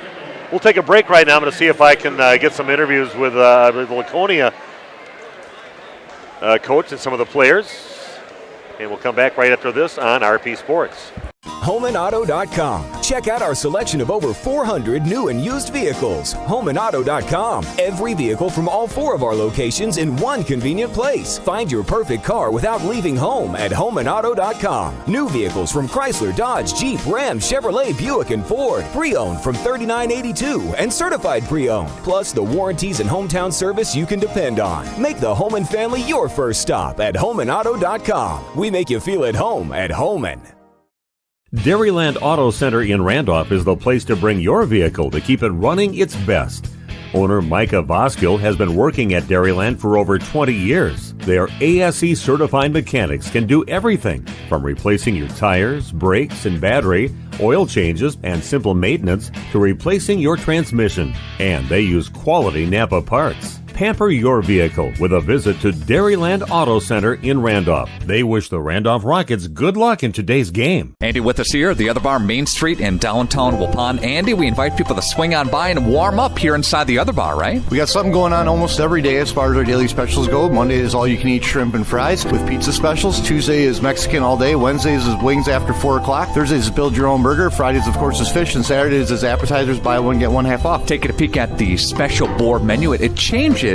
We'll take a break right now. I'm going to see if I can get some interviews with the Laconia coach and some of the players. And we'll come back right after this on RP Sports. HomeandAuto.com. Check out our selection of over 400 new and used vehicles. HomeandAuto.com. Every vehicle from all 4 of our locations in one convenient place. Find your perfect car without leaving home at HomeandAuto.com. New vehicles from Chrysler, Dodge, Jeep, Ram, Chevrolet, Buick, and Ford. Pre-owned from $39.82 and certified pre-owned. Plus the warranties and hometown service you can depend on. Make the Homan family your first stop at HomeandAuto.com. We make you feel at home at Homan. Dairyland Auto Center in Randolph is the place to bring your vehicle to keep it running its best. Owner Micah Voskill has been working at Dairyland for over 20 years. Their ASE certified mechanics can do everything from replacing your tires, brakes, and battery, oil changes, and simple maintenance to replacing your transmission. And they use quality Napa parts. Pamper your vehicle with a visit to Dairyland Auto Center in Randolph. They wish the Randolph Rockets good luck in today's game. Andy with us here, the Other Bar, Main Street in downtown Waupun. Andy, we invite people to swing on by and warm up here inside the Other Bar, right? We got something going on almost every day as far as our daily specials go. Monday is all-you-can-eat shrimp and fries with pizza specials. Tuesday is Mexican all day. Wednesdays is wings after 4 o'clock. Thursdays is build your own burger. Fridays, of course, is fish. And Saturdays is appetizers, buy one, get one half off. Taking a peek at the special board menu. It changes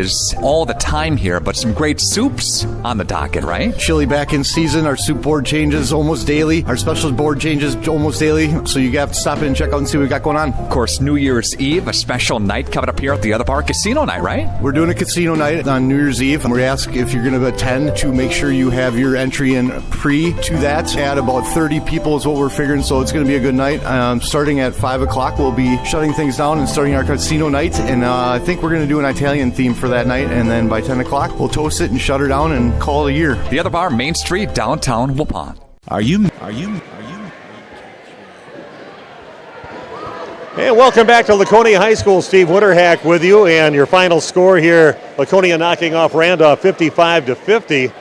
all the time here, but some great soups on the docket, right? Chili back in season. Our soup board changes almost daily. Our specials board changes almost daily. So you have to stop in and check out and see what we got going on. Of course, New Year's Eve, a special night coming up here at the Other Bar, casino night, right? We're doing a casino night on New Year's Eve. We ask if you're going to attend to make sure you have your entry in pre to that. At about 30 people is what we're figuring, so it's going to be a good night. Starting at 5 o'clock, we'll be shutting things down and starting our casino night. And I think we're going to do an Italian theme for that night. And then by 10 o'clock, we'll toast it and shut her down and call it a year. The Other Bar, Main Street, downtown Waupun. Are you And welcome back to Laconia High School. Steve Witterhack with you, and your final score here, Laconia knocking off Randolph 55-50.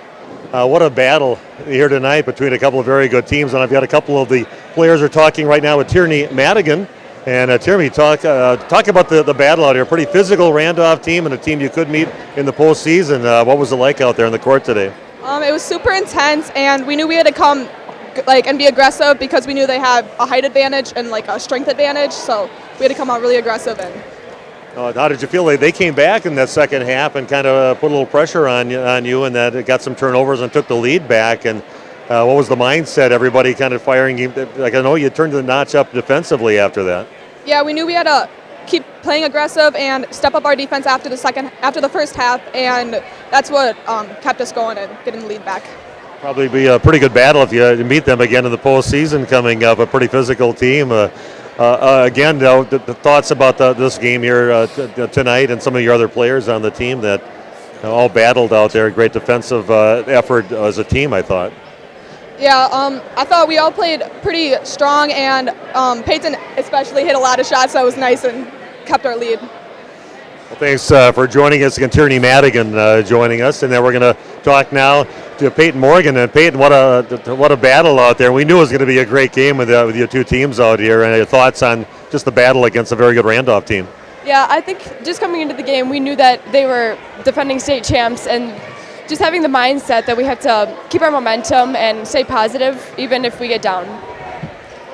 What a battle here tonight between a couple of very good teams, and I've got a couple of the players are talking right now with Tierney Madigan. And Tierney, talk about the battle out here. Pretty physical Randolph team and a team you could meet in the postseason. What was it like out there in the court today? It was super intense, and we knew we had to come and be aggressive because we knew they have a height advantage and a strength advantage. So we had to come out really aggressive. And how did you feel? They came back in that second half and kind of put a little pressure on you, and that it got some turnovers and took the lead back. And what was the mindset? Everybody kind of firing you. I know you turned the notch up defensively after that. Yeah, we knew we had to keep playing aggressive and step up our defense after the first half, and that's what kept us going and getting the lead back. Probably be a pretty good battle if you meet them again in the postseason coming up. A pretty physical team. Again, though, the thoughts about this game here tonight and some of your other players on the team that all battled out there. Great defensive effort as a team, I thought. Yeah, I thought we all played pretty strong, and Peyton especially hit a lot of shots that was nice and kept our lead. Well, thanks for joining us again. Tierney Madigan joining us, and then we're going to talk now to Peyton Morgan. And Peyton, what a battle out there. We knew it was going to be a great game with your two teams out here. And your thoughts on just the battle against a very good Randolph team? Yeah, I think just coming into the game, we knew that they were defending state champs, and just having the mindset that we have to keep our momentum and stay positive even if we get down.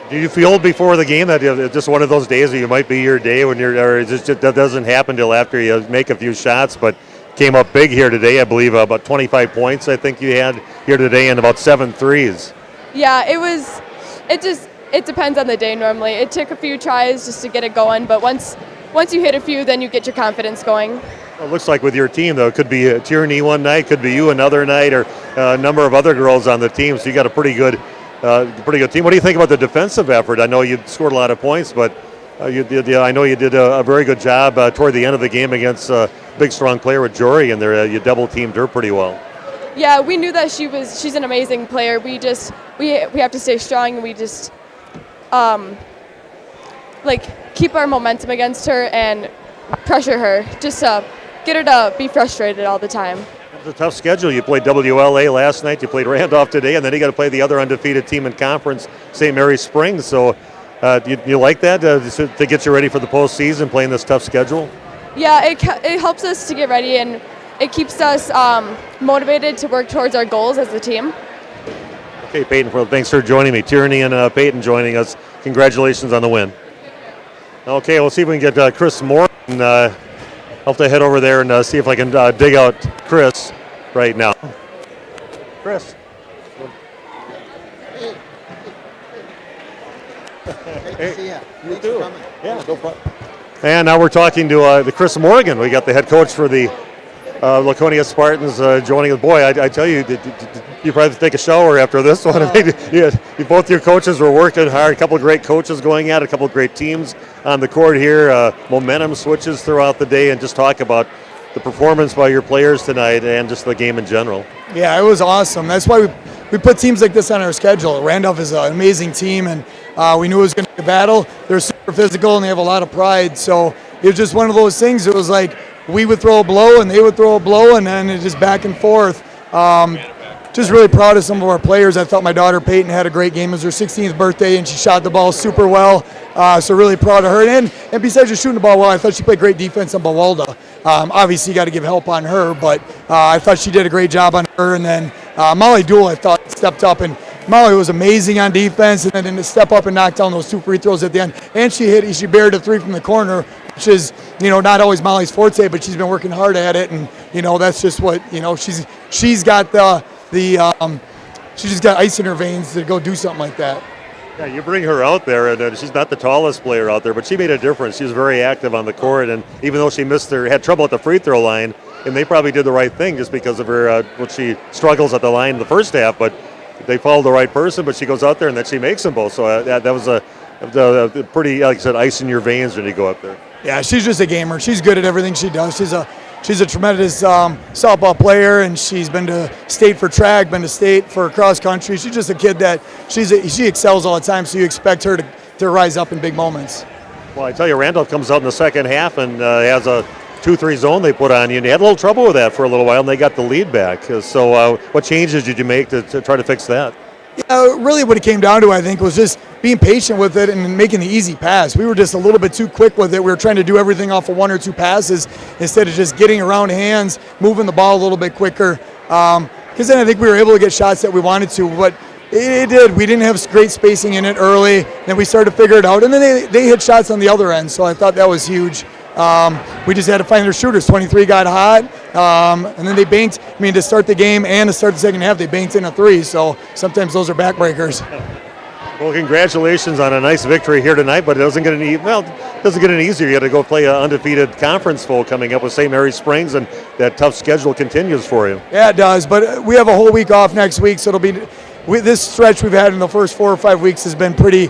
Do you feel before the game that it's just one of those days that you might be your day when that doesn't happen till after you make a few shots, but came up big here today, I believe about 25 points I think you had here today and about 7 threes. Yeah, it depends on the day normally. It took a few tries just to get it going, but once you hit a few, then you get your confidence going. Well, it looks like with your team, though, it could be Tierney one night, could be you another night, or a number of other girls on the team, so you got a pretty good team. What do you think about the defensive effort? I know you scored a lot of points, but I know you did a very good job toward the end of the game against a big, strong player with Jory, and you double-teamed her pretty well. Yeah, we knew that she's an amazing player. We have to stay strong, and we just keep our momentum against her and pressure her, just get her to be frustrated all the time. It's a tough schedule. You played WLA last night, you played Randolph today, and then you got to play the other undefeated team in conference, St. Mary's Springs. So you like that to get you ready for the postseason, playing this tough schedule? Yeah, it helps us to get ready, and it keeps us motivated to work towards our goals as a team. Okay, Peyton, well, thanks for joining me. Tierney and Peyton joining us. Congratulations on the win. Okay, we'll see if we can get Chris Moore. I'll have to head over there and see if I can dig out Chris right now. Chris. Great to see you. You too. Yeah, no problem. And now we're talking to the Chris Morgan. We got the head coach for the Laconia Spartans joining us. Boy, I tell you, you probably have to take a shower after this one. Both your coaches were working hard. A couple of great coaches going at it, a couple of great teams on the court here. Momentum switches throughout the day, and just talk about the performance by your players tonight and just the game in general. Yeah, it was awesome. That's why we put teams like this on our schedule. Randolph is an amazing team, and we knew it was going to be a battle. They're super physical, and they have a lot of pride. So it was just one of those things. It was like we would throw a blow, and they would throw a blow, and then it just back and forth. Just really proud of some of our players. I thought my daughter Peyton had a great game. It was her 16th birthday, and she shot the ball super well. So really proud of her. And besides just shooting the ball well, I thought she played great defense on Bawalda. Obviously, you got to give help on her, but I thought she did a great job on her. And then Molly Dool, I thought, stepped up, and Molly was amazing on defense, and then to step up and knock down those 2 free throws at the end. And she buried a 3 from the corner, which is, not always Molly's forte, but she's been working hard at it. And, that's just what, she's got she just got ice in her veins to go do something like that. Yeah, you bring her out there, and she's not the tallest player out there, but she made a difference. She was very active on the court, and even though she had trouble at the free throw line, and they probably did the right thing just because of her, when she struggles at the line in the first half, but they followed the right person, but she goes out there and then she makes them both. So that was a pretty, like I said, ice in your veins when you go up there. Yeah, she's just a gamer. She's good at everything she does. She's a tremendous softball player, and she's been to state for track, been to state for cross country. She's just a kid that she excels all the time, so you expect her to rise up in big moments. Well, I tell you, Randolph comes out in the second half and has a 2-3 zone they put on you, and you had a little trouble with that for a little while, and they got the lead back. So what changes did you make to try to fix that? Really what it came down to, I think, was just being patient with it and making the easy pass. We were just a little bit too quick with it. We were trying to do everything off of 1 or 2 passes instead of just getting around hands, moving the ball a little bit quicker. Because then I think we were able to get shots that we wanted to, but it did. We didn't have great spacing in it early. Then we started to figure it out, and then they hit shots on the other end, so I thought that was huge. We just had to find their shooters. 23 got hot, and then they banked. I mean, to start the game and to start the second half, they banked in a 3, so sometimes those are backbreakers. Well, congratulations on a nice victory here tonight, but it doesn't get any easier. You got to go play an undefeated conference foe coming up with St. Mary's Springs, and that tough schedule continues for you. Yeah, it does, but we have a whole week off next week, so it'll be this stretch we've had in the first 4 or 5 weeks has been pretty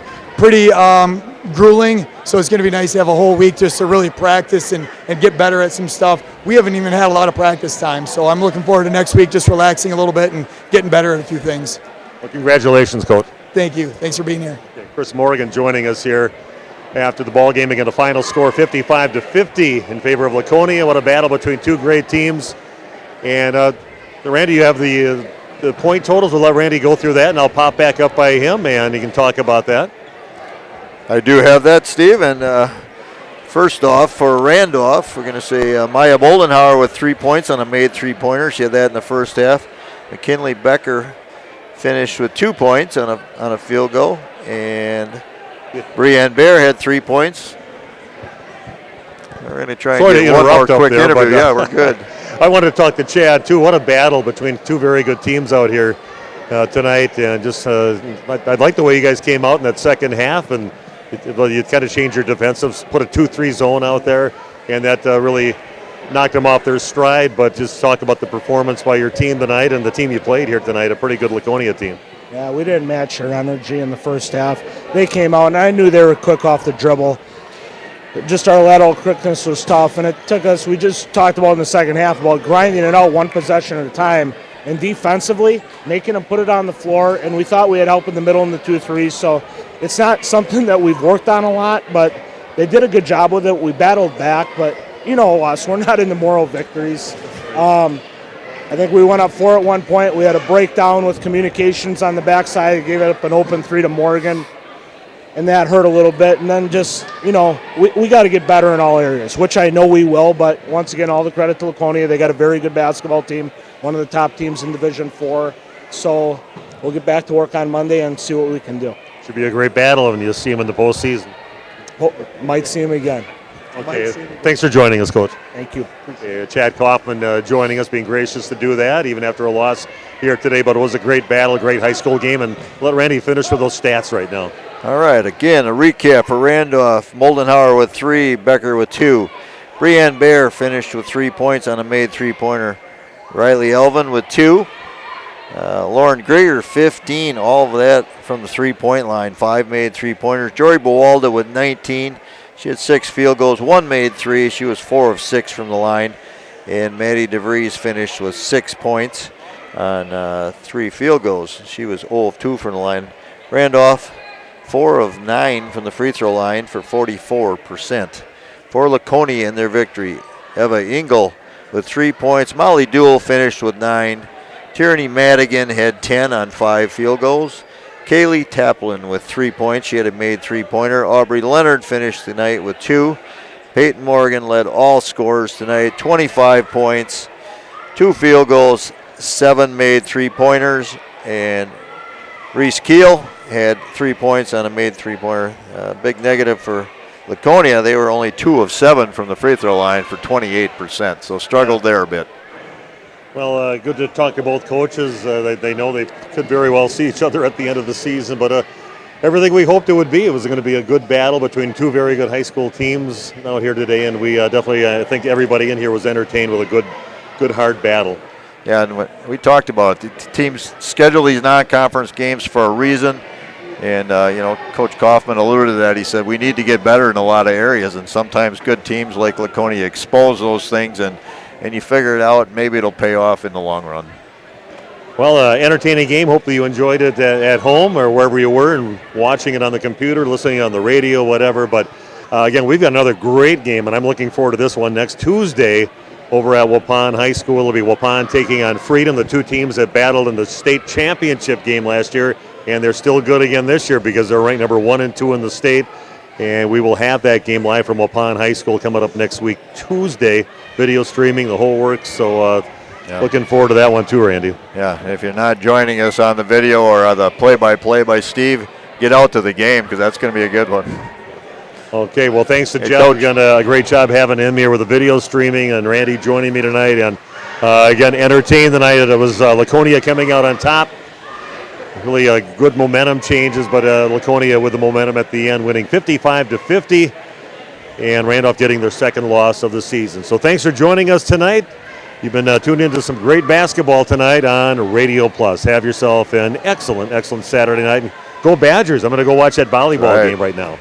grueling, so it's going to be nice to have a whole week just to really practice and get better at some stuff. We haven't even had a lot of practice time, so I'm looking forward to next week just relaxing a little bit and getting better at a few things. Well, congratulations, Coach. Thank you. Thanks for being here. Chris Morgan joining us here after the ball game. Again, the final score 55-50 in favor of Laconia. What a battle between two great teams. And Randy, you have the point totals. We'll let Randy go through that, and I'll pop back up by him, and he can talk about that. I do have that, Steve. And first off, for Randolph, we're going to say Maya Boldenhauer with 3 points on a made three-pointer. She had that in the first half. McKinley Becker finished with 2 points on a field goal. And Brianne Bear had 3 points. We're going to try and get one more quick interview. Yeah, we're good. I wanted to talk to Chad, too. What a battle between two very good teams out here tonight. And just I like the way you guys came out in that second half. And you kind of changed your defensive, put a 2-3 zone out there. And that really knocked them off their stride. But just talk about the performance by your team tonight and the team you played here tonight, a pretty good Laconia team. Yeah, we didn't match their energy in the first half. They came out, and I knew they were quick off the dribble. Just our lateral quickness was tough, and it took us, we just talked about in the second half, about grinding it out one possession at a time, and defensively, making them put it on the floor, and we thought we had help in the middle in the 2-3, so it's not something that we've worked on a lot, but they did a good job with it. We battled back, but you know us, we're not into moral victories. I think we went up 4 at one point. We had a breakdown with communications on the backside. Gave it up an open 3 to Morgan, and that hurt a little bit. And then just, you know, we got to get better in all areas, which I know we will. But once again, all the credit to Laconia. They got a very good basketball team, one of the top teams in Division 4. So we'll get back to work on Monday and see what we can do. Should be a great battle, and you'll see them in the postseason. Might see them again. Okay, thanks for joining us, Coach. Thank you. Chad Kaufman joining us, being gracious to do that, even after a loss here today. But it was a great battle, a great high school game, and let Randy finish with those stats right now. All right, again, a recap for Randolph. Moldenhauer with 3, Becker with 2. Brianne Bear finished with 3 points on a made three-pointer. Riley Elvin with 2. Lauren Grieger, 15, all of that from the three-point line, 5 made three-pointers. Jory Bowalda with 19. She had 6 field goals, 1 made 3. She was 4 of 6 from the line. And Maddie DeVries finished with 6 points on 3 field goals. She was 0 of 2 from the line. Randolph, 4 of 9 from the free throw line for 44%. For Laconia in their victory, Eva Engel with 3 points. Molly Duell finished with 9. Tierney Madigan had 10 on 5 field goals. Kaylee Taplin with 3 points. She had a made three-pointer. Aubrey Leonard finished the night with 2. Peyton Morgan led all scorers tonight, 25 points, 2 field goals, 7 made three-pointers. And Reese Keel had 3 points on a made three-pointer. Big negative for Laconia. They were only 2 of 7 from the free throw line for 28%, so struggled there a bit. Well, good to talk to both coaches. They know they could very well see each other at the end of the season, but everything we hoped it would be. It was going to be a good battle between two very good high school teams out here today, and we definitely, I think everybody in here was entertained with a good hard battle. Yeah, and we talked about it. The teams schedule these non-conference games for a reason, and Coach Kaufman alluded to that. He said we need to get better in a lot of areas, and sometimes good teams like Laconia expose those things, and you figure it out. Maybe it'll pay off in the long run. Well, entertaining game. Hopefully you enjoyed it at home or wherever you were and watching it on the computer, listening on the radio, whatever. But Again, we've got another great game, and I'm looking forward to this one next Tuesday over at Waupun High School. It'll be Waupun taking on Freedom, the two teams that battled in the state championship game last year, and they're still good again this year because they're ranked number 1 and 2 in the state. And we will have that game live from Waupun High School coming up next week, Tuesday. Video streaming, the whole works. So looking forward to that one too, Randy. Yeah, if you're not joining us on the video or the play-by-play by Steve, get out to the game because that's going to be a good one. Okay, well, thanks to Jeff. We've done a great job having him here with the video streaming, and Randy joining me tonight. And again, entertained tonight. It was Laconia coming out on top. Really good momentum changes, but Laconia with the momentum at the end, winning 55-50, and Randolph getting their second loss of the season. So thanks for joining us tonight. You've been tuned into some great basketball tonight on Radio Plus. Have yourself an excellent, excellent Saturday night. And go Badgers. I'm going to go watch that volleyball game right now.